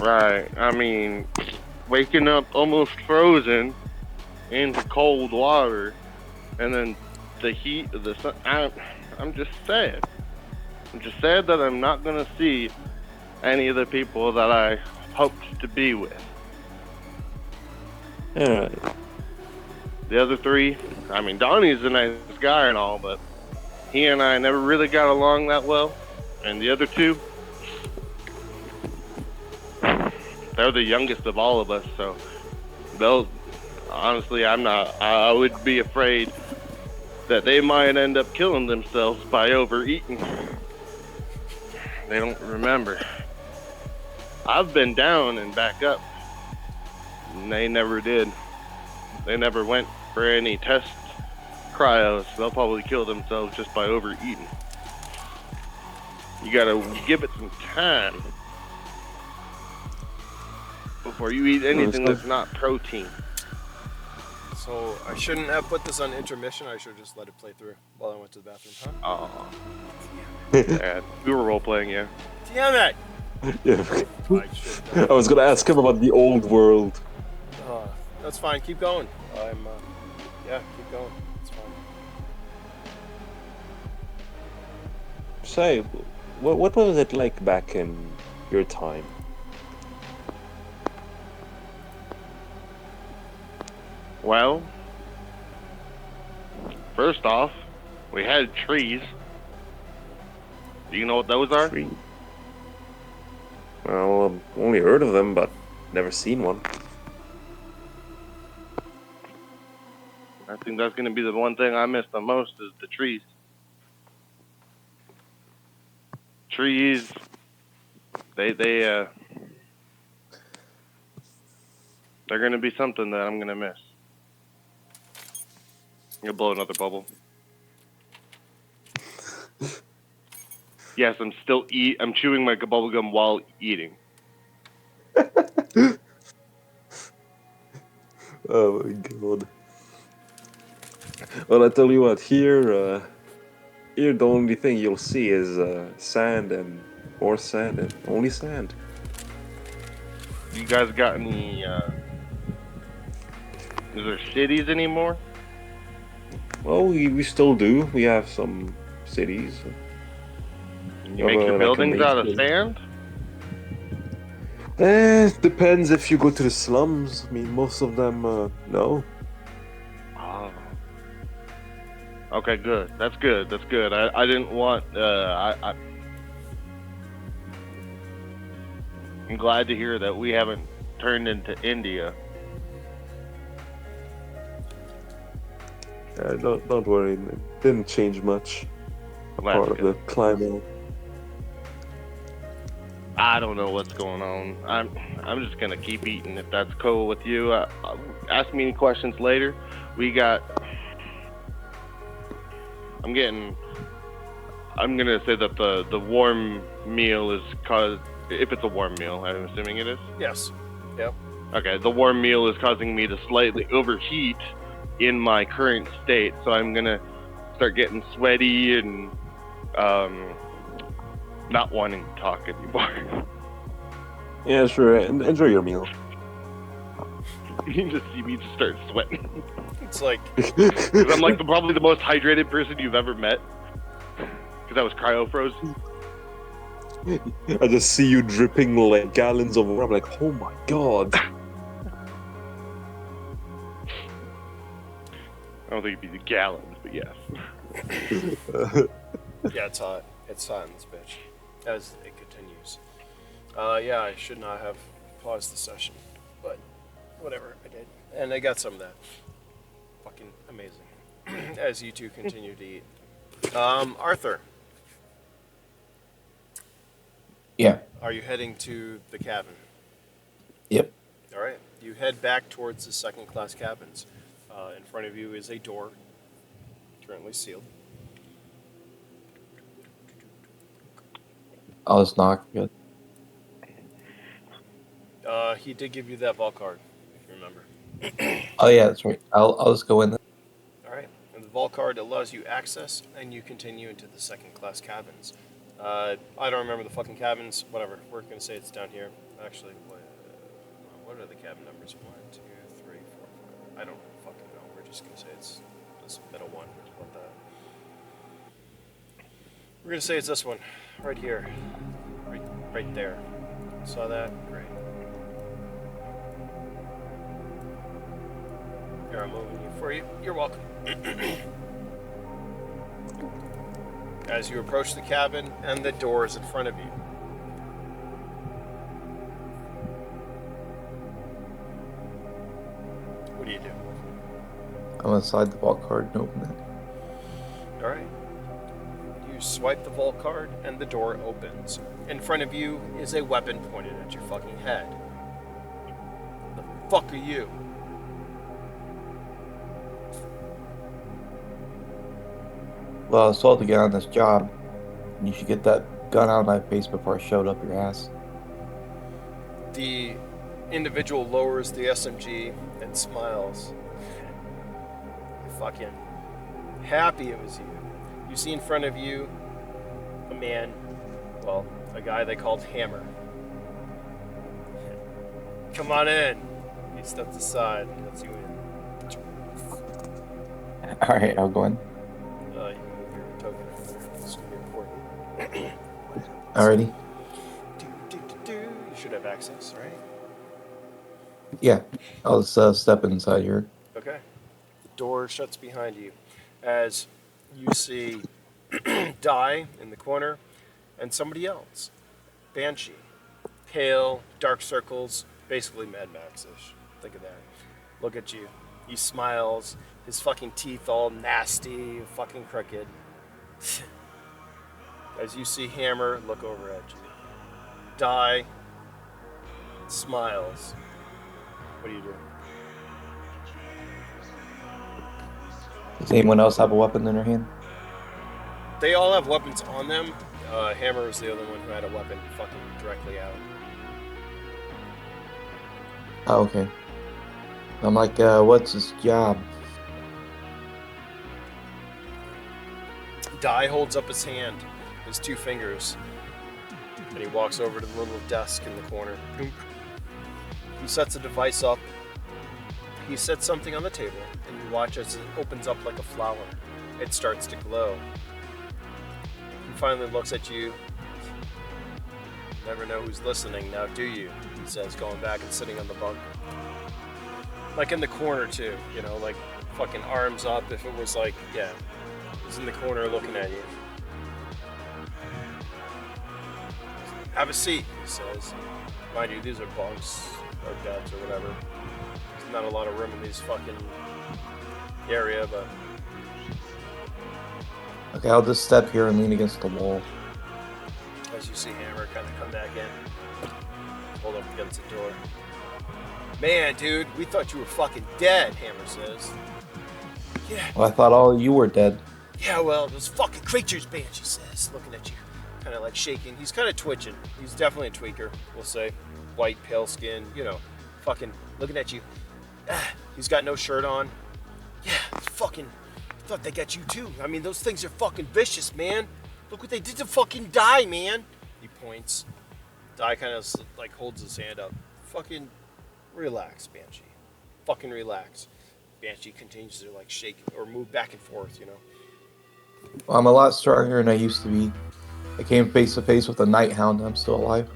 Right. I mean, waking up almost frozen into cold water, and then the heat of the sun. I'm just sad. I'm just sad that I'm not gonna see any of the people that I hoped to be with. Alright. The other three, I mean, Donnie's a nice guy and all, but he and I never really got along that well. And the other two, they're the youngest of all of us, so they'll. Honestly, I'm not. I would be afraid that they might end up killing themselves by overeating. They don't remember. I've been down and back up. And they never did. They never went for any test cryos. They'll probably kill themselves just by overeating. You gotta give it some time before you eat anything that's not protein. So I shouldn't have put this on intermission. I should have just let it play through while I went to the bathroom, huh? Oh, yeah. We were role playing, yeah. Damn it! Yeah. I should. I was gonna ask him about the old world. That's fine. Keep going. Yeah, keep going. It's fine. Say, what was it like back in your time? Well, first off, we had trees. Do you know what those are? Tree. Well, I've only heard of them, but never seen one. I think that's going to be the one thing I miss the most is the trees. Trees, they're going to be something that I'm going to miss. I'm going to blow another bubble. Yes, I'm chewing my bubble gum while eating. Oh my god. Well, I tell you what, here the only thing you'll see is sand and more sand and only sand. You guys got any, is there cities anymore? Well, we still do. We have some cities. You make your like a buildings out of main sand? Depends if you go to the slums. I mean, most of them, no. Oh. Okay, good. That's good. That's good. I didn't want. I'm glad to hear that we haven't turned into India. Don't worry, it didn't change much. Well, Part that's of the good. climate. I don't know what's going on. I'm just gonna keep eating if that's cool with you. Ask me any questions later. I'm gonna say that the warm meal is if it's a warm meal, I'm assuming it is. Yes. Yep. Okay, the warm meal is causing me to slightly overheat in my current state, so I'm gonna start getting sweaty and not wanting to talk anymore. Yeah, sure. Enjoy your meal. You can just see me just start sweating. It's like 'Cause I'm like probably the most hydrated person you've ever met. Because I was cryo frozen. I just see you dripping like gallons of water. I'm like, oh my god. I don't think it'd be the gallons, but yes. yeah, it's hot. It's hot in this bitch. As it continues. Yeah, I should not have paused the session, but whatever, I did, and I got some of that. Fucking amazing. As you two continue to eat. Arthur. Yeah. Are you heading to the cabin? Yep. All right. You head back towards the second-class cabins. In front of you is a door, currently sealed. I'll just knock. Good. He did give you that vault card, if you remember. Oh yeah, that's right. I'll just go in there. All right. And the vault card allows you access, and you continue into the second-class cabins. I don't remember the fucking cabins. Whatever. We're gonna say it's down here. Actually, what are the cabin numbers? 1, 2, 3, 4, 5. I don't fucking know. We're just gonna say it's this middle one. What the? We're gonna say it's this one, right here, right there. Saw that? Great. Here, I'm moving you for you. You're welcome. As you approach the cabin and the doors in front of you. What do you do? I'm gonna slide the vault card and open it. All right. You swipe the vault card and the door opens. In front of you is a weapon pointed at your fucking head. The fuck are you? Well, I was told to get on this job. You should get that gun out of my face before I showed up your ass. The individual lowers the SMG and smiles. Fucking happy it was you. You see in front of you a man, well, a guy they called Hammer. Come on in. He steps aside and lets you in. Alright, I'll go in. You can move your token over there. This is going to be important. Alrighty. You should have access, right? Yeah, I'll just step inside here. Okay. The door shuts behind you as you see Die in the corner and somebody else. Banshee. Pale, dark circles, basically Mad Max-ish. Think of that. Look at you. He smiles, his fucking teeth all nasty, fucking crooked. As you see Hammer look over at you. Die smiles. What do you do? Does anyone else have a weapon in their hand? They all have weapons on them. Hammer was the other one who had a weapon fucking directly out. Oh, okay. I'm like, what's his job? Die holds up his hand, his two fingers, and he walks over to the little desk in the corner. He sets a device up. He sets something on the table, and you watch as it opens up like a flower. It starts to glow. He finally looks at you. Never know who's listening, now do you? He says, going back and sitting on the bunk. Like in the corner too, you know, like fucking arms up. If it was like, yeah, he's in the corner looking at you. Have a seat, he says. Mind you, these are bunks or beds or whatever. There's not a lot of room in these fucking area, but Okay, I'll just step here and lean against the wall. as you see Hammer kind of come back in, hold up against the door. Man, dude, we thought you were fucking dead, Hammer says. Yeah, Well, I thought all you were dead. yeah, well, those fucking creatures, Banshee says, looking at you, kind of like shaking. He's kind of twitching. He's definitely a tweaker, we'll say. White, pale skin, you know, fucking looking at you. He's got no shirt on. Yeah, fucking, I thought they got you too. I mean, those things are fucking vicious, man. Look what they did to fucking Die, man. He points. Die kind of like holds his hand up. Fucking relax, Banshee. Fucking relax. Banshee continues to like shake or move back and forth, you know. Well, I'm a lot stronger than I used to be. I came face to face with a night hound and I'm still alive.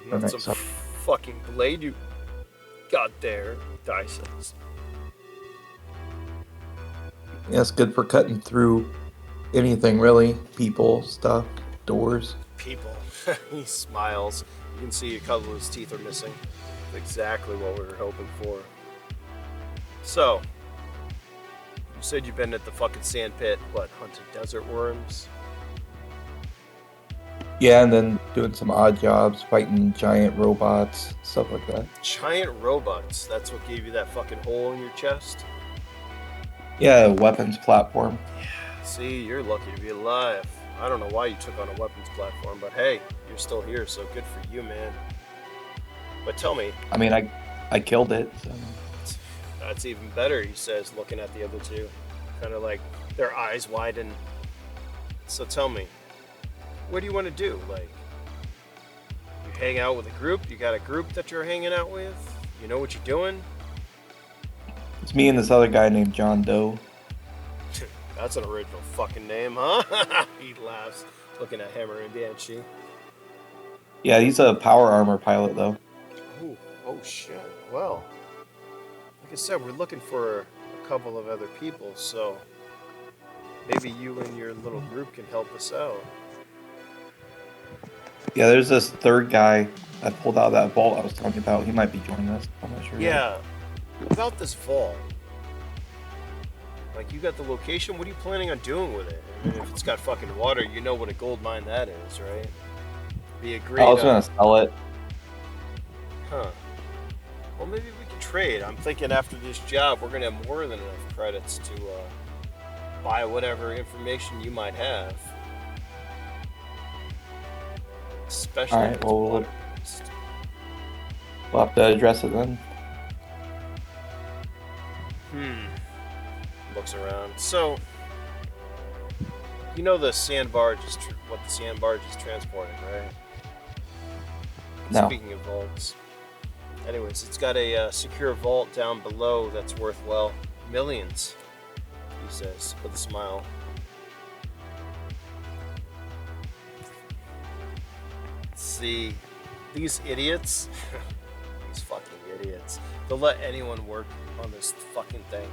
Not Alright, some fucking blade you got there, Die says. Yeah, it's good for cutting through anything, really. People, stuff, doors. People. He smiles. You can see a couple of his teeth are missing. Exactly what we were hoping for. So, you said you've been at the fucking sand pit, what, hunting desert worms? Yeah, and then doing some odd jobs, fighting giant robots, stuff like that. Giant robots. That's what gave you that fucking hole in your chest? Yeah, weapons platform. See, you're lucky to be alive. I don't know why you took on a weapons platform, but hey, you're still here, so good for you, man. But tell me, I mean, I killed it. So. that's even better, he says, looking at the other two. Kind of like their eyes widen. So tell me, what do you want to do? Like, you hang out with a group? You got a group that you're hanging out with? You know what you're doing? It's me and this other guy named John Doe. That's an original fucking name, huh? He laughs, looking at Hammer and Banshee. Yeah, he's a power armor pilot though. Oh shit. Well, like I said, we're looking for a couple of other people, so maybe you and your little group can help us out. Yeah, there's this third guy that pulled out of that vault I was talking about. He might be joining us. I'm not sure. Yeah. About this vault. Like, you got the location. What are you planning on doing with it? I mean, if it's got fucking water, you know what a gold mine that is, right? Be a great. I was gonna sell it. Huh. Well, maybe we can trade. I'm thinking after this job, we're gonna have more than enough credits to buy whatever information you might have. Especially Alright, if it's well, water-based. We'll have to address it then. Looks around. So, you know the Sand Barge is what the Sand Barge is transporting, right? No. Speaking of vaults. Anyways, it's got a secure vault down below that's worth, well, millions, he says, with a smile. See, these idiots, these fucking idiots, they'll let anyone work on this fucking thing.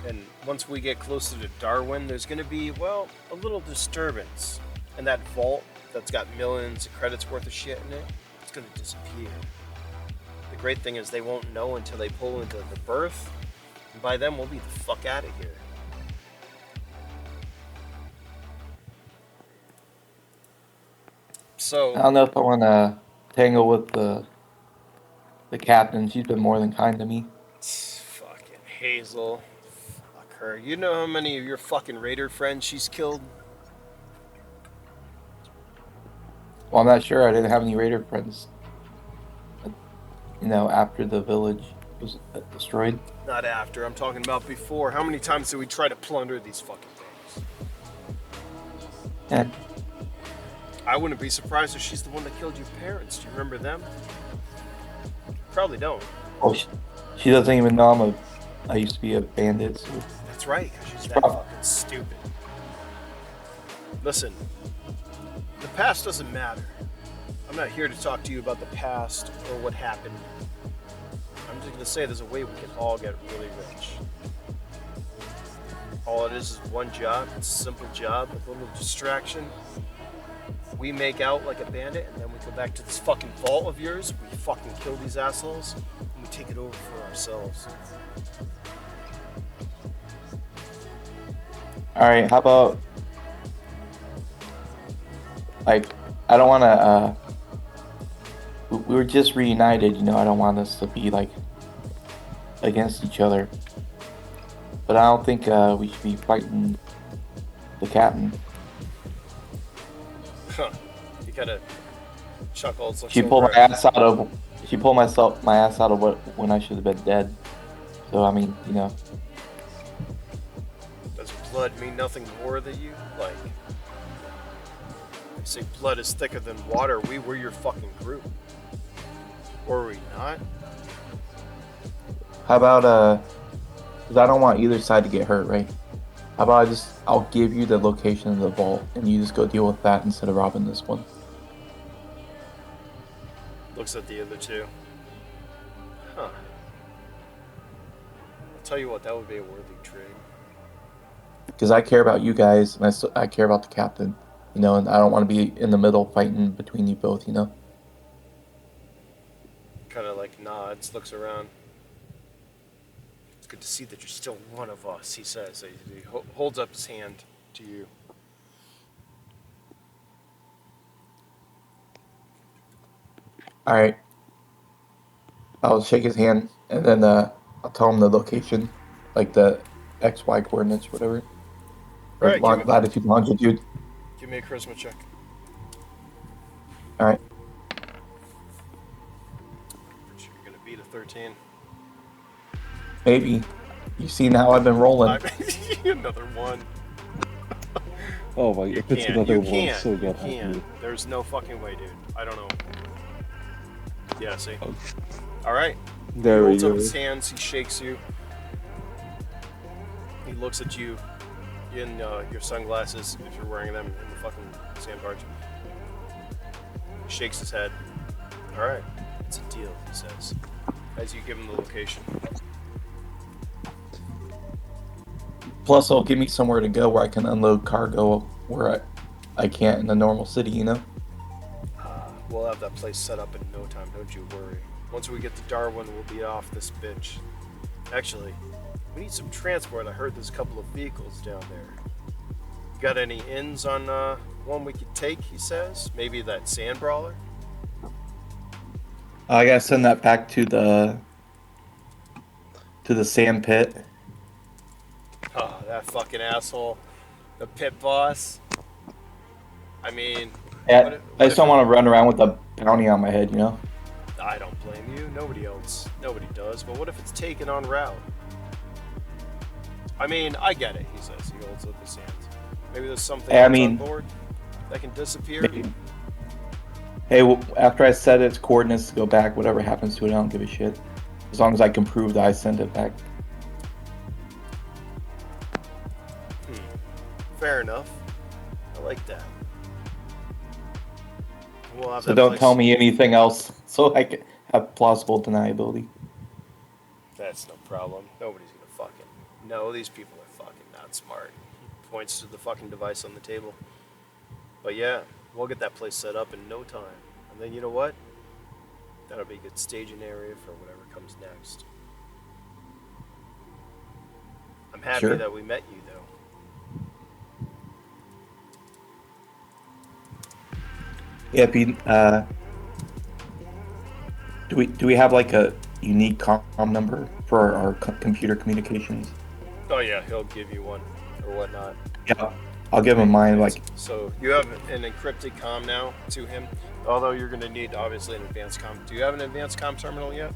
And once we get closer to Darwin, there's going to be, well, a little disturbance. And that vault that's got millions of credits worth of shit in it, it's going to disappear. The great thing is they won't know until they pull into the berth. And by then, we'll be the fuck out of here. So, I don't know if I want to tangle with the captain. She's been more than kind to me. fucking Hazel. Fuck her. You know how many of your fucking raider friends she's killed? Well, I'm not sure. I didn't have any raider friends. You know, after the village was destroyed. Not after. I'm talking about before. How many times did we try to plunder these fucking things? Yeah. I wouldn't be surprised if she's the one that killed your parents. Do you remember them? Probably don't. Oh, she doesn't even know I used to be a bandit. So. That's right, because she's that fucking stupid. Listen, the past doesn't matter. I'm not here to talk to you about the past or what happened. I'm just gonna say there's a way we can all get really rich. All it is one job. It's a simple job, a little distraction. We make out like a bandit, and then we go back to this fucking vault of yours. We fucking kill these assholes, and we take it over for ourselves. Alright, how about... Like, I don't want to... We were just reunited, you know, I don't want us to be, like, against each other. But I don't think we should be fighting the captain. Huh. You kind of chuckles. She pulled my ass out of... She pulled my ass out of when I should have been dead. So, I mean, you know... Does blood mean nothing more than you? Like, they say blood is thicker than water. We were your fucking group. Or were we not? How about, because I don't want either side to get hurt, right? How about I'll give you the location of the vault, and you just go deal with that instead of robbing this one. Looks at the other two. Huh. I'll tell you what, that would be a worthy trade. Because I care about you guys, and I care about the captain, you know, and I don't want to be in the middle fighting between you both, you know? Kind of like nods, looks around. It's good to see that you're still one of us, he says. He holds up his hand to you. Alright. I'll shake his hand, and then I'll tell him the location, like the XY coordinates, whatever. Or Alright, latitude, longitude. Give me a charisma check. Alright. You're gonna beat a 13. Maybe. You've seen how I've been rolling. Another one. Oh my! If it's another You one, can't. so You god. can't. There's no fucking way, dude. I don't know. Yeah, see? Oh. Alright. He There we holds up go. his hands, he shakes you. He looks at you in your sunglasses, if you're wearing them in the fucking Sand Barge. He shakes his head. Alright, it's a deal, he says, as you give him the location. Plus, it'll give me somewhere to go where I can unload cargo where I can't in a normal city, you know? We'll have that place set up in no time, don't you worry. Once we get to Darwin, we'll be off this bitch. Actually, we need some transport. I heard there's a couple of vehicles down there. Got any ins on one we could take, he says? Maybe that Sand Brawler? I gotta send that back to the sand pit. Oh, that fucking asshole. The pit boss. I mean... Yeah, I just don't want to run around with a bounty on my head, you know? I don't blame you. Nobody does. But what if it's taken en route? I mean, I get it, he says. He holds up his hands. Maybe there's something Hey, I else on mean- board that can disappear. Hey, well, after I set its coordinates to go back, whatever happens to it, I don't give a shit. As long as I can prove that I sent it back. Fair enough. I like that. We'll have So that don't place- tell me anything else so I can have plausible deniability. That's no problem. Nobody's gonna fucking... No, these people are fucking not smart. He points to the fucking device on the table. But yeah, we'll get that place set up in no time. And then you know what? That'll be a good staging area for whatever comes next. I'm happy Sure. that we met you, though. Yeah, do we have like a unique com number for our computer communications? Oh yeah, he'll give you one or whatnot. Yeah, I'll give him mine. Like, So you have an encrypted comm now to him, although you're going to need obviously an advanced comm. Do you have an advanced comm terminal yet?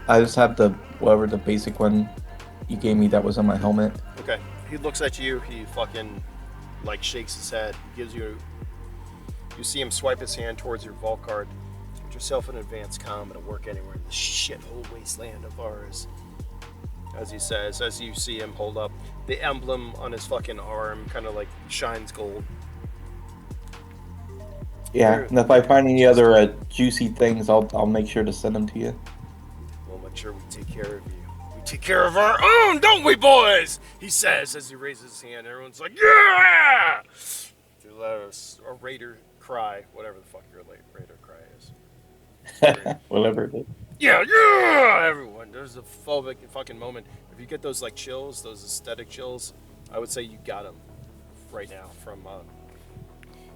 I just have the basic one you gave me that was on my helmet. Okay. He looks at you. He fucking like shakes his head. Gives you. You see him swipe his hand towards your vault card. Get yourself an advanced comm. It'll work anywhere in this shithole wasteland of ours. As he says, as you see him hold up the emblem on his fucking arm, kind of like shines gold. Yeah, and if I find any other juicy things, I'll make sure to send them to you. We'll make sure we take care of you. We take care of our own, don't we, boys? He says as he raises his hand. Everyone's like, yeah! You let us a raider cry, whatever the fuck your raider cry is. Whatever it is. Yeah, yeah! Everyone, there's a phobic fucking moment. If you get those like chills, those aesthetic chills, I would say you got them right now from.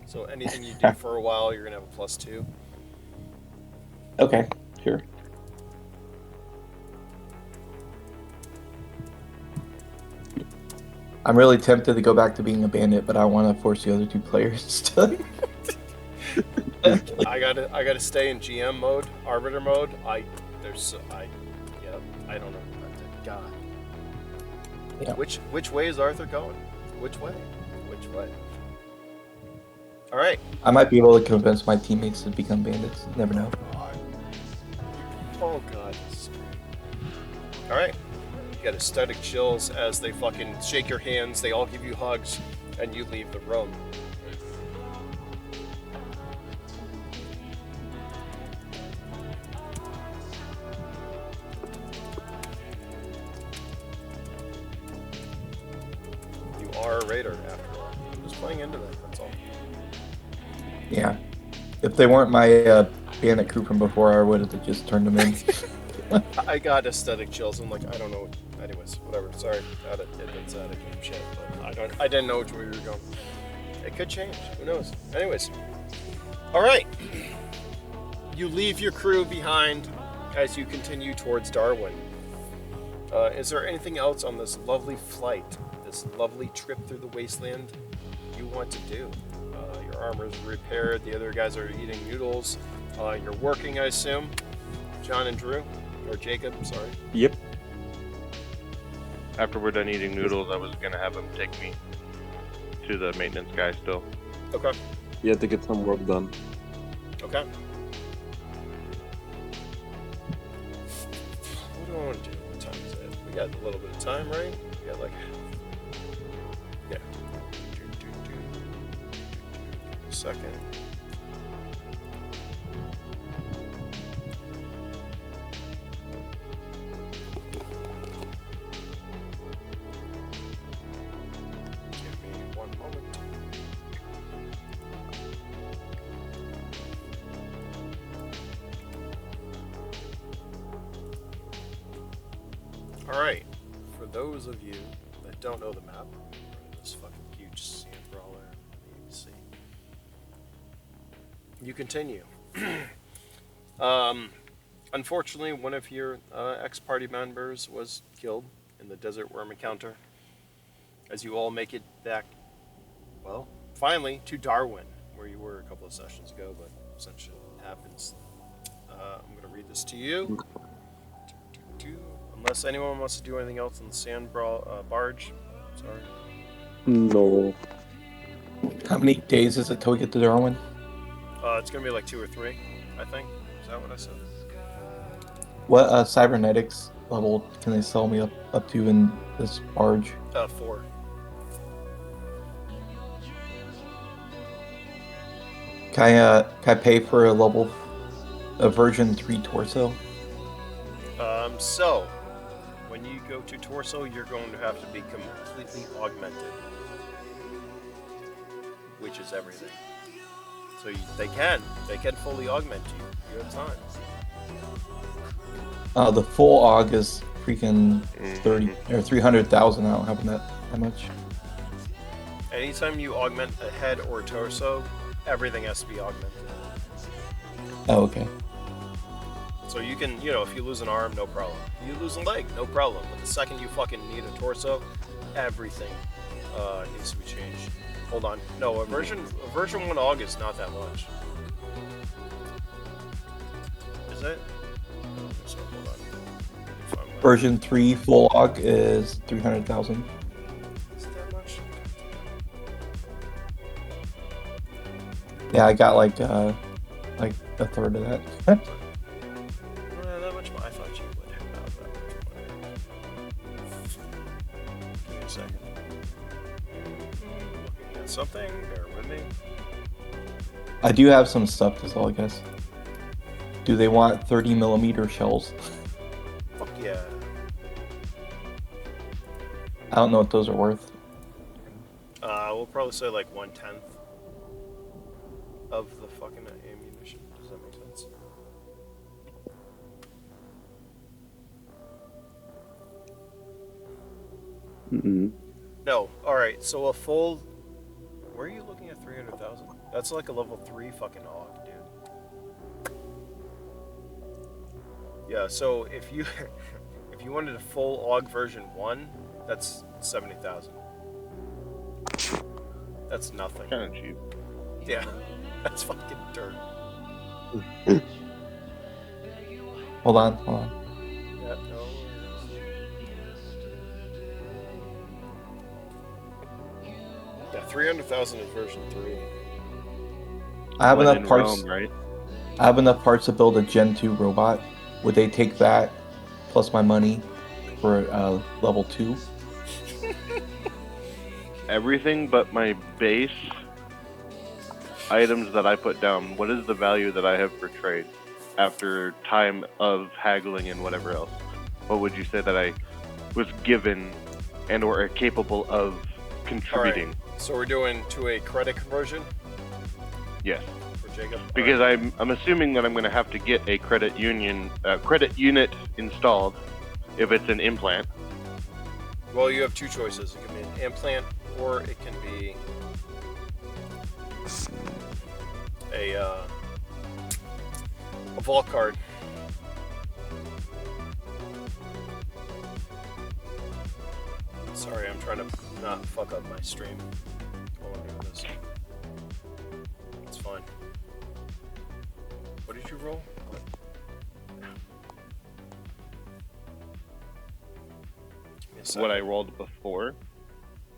So anything you do for a while, you're gonna have a +2. Okay, sure. I'm really tempted to go back to being a bandit, but I want to force the other two players to. I gotta stay in GM mode, arbiter mode. I don't know. God. Yeah. Which way is Arthur going? Which way? All right. I might be able to convince my teammates to become bandits. You never know. Oh God. This is great. All right. You get aesthetic chills as they fucking shake your hands. They all give you hugs, and you leave the room. You are a raider after all. I'm just playing into that. That's all. Yeah. If they weren't my bandit crew from before, I would have just turned them in. I got aesthetic chills. I'm like, I don't know. Anyways, whatever. Sorry, got it. It's out of game shit. But I didn't know which way we were going. It could change. Who knows? Anyways, all right. You leave your crew behind as you continue towards Darwin. Is there anything else on this lovely flight, this lovely trip through the wasteland, you want to do? Your armor's repaired. The other guys are eating noodles. You're working, I assume. John and Drew. Or Jacob, sorry. Yep. After we're done eating noodles, I was gonna have him take me to the maintenance guy still. Okay. You had to get some work done. Okay. What do I want to do? What time is it? We got a little bit of time, right? We got like. Yeah. Second. Give me 1 moment. Alright, for those of you that don't know the map, this fucking huge Sand Brawler, you see. You continue. Unfortunately, one of your ex-party members was killed in the Desert Worm encounter. As you all make it back, well, finally, to Darwin, where you were a couple of sessions ago, but such shit happens. I'm going to read this to you. Unless anyone wants to do anything else in the Sand Barge. Sorry. No. How many days is it till we get to Darwin? It's going to be like 2 or 3, I think. Is that what I said? What cybernetics level can they sell me up to in this barge? 4. Can I pay for a version 3 torso? So, when you go to torso, you're going to have to be completely augmented, which is everything. So they can fully augment you. You have time. The full aug is freaking 30 or 300,000. I don't have that much. Anytime you augment a head or a torso, everything has to be augmented. Oh, okay. So you can, if you lose an arm, no problem. If you lose a leg, no problem. But the second you fucking need a torso, everything needs to be changed. Hold on. No, a version 1 aug is not that much. Is it? So, hold on. Version 3 full aug is 300,000. Is it that much? Yeah, I got like a third of that. That much more. I thought you would have that much more. Give me a second. Looking at something. Bear with me. I do have some stuff to sell, I guess. Do they want 30mm shells? Fuck yeah. I don't know what those are worth. We'll probably say like 1/10 of the fucking ammunition. Does that make sense? No. Alright, so a full... Where are you looking at 300,000? That's like a level 3 fucking AUG, dude. Yeah, so if you wanted a full AUG version 1, that's 70,000. That's nothing. Kind of cheap. Yeah, that's fucking dirt. Hold on. Yeah, no worries. Yeah, 300,000 is version 3. I have When enough in parts. Rome, right? I have enough parts to build a Gen 2 robot. Would they take that plus my money for level 2? Everything but my base items that I put down. What is the value that I have for trade after time of haggling and whatever else? What would you say that I was given and or are capable of contributing? Alright, so we're doing to a credit conversion Yes, for Jacob? because Alright. I'm assuming that I'm going to have to get a credit unit installed if it's an implant. Well, you have 2 choices. It can be an implant, or it can be a vault card. Sorry, I'm trying to not fuck up my stream while I'm doing this. It's fine. What did you roll? What? Give me a second. What I rolled before.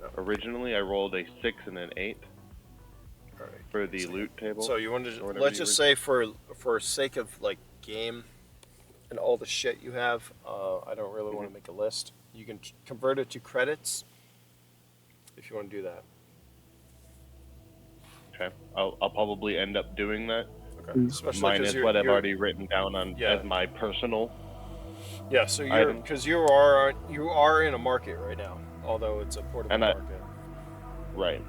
No, originally. I rolled a 6 and an 8 All right. for the loot table. So you wanted or to, whatever let's you just were- say for sake of like game and all the shit you have, I don't really want to make a list. You can convert it to credits if you want to do that. Okay, I'll probably end up doing that. Okay. Especially Minus because what I've already written down on Yeah. as my personal. Yeah, so you're items. because you are in a market right now, although it's a portable And market. Right.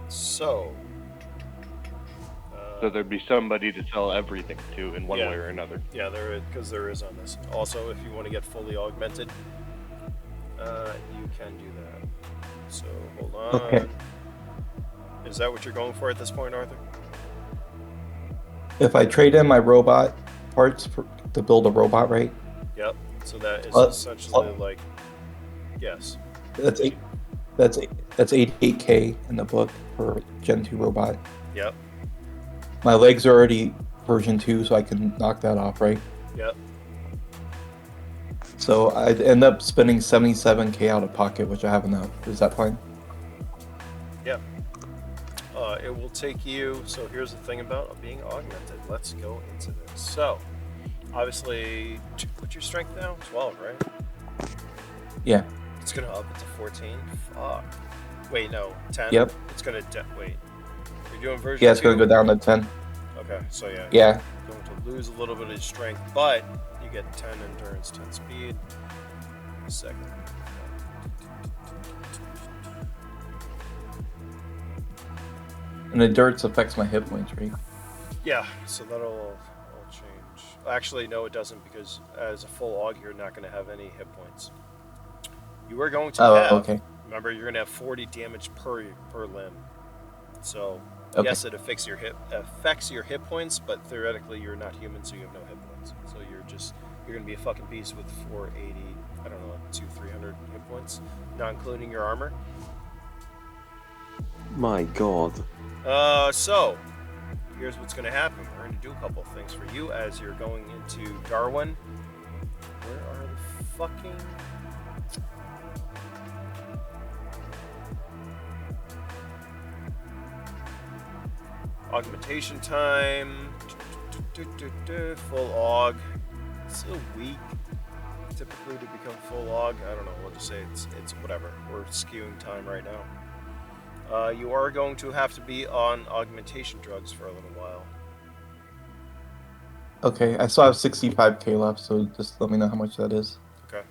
So. So there'd be somebody to sell everything to in one Yeah. way or another. Yeah, there is on this. Also, if you want to get fully augmented, you can do that. So hold on. Okay. Is that what you're going for at this point, Arthur? If I trade in my robot parts to build a robot, right? Yep. So that is Uh, essentially like, yes. That's 88K in the book for Gen 2 robot. Yep. My legs are already version 2, so I can knock that off, right? Yep. So I'd end up spending 77K out of pocket, which I have enough. Is that fine? Yep. It will take you. So here's the thing about being augmented. Let's go into this. So, obviously, what's your strength now? 12, right? Yeah. It's gonna up it to 14. Fuck. Wait, no, 10. Yep. It's gonna wait. You're doing version. Yeah, it's 2? going to go down to 10. Okay, so yeah. Yeah. You're going to lose a little bit of strength, but you get 10 endurance, 10 speed. A second. And endurance affects my hit points, right? Yeah, so that'll all change. Actually, no, it doesn't, because as a full aug, you're not going to have any hit points. You are going to have. Okay. Remember, you're going to have 40 damage per limb. So Okay. yes, it affects your hit points, but theoretically, you're not human, so you have no hit points. So you're going to be a fucking beast with 480. I don't know, 300 hit points, not including your armor. My God. So here's what's going to happen. We're going to do a couple of things for you as you're going into Darwin. Where are the fucking... Augmentation time. Full aug. It's still weak typically to become full aug. I don't know. We'll just say it's whatever. We're skewing time right now. You are going to have to be on augmentation drugs for a little while. Okay, I still have 65K left, so just let me know how much that is. Okay.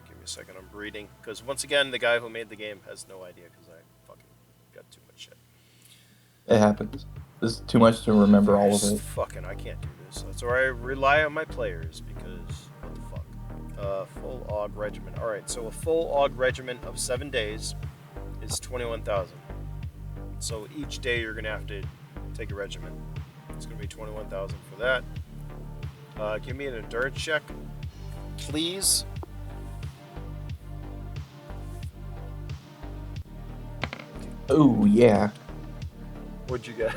Give me a second. I'm reading. Because once again, the guy who made the game has no idea because I fucking got too much shit. It happens. It's too much to remember all of it. Fucking, I can't do this. That's where I rely on my players because what the fuck? Full aug regimen. All right, so a full aug regimen of 7 days is 21,000. So each day you're gonna have to take a regimen. It's gonna be 21,000 for that. Give me an endurance check, please. Oh, yeah. What'd you get?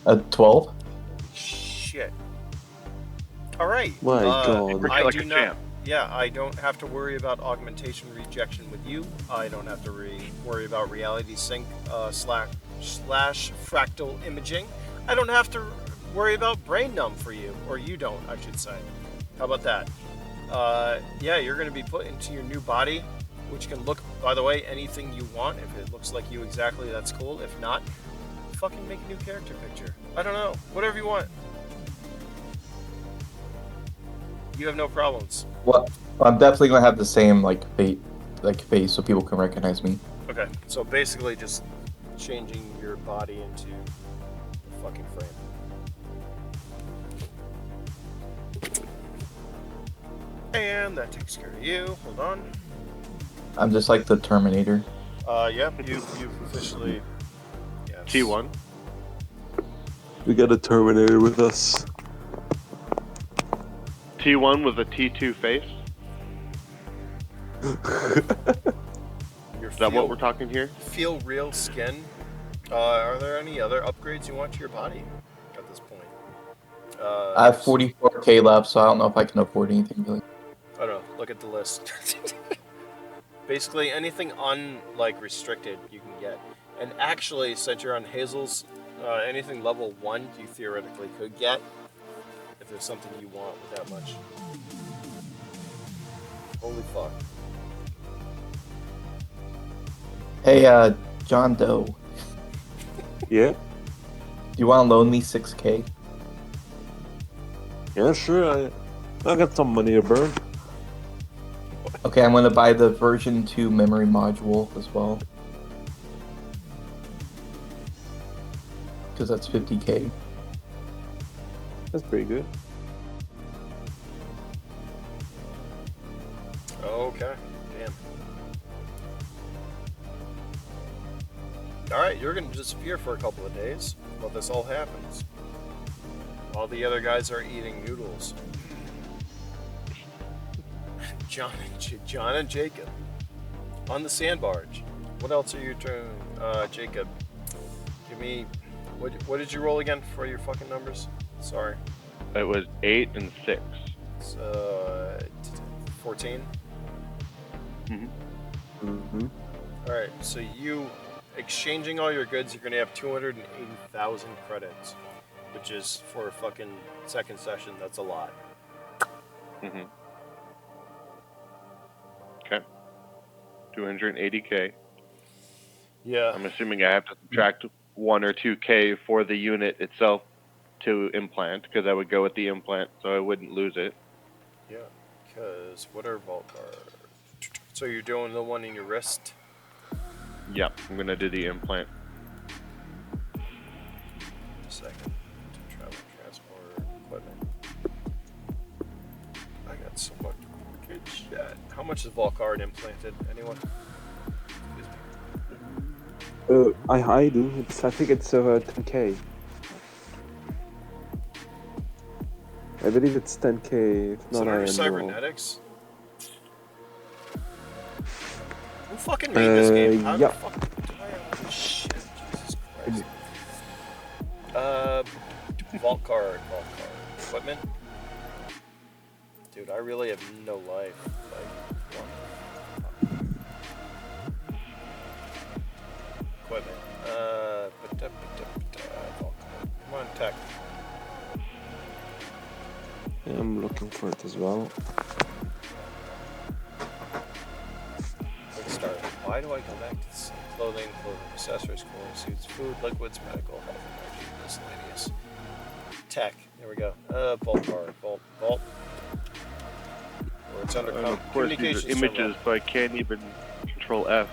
A 12? Shit. All right. My God. Works I like do a not. champ. Yeah, I don't have to worry about augmentation rejection with you. I don't have to worry about reality sync slash fractal imaging. I don't have to worry about brain numb for you, or you don't, I should say. How about that? Yeah, you're going to be put into your new body, which can look, by the way, anything you want. If it looks like you exactly, that's cool. If not, fucking make a new character picture. I don't know. Whatever you want. You have no problems. Well, I'm definitely gonna have the same face so people can recognize me. Okay, so basically just changing your body into a fucking frame. And that takes care of you. Hold on. I'm just like the Terminator. Yep, you've officially... Yes. T1. We got a Terminator with us. T1 with a T2 face. Your Is that what we're talking here? Feel real skin. Are there any other upgrades you want to your body at this point? I have 44K left, so I don't know if I can afford anything really. I don't know. Look at the list. Basically, anything restricted you can get. And actually, since you're on Hazel's, anything level 1 you theoretically could get if there's something you want with that much. Holy fuck. Hey, John Doe, do Yeah. you want to loan me 6K? Yeah, sure. I got some money to burn. Okay, I'm gonna buy the version 2 memory module as well. Because that's 50K. That's pretty good. Okay. Damn. Alright, you're gonna disappear for a couple of days while this all happens. While the other guys are eating noodles. John and Jacob on the Sand Barge. What else are you doing, Jacob? Give me what did you roll again for your fucking numbers? Sorry. It was 8 and 6. So 14. Mm-hmm. All right. So you exchanging all your goods, you're gonna have 280,000 credits, which is for a fucking second session. That's a lot. Mm-hmm. Okay. 280K. Yeah. I'm assuming I have to subtract 1 or 2K for the unit itself to implant, because I would go with the implant, so I wouldn't lose it. Yeah. Because what are vault cards? So you're doing the one in your wrist? Yeah, I'm gonna do the implant. Second. To travel, transport, equipment. I got so much good shit. How much is vault card implanted? Anyone? Excuse me. I do. I think it's 10K. I believe it's 10K. If Is not, it I under am wrong. cybernetics? Who fucking made this game? How yeah. the fuck do I have this shit? Jesus Christ. Vault card. Equipment? Dude, I really have no life. Equipment. Vault card. Come on, tech. Yeah, I'm looking for it as well. Let's start. Why do I go back to this? Clothing, accessories, cooling suits, food, liquids, medical, health, energy, miscellaneous. Tech. There we go. Vault card. Vault. Or it's under And of course, these communications are images, terminal. so I can't even control F.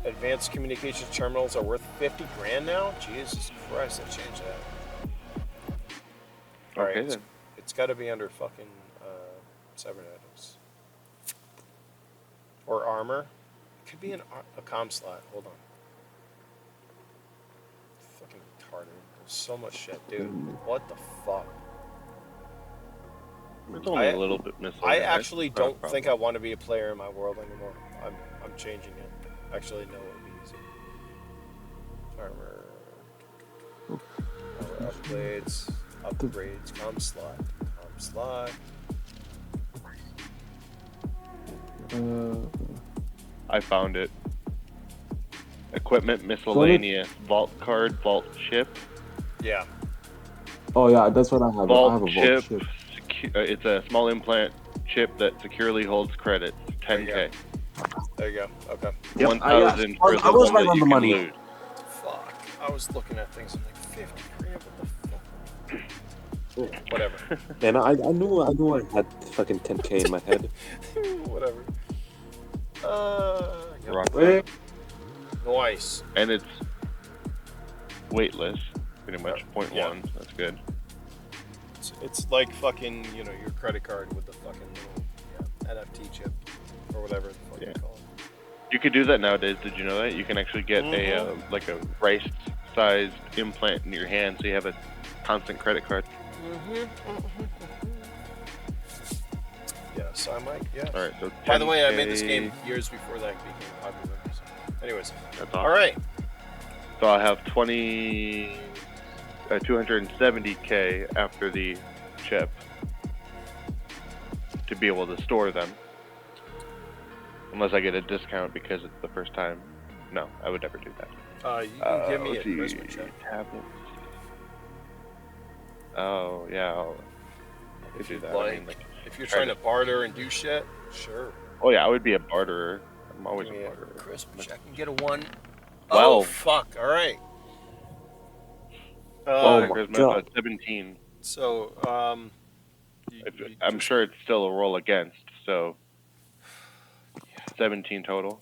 Advanced communications terminals are worth 50 grand now? Jesus Christ, I changed that. Alright, Okay, then. it's got to be under fucking cybernetics. Or armor. It could be a comm slot. Hold on. Fucking retarded. There's so much shit, dude. What the fuck? It's only a little bit missing. I actually don't think I want to be a player in my world anymore. I'm changing it. Actually, no, it would be easy. Armor. Upgrades. Comm slot. I found it. Equipment, miscellaneous, vault card, vault chip. Yeah. Oh yeah, that's what I have. I have Vault a chip. vault chip. It's a small implant chip that securely holds credits. 10K. There you go. Okay. Yep, 1,000 for the I was one right that on you the can money. loot. Fuck. I was looking at things. I'm like 50 grand. What the fuck? Whatever. Man, I knew I had fucking 10K in my head. Whatever. Yep. Rock Wait. Nice. And it's weightless, pretty much. Yeah. 0.1. Yeah. That's good. It's like fucking, your credit card with the fucking little NFT chip or whatever the fuck you call it. You could do that nowadays. Did you know that? You can actually get a rice-sized implant in your hand, so you have a constant credit card. Yes, I might. Yes. All right. So By the way, I made this 10K. game years before that became popular. So. Anyways. That's awesome. All right. So I have 270K after the chip to be able to store them. Unless I get a discount because it's the first time. No, I would never do that. You can give me a Let's see. charisma check. Tablets. Oh, yeah. I could If do you'd that. like. I mean, like, If you're trying to barter and do shit, sure. oh, yeah, I would be a barterer. I'm always Give me a a barterer. charisma check and get a 1. Well. Oh, fuck. All right. Oh my Charisma, God. 17. So, I'm sure it's still a roll against, so 17 total.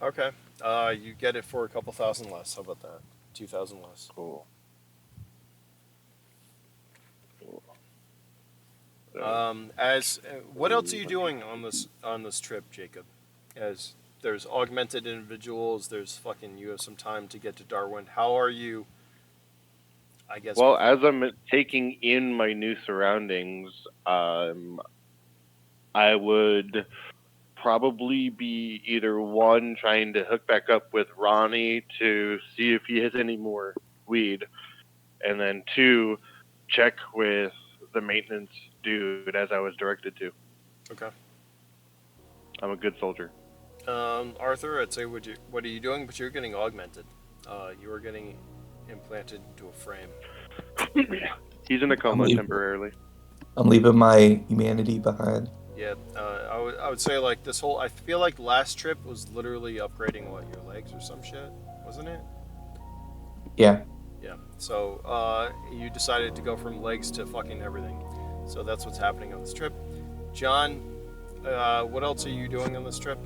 Okay. You get it for a couple thousand less. How about that? 2,000 less. Cool. What else are you doing on this trip, Jacob? As there's augmented individuals, you have some time to get to Darwin. How are you? I guess. Well, as I'm taking in my new surroundings, I would probably be either one, trying to hook back up with Ronnie to see if he has any more weed, and then 2, check with the maintenance dude as I was directed to. Okay. I'm a good soldier. Arthur, I'd say what are you doing? But you're getting augmented. You are getting implanted into a frame. He's in a coma leaving. temporarily. I'm leaving my humanity behind. Yeah, I would say like this whole. I feel like last trip was literally upgrading your legs or some shit, wasn't it? Yeah. Yeah. So you decided to go from legs to fucking everything. So that's what's happening on this trip. John, what else are you doing on this trip?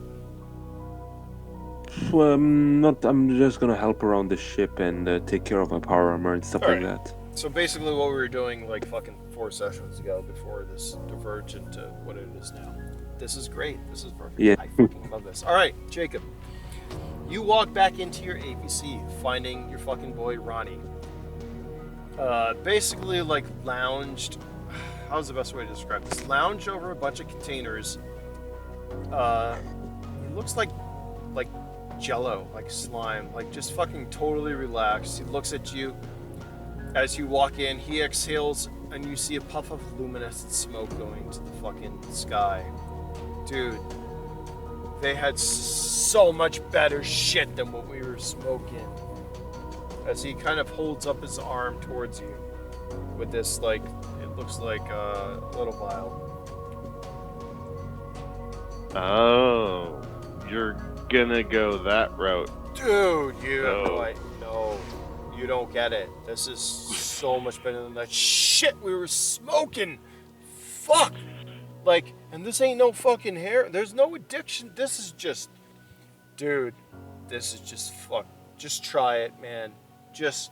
I'm just gonna help around the ship and take care of my power armor and stuff like Alright. that. So basically, what we were doing like fucking 4 sessions ago before this diverged into what it is now. This is great. This is perfect. Yeah. I fucking love this. All right, Jacob. You walk back into your APC, finding your fucking boy Ronnie. Basically, like lounged. How's the best way to describe this? Lounged over a bunch of containers. He looks like jello, like slime, like just fucking totally relaxed. He looks at you as you walk in. He exhales, and you see a puff of luminescent smoke going to the fucking sky. Dude, they had so much better shit than what we were smoking. As he kind of holds up his arm towards you with this, like, it looks like a little vial. Oh, you're gonna go that route. Dude, you have No. no, you don't get it. This is so much better than that shit we were smoking. Fuck. Like, and this ain't no fucking hair. There's no addiction. This is just, dude, this is just fuck. Just try it, man. Just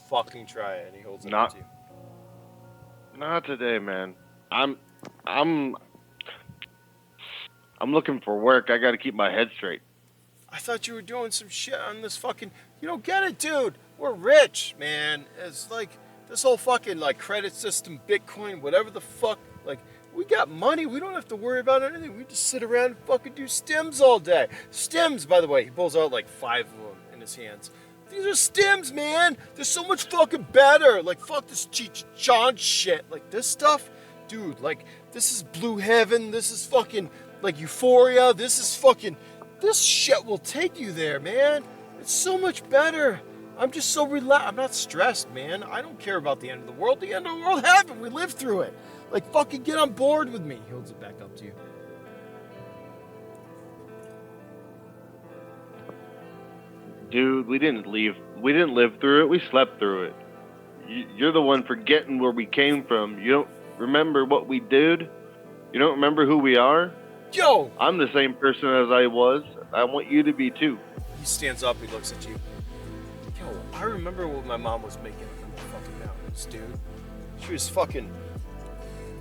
fucking try it. And he holds it up to you. Not today, man. I'm looking for work. I gotta keep my head straight. I thought you were doing some shit on this fucking. You don't get it, dude. We're rich, man. It's like this whole fucking like credit system, Bitcoin, whatever the fuck. Like, we got money. We don't have to worry about anything. We just sit around and fucking do stims all day. Stims, by the way, he pulls out like 5 of them in his hands. These are stims, man. They're so much fucking better. Like, fuck this Cheech John shit. Like, this stuff, dude, like, this is Blue Heaven. This is fucking, like, Euphoria. This is fucking, this shit will take you there, man. It's so much better. I'm just so relaxed. I'm not stressed, man. I don't care about the end of the world. The end of the world happened. We lived through it. Like, fucking get on board with me. He holds it back up to you. Dude, we didn't live through it. We slept through it. You're the one forgetting where we came from. You don't remember what we did? You don't remember who we are? Yo! I'm the same person as I was. I want you to be too. He stands up. He looks at you. Yo, I remember what my mom was making in the fucking mountains, dude. She was fucking...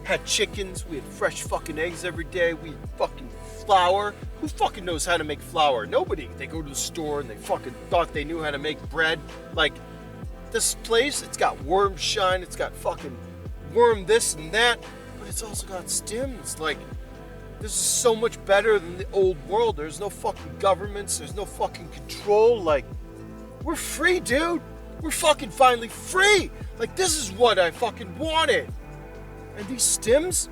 had chickens. We had fresh fucking eggs every day. We had fucking flour. Who fucking knows how to make flour? Nobody. They go to the store and they fucking thought they knew how to make bread. Like, this place, it's got worm shine. It's got fucking worm this and that. But it's also got stims. Like, this is so much better than the old world. There's no fucking governments. There's no fucking control. Like, we're free, dude. We're fucking finally free. Like, this is what I fucking wanted. And these stims,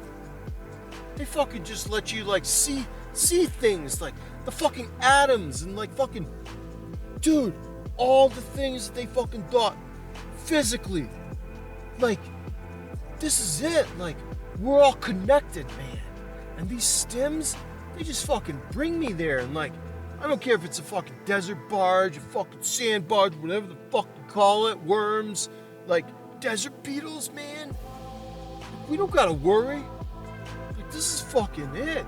they fucking just let you like see things like the fucking atoms and like fucking, dude, all the things that they fucking thought physically. Like, this is it. Like, we're all connected, man. And these stims, they just fucking bring me there. And like, I don't care if it's a fucking desert barge, a fucking sand barge, whatever the fuck you call it, worms, like desert beetles, man. We don't gotta worry. Like, this is fucking it.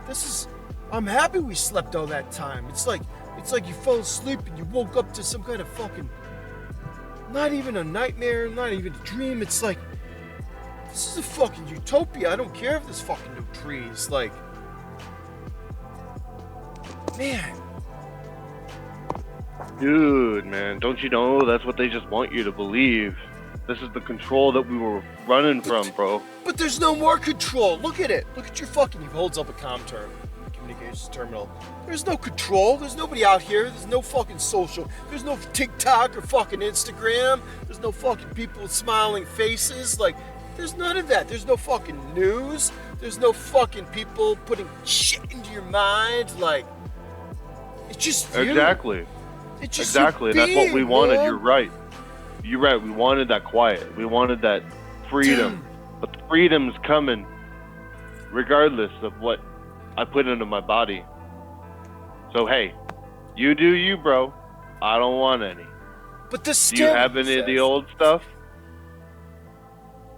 I'm happy we slept all that time. It's like you fell asleep and you woke up to some kind of fucking, not even a nightmare, not even a dream. It's like, this is a fucking utopia. I don't care if there's fucking no trees. Like, man. Dude, man, don't you know that's what they just want you to believe? This is the control that we were running from, bro. But there's no more control. Look at it. Look at your fucking, he holds up a communications terminal. There's no control. There's nobody out here. There's no fucking social. There's no TikTok or fucking Instagram. There's no fucking people with smiling faces. Like, there's none of that. There's no fucking news. There's no fucking people putting shit into your mind. Like, it's just you. Exactly. It's just exactly. you That's what we being, wanted. man. You're right. You're right. We wanted that quiet. We wanted that freedom. Dude. But the freedom's coming regardless of what I put into my body. So, hey, you do you, bro. I don't want any. But the Do you have any of the old stuff?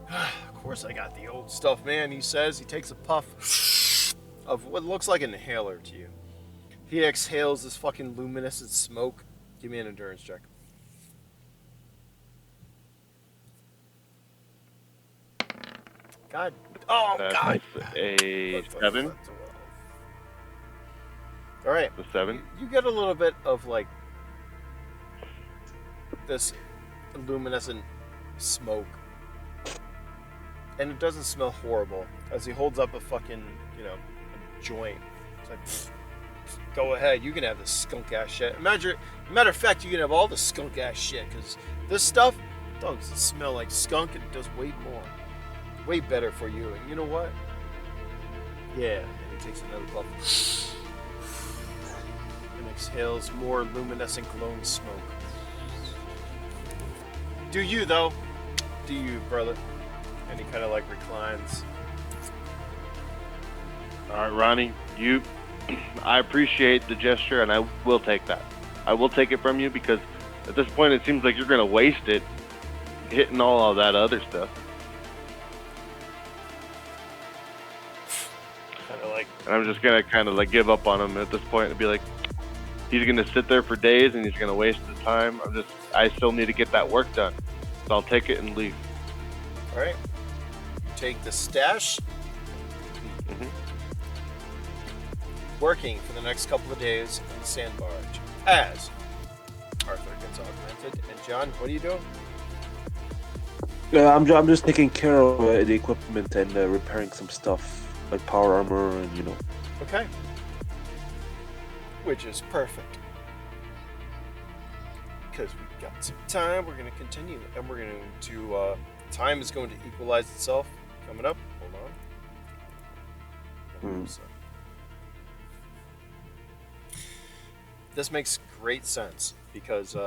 Of course I got the old stuff, man, he says. He takes a puff of what looks like an inhaler to you. He exhales this fucking luminescent smoke. Give me an endurance check. God. Oh, That's God. a 7. All right. The 7. You get a little bit of, like, this luminescent smoke. And it doesn't smell horrible. As he holds up a fucking, a joint. It's like, go ahead, you can have this skunk ass shit. Matter of fact, you can have all the skunk ass shit, because this stuff doesn't smell like skunk, and it does way more. Way better for you. And you know what? Yeah. And he takes another puff. And exhales more luminescent glowing smoke. Do you, though? Do you, brother? And he kind of like reclines. All right, Ronnie, I appreciate the gesture, and I will take that. I will take it from you, because at this point it seems like you're going to waste it hitting all of that other stuff. Kind of like, And I'm just going to kind of like give up on him at this point and be like, he's going to sit there for days and he's going to waste his time. I still need to get that work done. So I'll take it and leave. all right. You take the stash. Mhm. Working for the next couple of days on the Sand Barge as Arthur gets augmented. And John, what are you doing? I'm just taking care of the equipment and repairing some stuff like power armor and Okay. Which is perfect. Because we've got some time, we're going to continue. And we're going to, time is going to equalize itself. Coming up. Hold on. So, this makes great sense because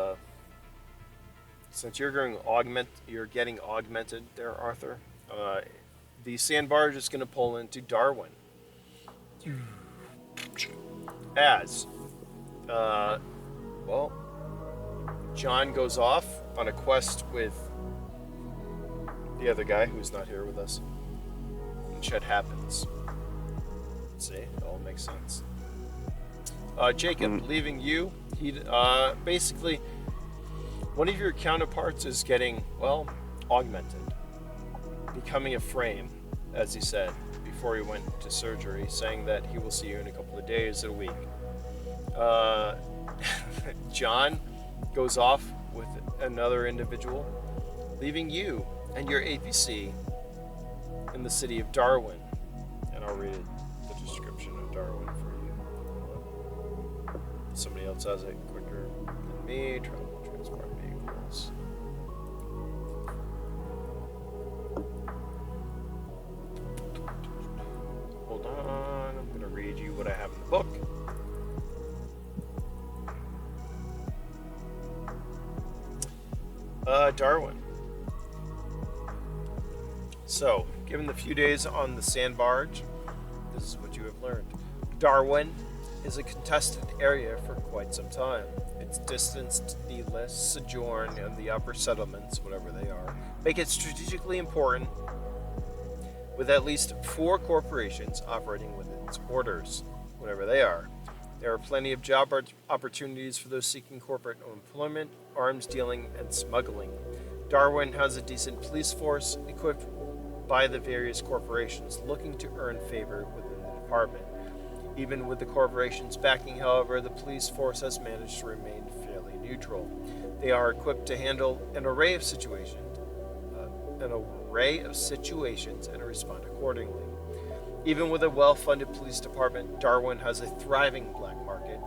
since you're getting augmented there, Arthur, the Sand Barge is going to pull into Darwin. As, John goes off on a quest with the other guy who's not here with us. And shit happens. See, it all makes sense. Jacob, leaving you, he basically, one of your counterparts is getting, augmented. Becoming a frame, as he said, before he went to surgery, saying that he will see you in a couple of days, a week. John goes off with another individual, leaving you and your APC in the city of Darwin. And I'll read the description of Darwin for you. Somebody else has it quicker than me. Travel transport vehicles. book. Darwin. So, given the few days on the Sand Barge, this is what you have learned. Darwin is a contested area for quite some time. Its distance to the less sojourn and the upper settlements, whatever they are, make it strategically important, with at least 4 corporations operating within its borders, whatever they are. There are plenty of job opportunities for those seeking corporate employment, arms dealing, and smuggling. Darwin has a decent police force equipped by the various corporations looking to earn favor within the department. Even with the corporations backing, however, the police force has managed to remain fairly neutral. They are equipped to handle an array of situations and respond accordingly. Even with a well-funded police department, Darwin has a thriving black market,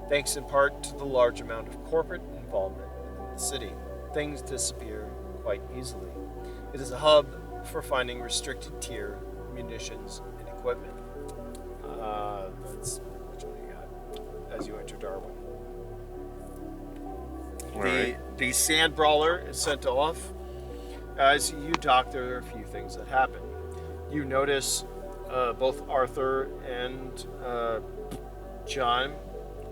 thanks in part to the large amount of corporate involvement within the city. Things disappear quite easily. It is a hub for finding restricted tier munitions and equipment. That's what you got as you enter Darwin. The Sand Brawler is sent off. As you dock, there are a few things that happen. You notice both Arthur and John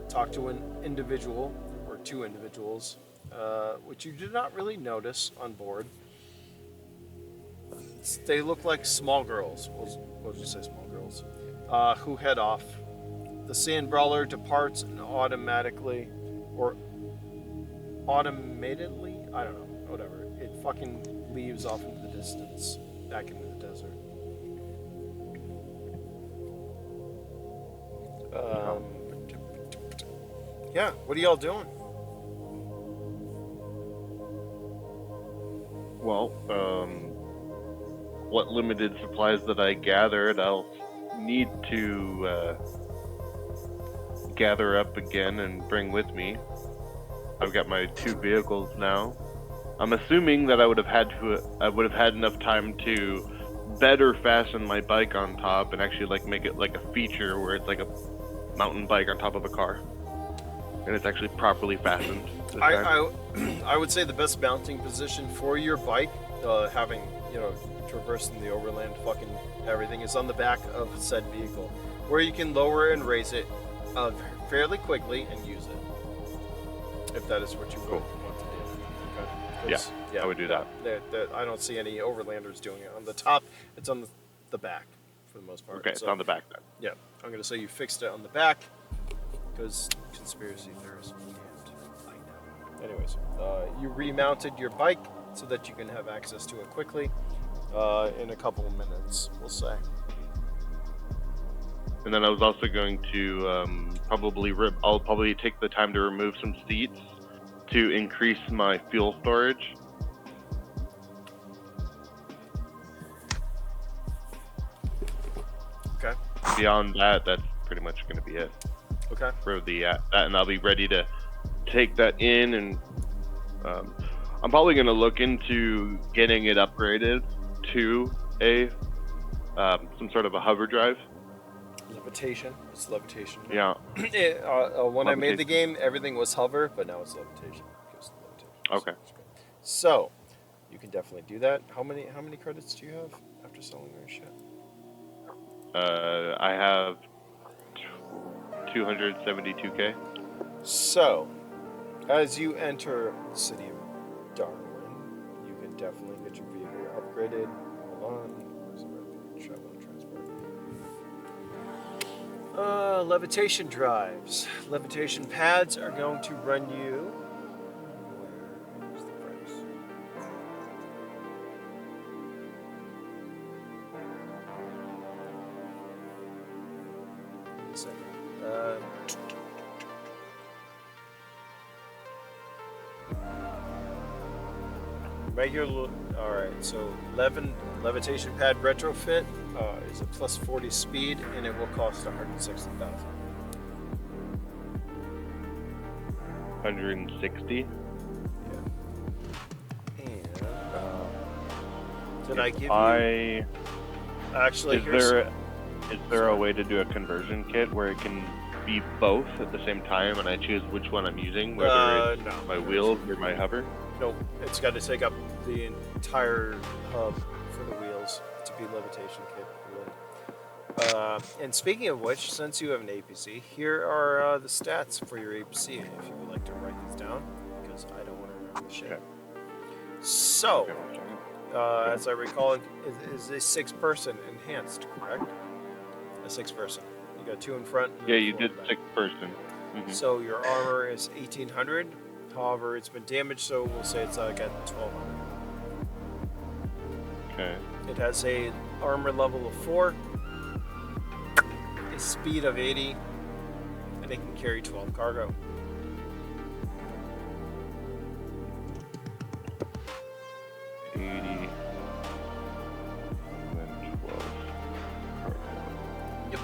talk to an individual, or 2 individuals, which you did not really notice on board. They look like small girls. We'll just say small girls. Who head off. The Sand Brawler departs and automatically, or automatedly, I don't know, whatever. It fucking leaves off into the distance, back into the desert. Yeah, what are y'all doing? Well, what limited supplies that I gathered, I'll need to gather up again and bring with me. I've got my 2 vehicles now. I'm assuming that I would have had enough time to better fasten my bike on top and actually like make it like a feature where it's like a mountain bike on top of a car, and it's actually properly fastened. I would say the best mounting position for your bike, having traversing the overland fucking everything, is on the back of said vehicle, where you can lower and raise it fairly quickly and use it, if that is what you want to do. Okay. Yeah, I would do that. I don't see any overlanders doing it on the top. It's on the back for the most part. Okay, it's on the back then. Yeah, I'm going to say you fixed it on the back because conspiracy theorists can't find out. Anyways, you remounted your bike so that you can have access to it quickly in a couple of minutes, we'll say. And then I was also going to I'll probably take the time to remove some seats to increase my fuel storage. Okay. Beyond that, that's pretty much going to be it. Okay. For that, and I'll be ready to take that in, and I'm probably going to look into getting it upgraded to a some sort of a hover drive. Levitation. It's levitation. Yeah. When I made the game, everything was hover, but now it's levitation. Okay. So, you can definitely do that. How many credits do you have after selling your shit? I have 272K. So, as you enter the city of Darwin, you can definitely get your vehicle upgraded. Hold on. Where's the right travel and transport? Levitation drives. Levitation pads are going to run you. Where's the price? Wait a second. Regular. Alright, so levitation pad retrofit is a plus 40 speed, and it will cost 160,000. 160. Yeah. And did I give you? Actually, Is there Is there a way to do a conversion kit where it can be both at the same time, and I choose which one I'm using, whether it's No. my wheels or my hover? Nope. It's got to take up the entire hub for the wheels to be levitation capable. And speaking of which, since you have an APC, here are the stats for your APC if you would like to write these down, because I don't want to remember shit. Okay. So, as I recall, it is a 6-person enhanced, correct? A 6-person. You got 2 in front. And Yeah, then you 4 did in back. 6-person. Mhm. So your armor is 1800. However, it's been damaged, so we'll say it's like at 1200. Okay. It has a armor level of 4, a speed of 80, and it can carry 12 cargo. And then 12. Yep.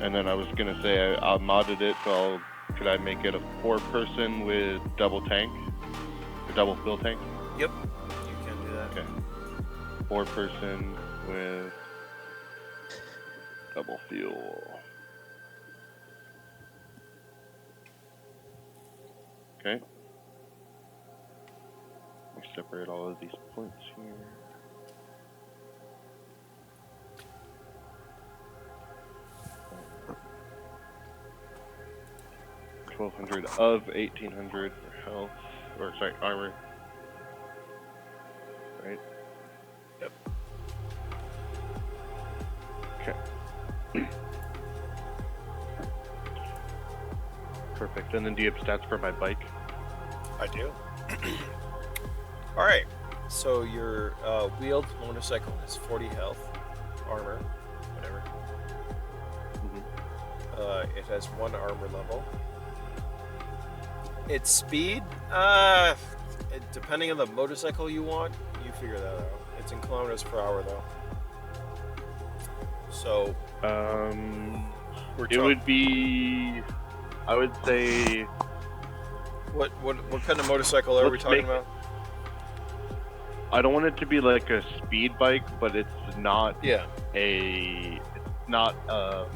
And then I was gonna say I modded it, so could I make it a 4-person with double tank, or double fuel tank? Yep, you can do that. Okay. 4-person with double fuel. Okay. Let me separate all of these points here. $1,200 of 1,800 for health, or sorry, armor. Right. Yep. Okay. Perfect. And then do you have stats for my bike? I do. All right. So your wheeled motorcycle has 40 health, armor, whatever. It has 1 armor level. Its speed, depending on the motorcycle you want, you figure that out. It's in kilometers per hour though. So we're It would be, I would say, what kind of motorcycle are we Let's talking make- about? I don't want it to be like a speed bike, but it's not Yeah. a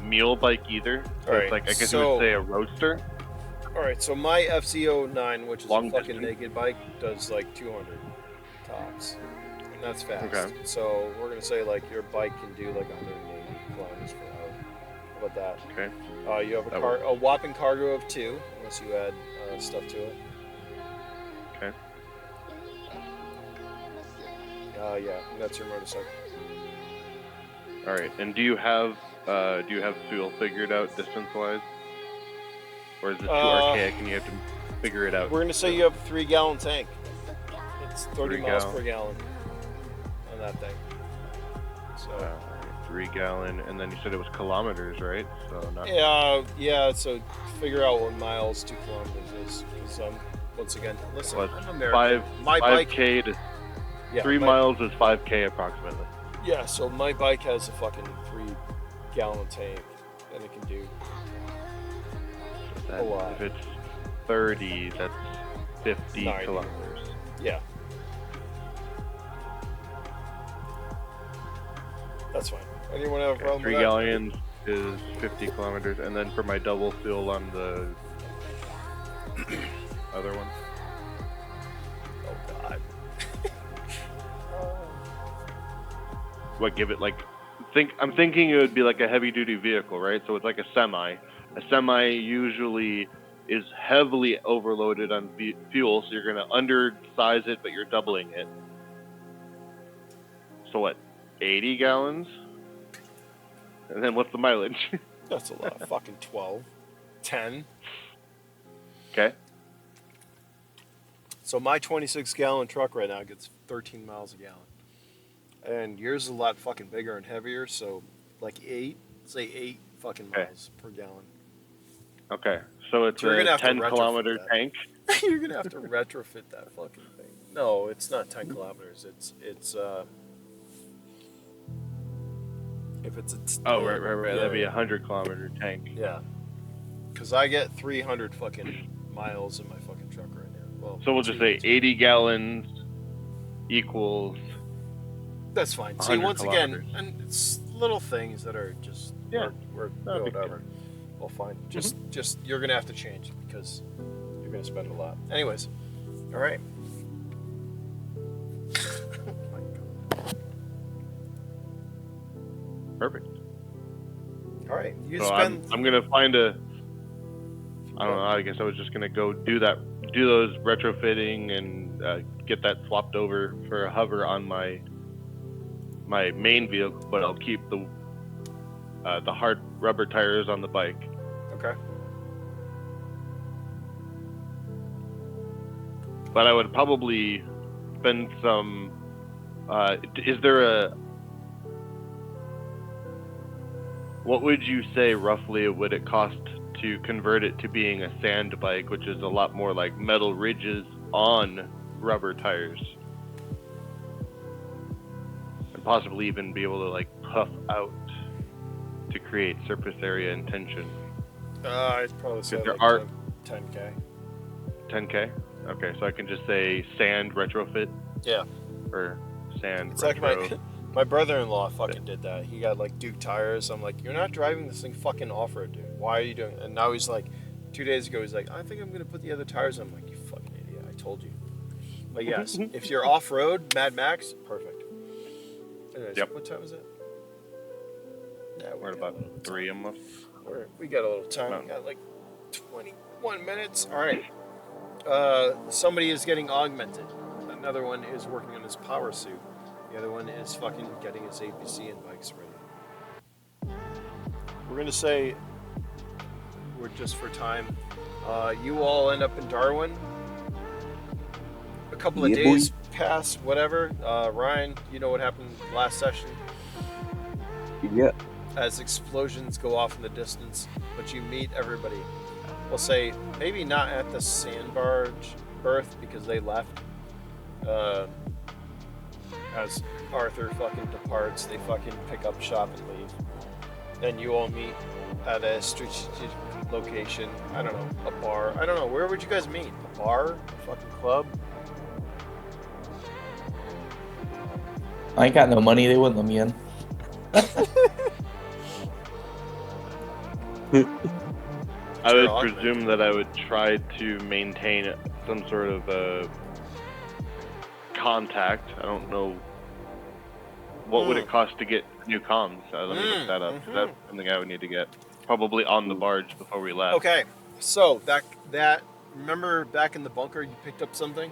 mule bike either. So Alright, it's like, I guess you so- would say a roadster. All right. So my FZ09, which is Long a fucking distance. naked bike, does like 200 tops, and that's fast. Okay. So we're gonna say like your bike can do like 180 kilometers per hour. How about that? Okay. You have That a whopping cargo of 2, unless you add stuff to it. Okay. Yeah, and that's your motorcycle. All right. And do you have fuel figured out distance-wise, or is it too archaic and you have to figure it out? We're gonna say you have a 3-gallon tank. It's 30 3 miles gallon. per gallon on that thing. So 3 gallon, and then you said it was kilometers, right? So not. yeah. So figure out what miles 2 kilometers is. Because once again, listen, Well, I'm American. My bike, 5K to yeah, 3 my- miles is 5K approximately. Yeah, so my bike has a fucking 3-gallon tank, and it can do. That, A lot. If it's 30, that's 50 90. kilometers. Yeah. That's fine. Anyone have a problem 3 with that? gallons is 50 kilometers, and then for my double fuel on the other one. Oh god. What, give it like, I'm thinking it would be like a heavy duty vehicle, right? So it's like a semi. A semi usually is heavily overloaded on fuel, so you're gonna undersize it, but you're doubling it. So what, 80 gallons? And then what's the mileage? That's a lot. Fucking 12. 10. Okay. So my 26-gallon truck right now gets 13 miles a gallon. And yours is a lot fucking bigger and heavier, so like 8 fucking Okay. miles per gallon. Okay. So it's You're gonna a have to 10 retrofit kilometer that. tank. You're gonna have to retrofit that fucking thing. No, it's not 10 kilometers. It's if it's a Oh, right. That'd be yeah. a 100 kilometer tank. Yeah. Because I get 300 fucking miles in my fucking truck right now. Well, So we'll just say 80 gallons equals. That's fine. See, 100 once again, kilometers. and it's little things that are just Yeah, Or no big whatever. Well, fine. Just you're gonna have to change because you're gonna spend a lot. Anyways, all right. Oh my God. perfect. All right, you So spend. I'm gonna find a. I don't know. I guess I was just gonna go do those retrofitting and get that swapped over for a hover on my main vehicle, but I'll keep the hard rubber tires on the bike. Okay. But I would probably spend some. Is there a? What would you say roughly would it cost to convert it to being a sand bike, which is a lot more like metal ridges on rubber tires, and possibly even be able to like puff out to create surface area and tension? I'd probably say there like are- 10K. 10K. Okay, so I can just say sand retrofit Yeah. or sand It's like retro. my brother-in-law fucking did that. He got like Duke tires. I'm like, you're not driving this thing fucking off-road, dude. Why are you doing it? And now he's like, 2 days ago, he's like, I think I'm gonna put the other tires on. I'm like, you fucking idiot. I told you. But yes, if you're off-road, Mad Max, perfect. Anyways, Yep. what time is it? Yeah, We're at about 3 almost. We got a little time. No. We got like 21 minutes. All right. Somebody is getting augmented. Another one is working on his power suit. The other one is fucking getting his APC and bikes ready. We're gonna say, we're just for time. You all end up in Darwin. A couple of Yeah, days pass, whatever. Ryan, you know what happened last session? Yeah. As explosions go off in the distance, but you meet everybody. We'll say maybe not at the Sand Barge berth because they left. As Arthur fucking departs, they fucking pick up shop and leave. Then you all meet at a strategic location. I don't know, a bar. I don't know. Where would you guys meet? A bar? A fucking club? I ain't got no money. They wouldn't let me in. I would Sure, presume that I would try to maintain some sort of contact. I don't know. What would it cost to get new comms? Let me look that up. That's something I would need to get. Probably on the barge before we left. Okay, so that remember back in the bunker you picked up something?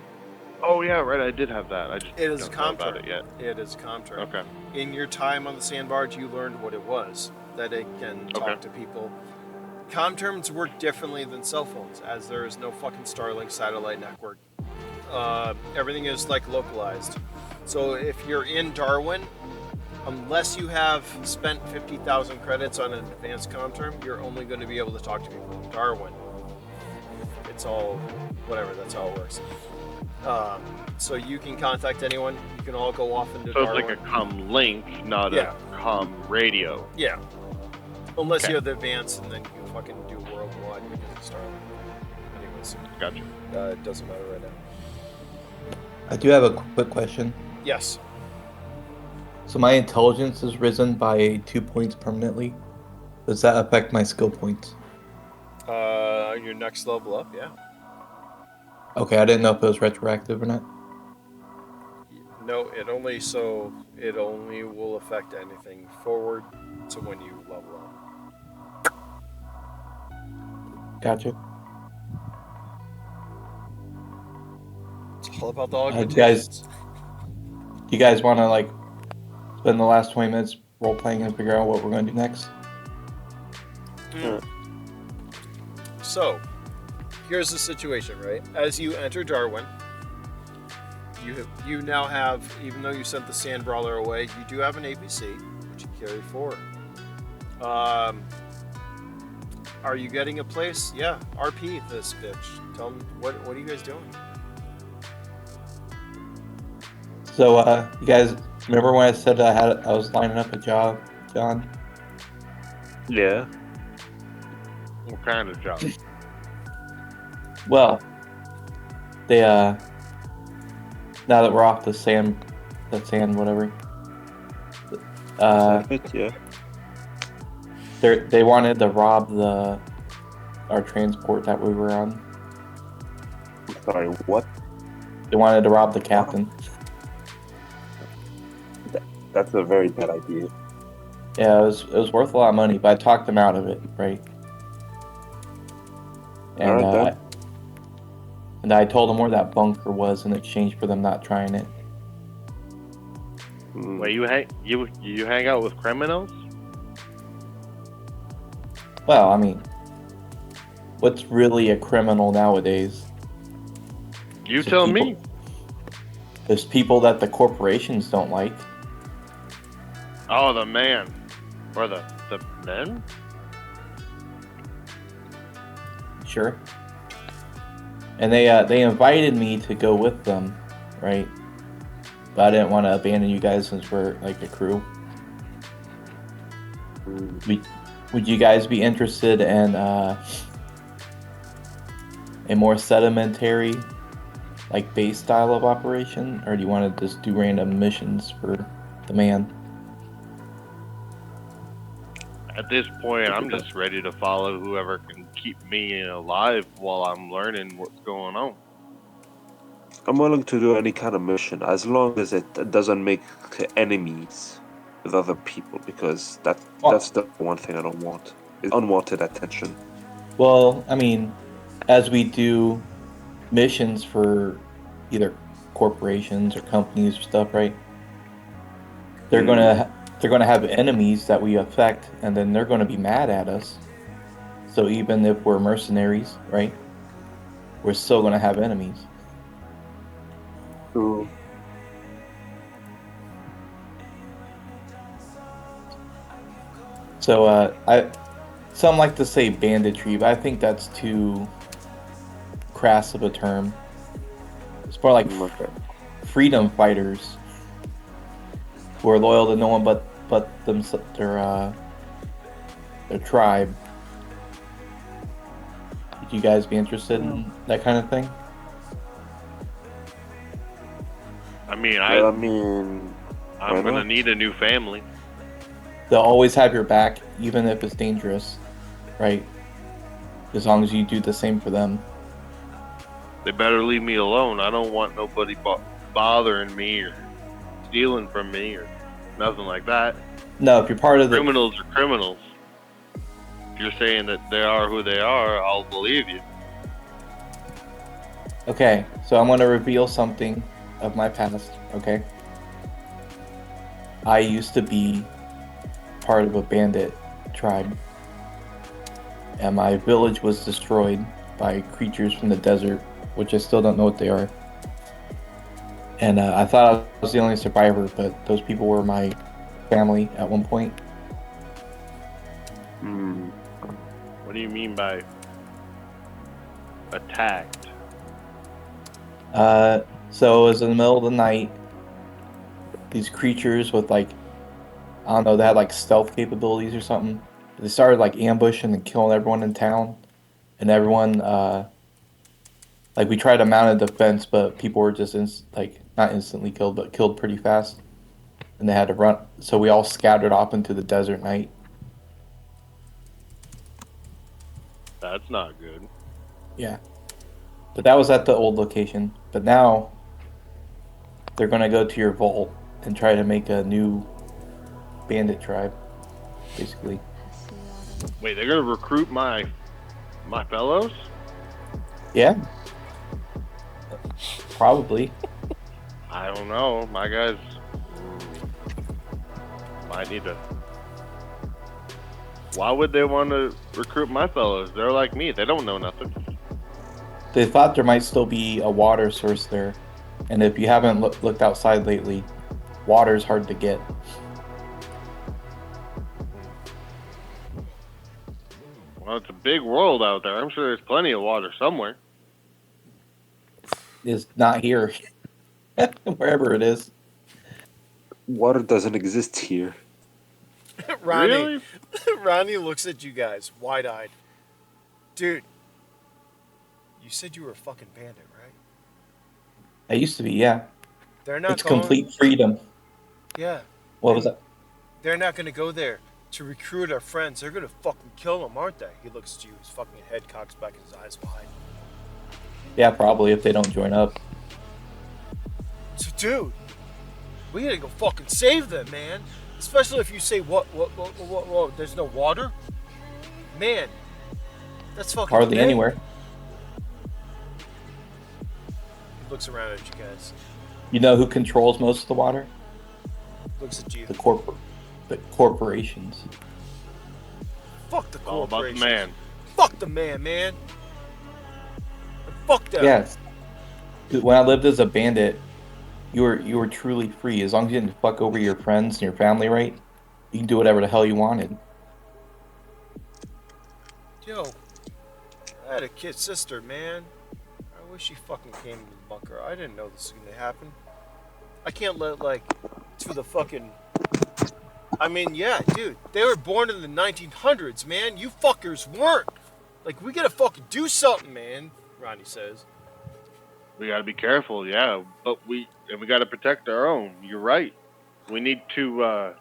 Oh yeah, right. I did have that. I just It is a don't know comm about term. it yet. It is a comm term. Okay. In your time on the Sand Barge, you learned what it was, that it can talk Okay. to people. Comm terms work differently than cell phones, as there is no fucking Starlink satellite network. Everything is like localized. So if you're in Darwin, unless you have spent 50,000 credits on an advanced comm term, you're only going to be able to talk to people in Darwin. It's all whatever. That's how it works. So you can contact anyone. You can all go off into So it's Darwin. like a comm link, not Yeah. a comm radio. Yeah. Unless Okay. you have the advanced, and then you can fucking do worldwide because it's Starlink. Anyways, Gotcha. it doesn't matter right now. I do have a quick question. Yes. So my intelligence is risen by 2 points permanently. Does that affect my skill points? On your next level up, yeah. Okay, I didn't know if it was retroactive or not. No, it only will affect anything forward to when you level up. Gotcha. It's all about the guys- augmentations. You guys want to like spend the last 20 minutes role playing and figure out what we're going to do next? So, here's the situation, right? As you enter Darwin, you now have, even though you sent the Sand Brawler away, you do have an APC, which you carry forward. Are you getting a place? Yeah, RP this bitch. Tell them, what are you guys doing? So, you guys remember when I said I was lining up a job, John? Yeah. What kind of job? Well, they now that we're off the sand, whatever. Yeah. They wanted to rob our transport that we were on. Sorry, what? They wanted to rob the captain. That's a very bad idea. Yeah, it was worth a lot of money, but I talked them out of it, right? And Alright then. and I told them where that bunker was in exchange for them not trying it. Wait, you hang out with criminals? Well, I mean, what's really a criminal nowadays? You So tell people- me. There's people that the corporations don't like. Oh, the man. Or the men? Sure. And they invited me to go with them, right? But I didn't want to abandon you guys since we're like a crew. Would you guys be interested in a more sedimentary, like base style of operation, or do you want to just do random missions for the man? At this point, I'm just ready to follow whoever can keep me alive while I'm learning what's going on. I'm willing to do any kind of mission as long as it doesn't make enemies with other people, because that's the one thing I don't want. Is unwanted attention. Well, I mean, as we do missions for either corporations or companies or stuff, right? They're gonna have enemies that we affect, and then they're gonna be mad at us. So even if we're mercenaries, right, we're still gonna have enemies. True. So some like to say banditry, but I think that's too crass of a term. It's more like Okay. freedom fighters who are loyal to no one but their tribe. Would you guys be interested in that kind of thing? I mean, Well, I mean, I'm why gonna not? need a new family. They'll always have your back, even if it's dangerous, right? As long as you do the same for them. They better leave me alone. I don't want nobody bothering me or stealing from me or nothing like that. No, if you're part of the Criminals are criminals. If you're saying that they are who they are, I'll believe you. Okay, so I'm gonna reveal something of my past, okay? I used to be part of a bandit tribe. And my village was destroyed by creatures from the desert, which I still don't know what they are. And I thought I was the only survivor, but those people were my family at one point. Hmm. What do you mean by attacked? So it was in the middle of the night. These creatures with like, I don't know, they had like stealth capabilities or something. They started like ambushing and killing everyone in town. And everyone, like we tried to mount a defense, but people were just not instantly killed, but killed pretty fast. And they had to run. So we all scattered off into the desert night. That's not good. Yeah. But that was at the old location. But now they're going to go to your vault and try to make a new bandit tribe, basically. Wait, they're gonna recruit my fellows? Yeah. Probably. I don't know. My guys might need to. Why would they want to recruit my fellows? They're like me. They don't know nothing. They thought there might still be a water source there. And if you haven't looked outside lately, water's hard to get. Well, it's a big world out there. I'm sure there's plenty of water somewhere. It's not here. Wherever it is. Water doesn't exist here. Ronnie, Really? Ronnie looks at you guys wide-eyed. Dude, you said you were a fucking bandit, right? I used to be, yeah. They're not It's going. complete freedom. Yeah, What was that? they're not going to go there to recruit our friends. They're gonna fucking kill them, aren't they? He looks at you, his fucking head cocks back and his eyes wide. Yeah, probably if they don't join up. So, dude, we gotta go fucking save them, man. Especially if you say, what, there's no water? Man, that's fucking Hardly big. anywhere. He looks around at you guys. You know who controls most of the water? Looks at you. The corporations. Fuck the All about the corporations. man. Fuck the man, man. And fuck them. Yes. When I lived as a bandit, you were truly free. As long as you didn't fuck over your friends and your family, right? You can do whatever the hell you wanted. Yo, I had a kid sister, man. I wish she fucking came to the bunker. I didn't know this was gonna happen. I can't let, like, to the fucking... I mean, yeah, dude. They were born in the 1900s, man. You fuckers weren't. Like, we gotta fucking do something, man, Ronnie says. We gotta be careful, yeah. But we gotta protect our own. You're right. We need to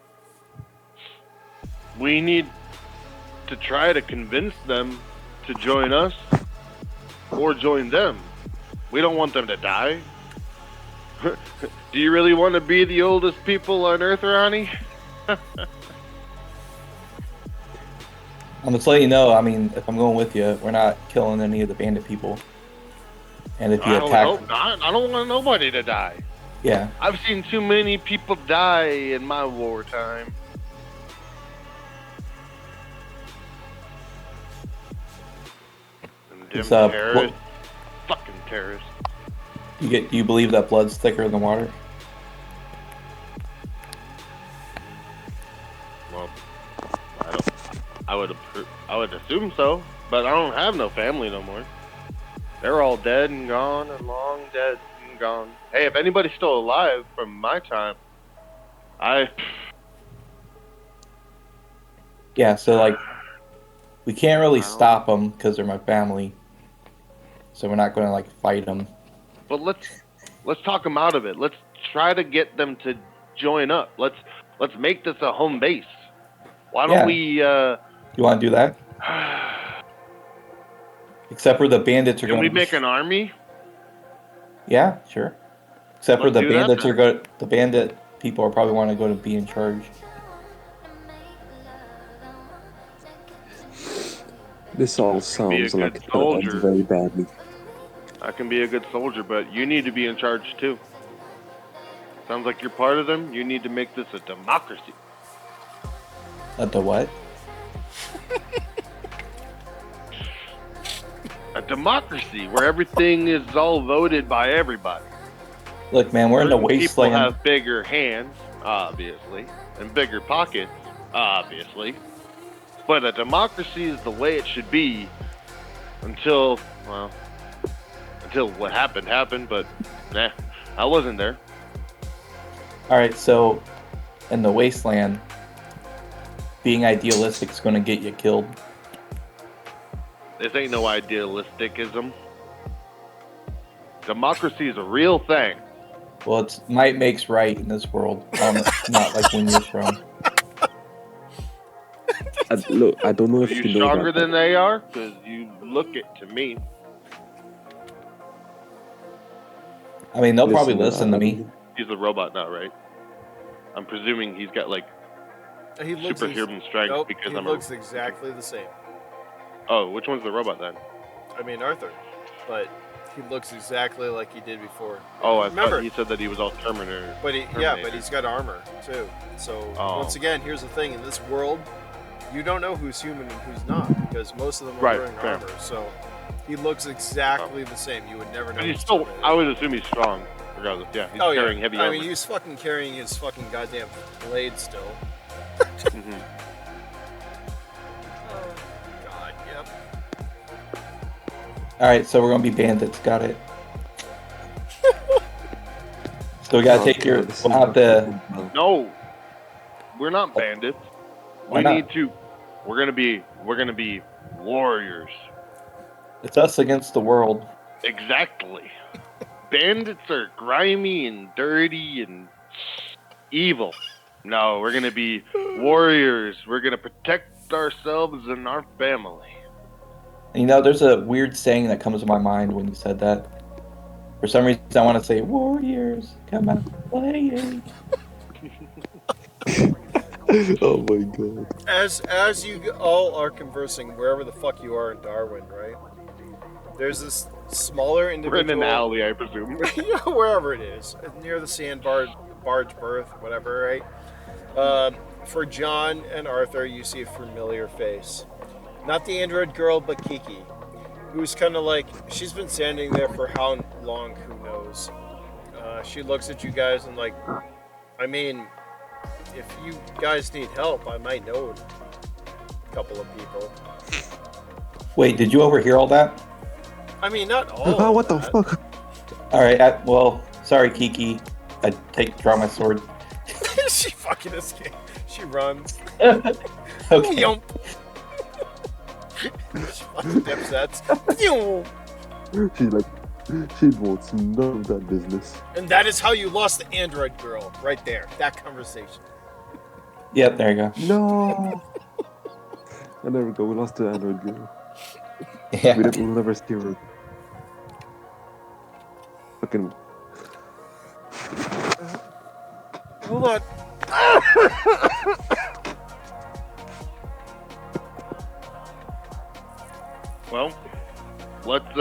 try to convince them to join us or join them. We don't want them to die. Do you really want to be the oldest people on Earth, Ronnie? I'm just letting you know, I mean, if I'm going with you, we're not killing any of the bandit people. And if you I don't attack... hope not. I don't want nobody to die. Yeah. I've seen too many people die in my wartime. And them It's, terrorists, fucking terrorists. Do you believe that blood's thicker than water? Well, I would assume so, but I don't have no family no more. They're all dead and gone, and long dead and gone. Hey, if anybody's still alive from my time, Yeah, so, like, we can't really stop them because they're my family. So we're not going to, like, fight them. But let's talk them out of it. Let's try to get them to join up. Let's make this a home base. Why don't we? You want to do that? Except for the bandits are Can going. we make an army? Yeah, sure. Except for Let's the do that bandits then. are going. The bandit people are probably want to go to be in charge. This all be a sounds good like it could soldier. end very badly. I can be a good soldier, but you need to be in charge too. Sounds like you're part of them. You need to make this a democracy. At the what? A democracy where everything is all voted by everybody. Look, man, we're in the Certain wasteland. People have bigger hands, obviously, and bigger pockets, obviously. But a democracy is the way it should be until what happened, but nah, I wasn't there. All right, so in the wasteland, being idealistic is going to get you killed. This ain't no idealisticism. Democracy is a real thing. Well, it's might makes right in this world. Not like when you're from. Look, I don't know Are if you you know stronger that. than they are? Because you look it to me. I mean, they'll probably listen to me. He's a robot now, right? I'm presuming he's got like He looks superhuman strength Nope, because he I'm looks exactly the same. Oh, which one's the robot then? I mean, Arthur. But he looks exactly like he did before. Oh, I Remember- thought he said that he was all Terminator. But he's got armor too. So Oh. once again, here's the thing: in this world, you don't know who's human and who's not because most of them are Right, wearing fair. armor. So he looks exactly the same. You would never know. But he's he's still, Terminator. I would assume he's strong, regardless. Yeah, he's carrying heavy I armor. mean, he's fucking carrying his fucking goddamn blade still. Mhm. Oh God, yep. All right, so we're going to be bandits. Got it. So we got to take your. We'll have to. No, we're not bandits. Why We not? need to. We're gonna be warriors. It's us against the world. Exactly. Bandits are grimy and dirty and evil. No, we're gonna be warriors. We're gonna protect ourselves and our family. And you know, there's a weird saying that comes to my mind when you said that. For some reason, I want to say, "Warriors, come out playing." Oh my god. As you all are conversing, wherever the fuck you are in Darwin, right? There's this smaller We're in individual. an alley, I presume. Wherever it is, near the Sand Barge berth, whatever, right? For John and Arthur, you see a familiar face. Not the android girl, but Kiki, who's kind of like, she's been standing there for how long, who knows. She looks at you guys and like, I mean, if you guys need help, I might know a couple of people. Wait, did you overhear all that? I mean, not all Oh, of what the that. fuck? All right. Well, sorry, Kiki. I draw my sword. She fucking escaped. She runs. Okay. Yomp. She fucking dipsets. Yomp. She wants none of that business. And that is how you lost the android girl, right there. That conversation. Yep, there you go. No. And there we go. We lost the android girl. Yeah. We'll never see her. Fucking. Hold on. Well, let's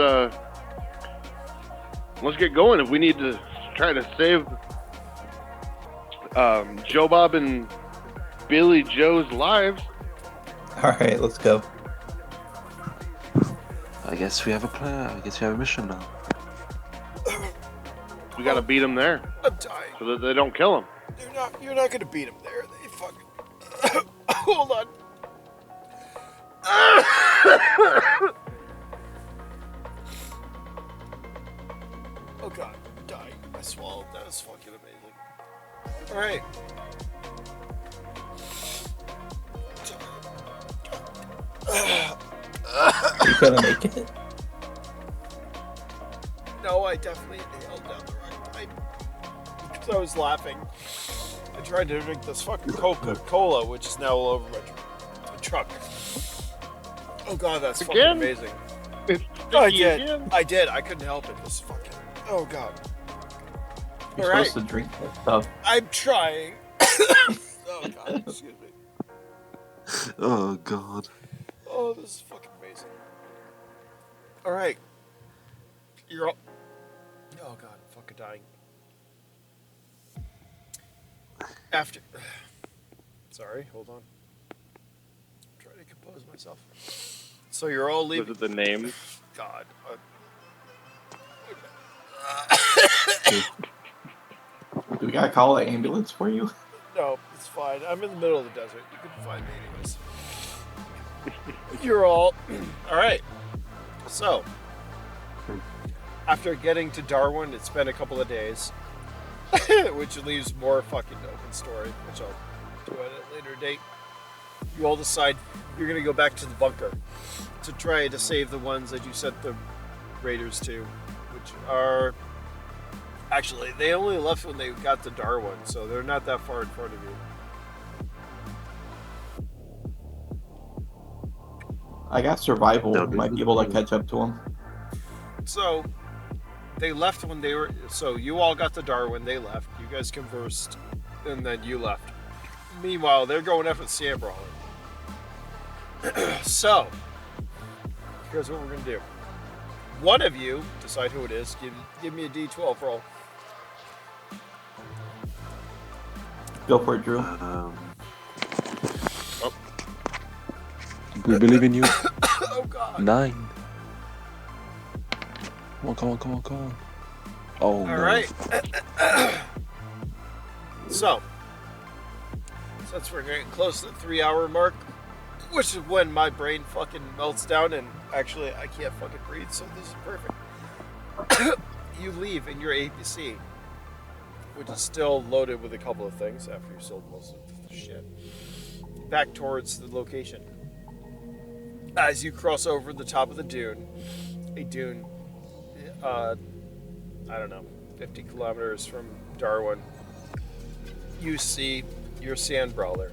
get going. If we need to try to save Joe Bob and Billy Joe's lives, All right, let's go. I guess we have a plan. I guess we have a mission now. we gotta beat them there I'm dying. so that they don't kill him. You're not gonna beat him there. They fucking. Hold on. Oh god, I'm dying. I swallowed. That was fucking amazing. Alright. You gonna make it? No, I definitely inhaled down the right pipe. Because I was laughing. I tried to drink this fucking Coca-Cola, which is now all over my truck. Oh god, that's fucking Again? amazing. It's I sticky did. again. I did. I couldn't help it. This fucking. Oh god. You're All right. supposed to drink that stuff. I'm trying. Oh god. Excuse me. Oh god. Oh, this is fucking amazing. All right. You're all. Oh god, I'm fucking dying. After. Sorry. Hold on. I'm trying to compose myself. So you're all Was leaving. it the name? God. Do we gotta call an ambulance for you? No, it's fine. I'm in the middle of the desert. You can find me anyways. You're all right. So, after getting to Darwin, it's been a couple of days, which leaves more fucking open story, which I'll do at a later date. You all decide you're gonna go back to the bunker to try to save the ones that you sent the raiders to, which are actually they only left when they got to Darwin, so they're not that far in front of you. I got survival. Might be able to catch up to him. So they left when they were. So you all got to Darwin. They left. You guys conversed, and then you left. Meanwhile, they're going after the Sand Brawler. So here's what we're gonna do. One of you decide who it is. Give me a D12 roll. Go for it, Drew. We believe in you. Oh God. 9. Come on. Oh, All no. right. So, since we're getting close to the 3-hour mark, which is when my brain fucking melts down and actually I can't fucking breathe, so this is perfect. You leave in your APC, which is still loaded with a couple of things after you sold most of the shit, back towards the location. As you cross over the top of the dune, a dune, I don't know, 50 kilometers from Darwin, you your Sand Brawler.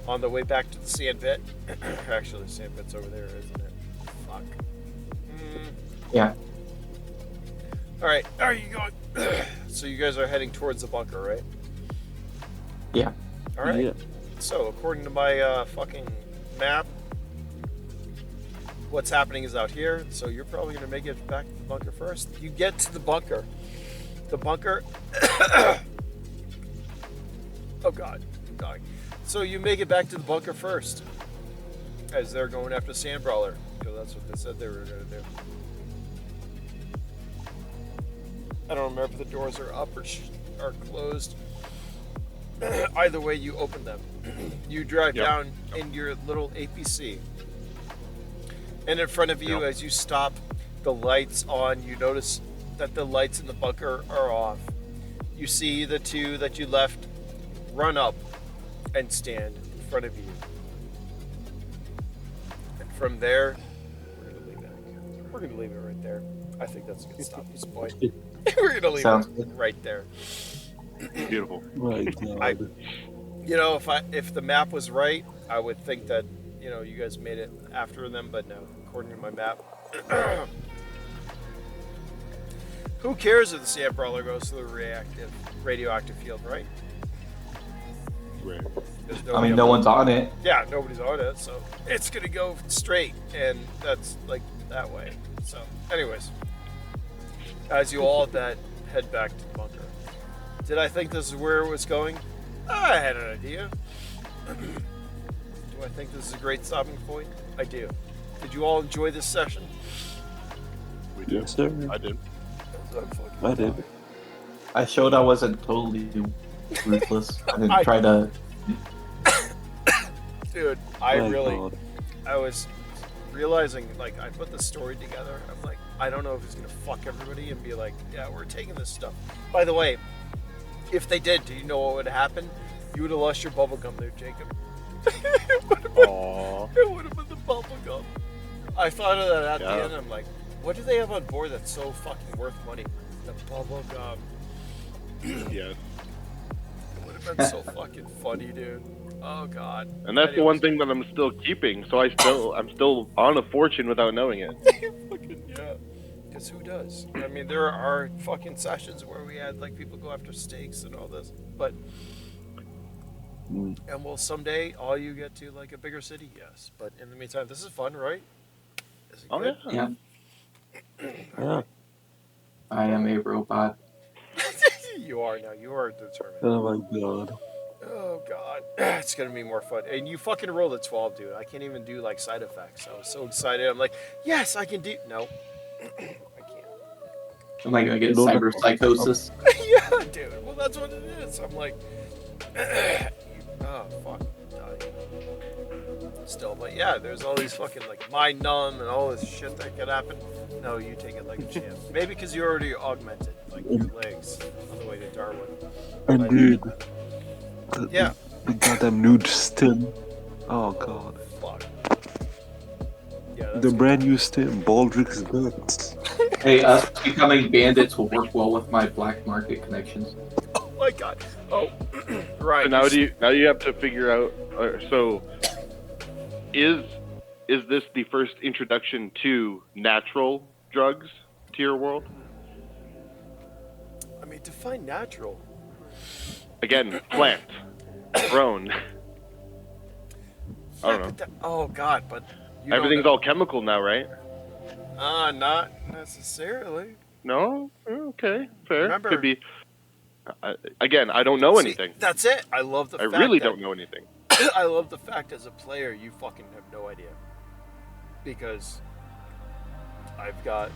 On the way back to the sand pit, actually the sand pit's over there, isn't it? Fuck. Yeah. Alright, are you going? So you guys are heading towards the bunker, right? Yeah. Alright. Yeah. So, according to my fucking map, what's happening is out here. So you're probably going to make it back to the bunker first. You get to the bunker. The bunker... Oh god, I'm dying. So you make it back to the bunker first. As they're going after Sand Brawler. Because that's what they said they were going to do. I don't remember if the doors are up or are closed. Either way, you open them. You drive down in your little APC. And in front of you, as you stop, the lights on. You notice that the lights in the bunker are off. You see the two that you left run up and stand in front of you. And from there, we're going to leave it right there. I think that's a good stopping point. We're going to leave it right there. Beautiful. Right. You know, if the map was right, I would think that, you know, you guys made it after them, but no, according to my map. Who cares if the Sand Brawler goes to the radioactive field, right? Right. I mean, no one's on it. Yeah, nobody's on it, so it's gonna go straight, and that's like that way. So, anyways, as you all head back to the bunker. Did I think this is where it was going? I had an idea. Do I think this is a great stopping point? I do. Did you all enjoy this session? We did. Yes, sir. I did. I did. I showed I wasn't totally ruthless. I didn't I- try to. Dude, My God. I was realizing, like, I put the story together. I'm like, I don't know if he's gonna fuck everybody and be like, yeah, we're taking this stuff. By the way, if they did, do you know what would happen? You would have lost your bubble gum there, Jacob. Aww. It would have been the bubble gum. I thought of that at the Yeah. end. I'm like, what do they have on board that's so fucking worth money? The bubble gum. Yes. It would have been so fucking funny, dude. Oh god. And that's the one thing that I'm still keeping, so I'm still on a fortune without knowing it. Fucking yeah. Because who does? I mean, there are fucking sessions where we had like people go after steaks and all this, but and will someday all you get to like a bigger city? Yes. But in the meantime, this is fun, right? Is it Oh good? yeah. Yeah. Yeah. I am a robot. You are now. You are determined. Oh my God. Oh god, it's gonna be more fun. And you fucking rolled a 12, dude. I can't even do like side effects. I was so excited. I'm like, yes, I can do. No, I can't. I'm like gonna get No, no. cyber psychosis. Yeah, dude. Well, that's what it is. I'm like, oh fuck, I'm dying. Still, but yeah, there's all these fucking like mind numb and all this shit that could happen. No, you take it like a champ. Maybe because you already augmented like your legs on the way to Darwin. And dude, Yeah. the goddamn nude stim. Oh God. Fuck. Yeah. That's The good. brand new stim, Baldrick's Guts. Hey, us becoming bandits will work well with my black market connections. Oh my god. Oh, right. So now you have to figure out. So, is this the first introduction to natural drugs to your world? I mean, define natural. Again, plant, grown. I don't know. But oh god, but you Everything's don't all chemical now, right? not necessarily. No. Okay, fair. Remember- Could be. Again, I don't know See, anything. That's it. I love the I fact really that- don't know anything. I love the fact as a player you fucking have no idea. Because I've got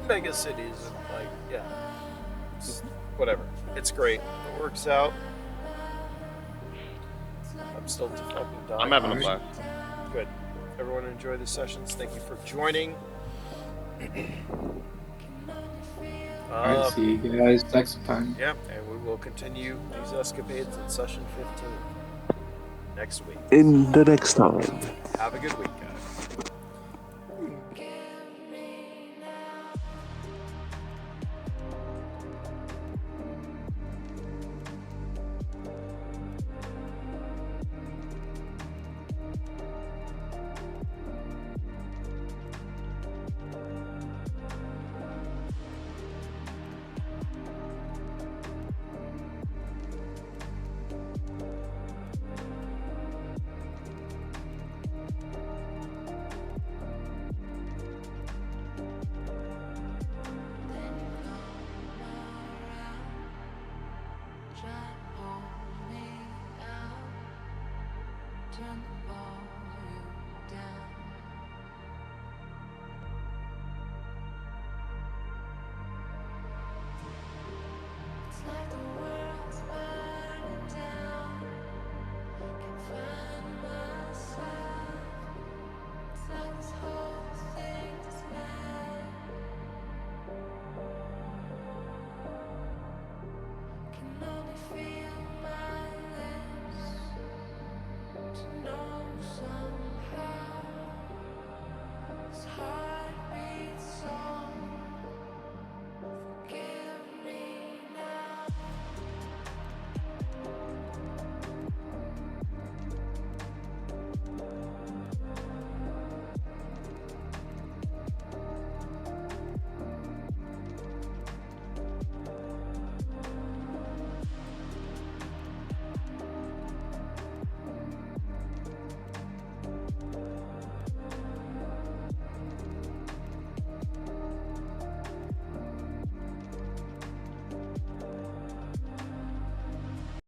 mega cities and like it's whatever. It's great. It works out. I'm still fucking dying. I'm having a blast. Good. Everyone enjoy the sessions. Thank you for joining. Alright, see you guys next time. Yeah, and we will continue these escapades in session 15 next week. In the next time. Have a good week, guys. turn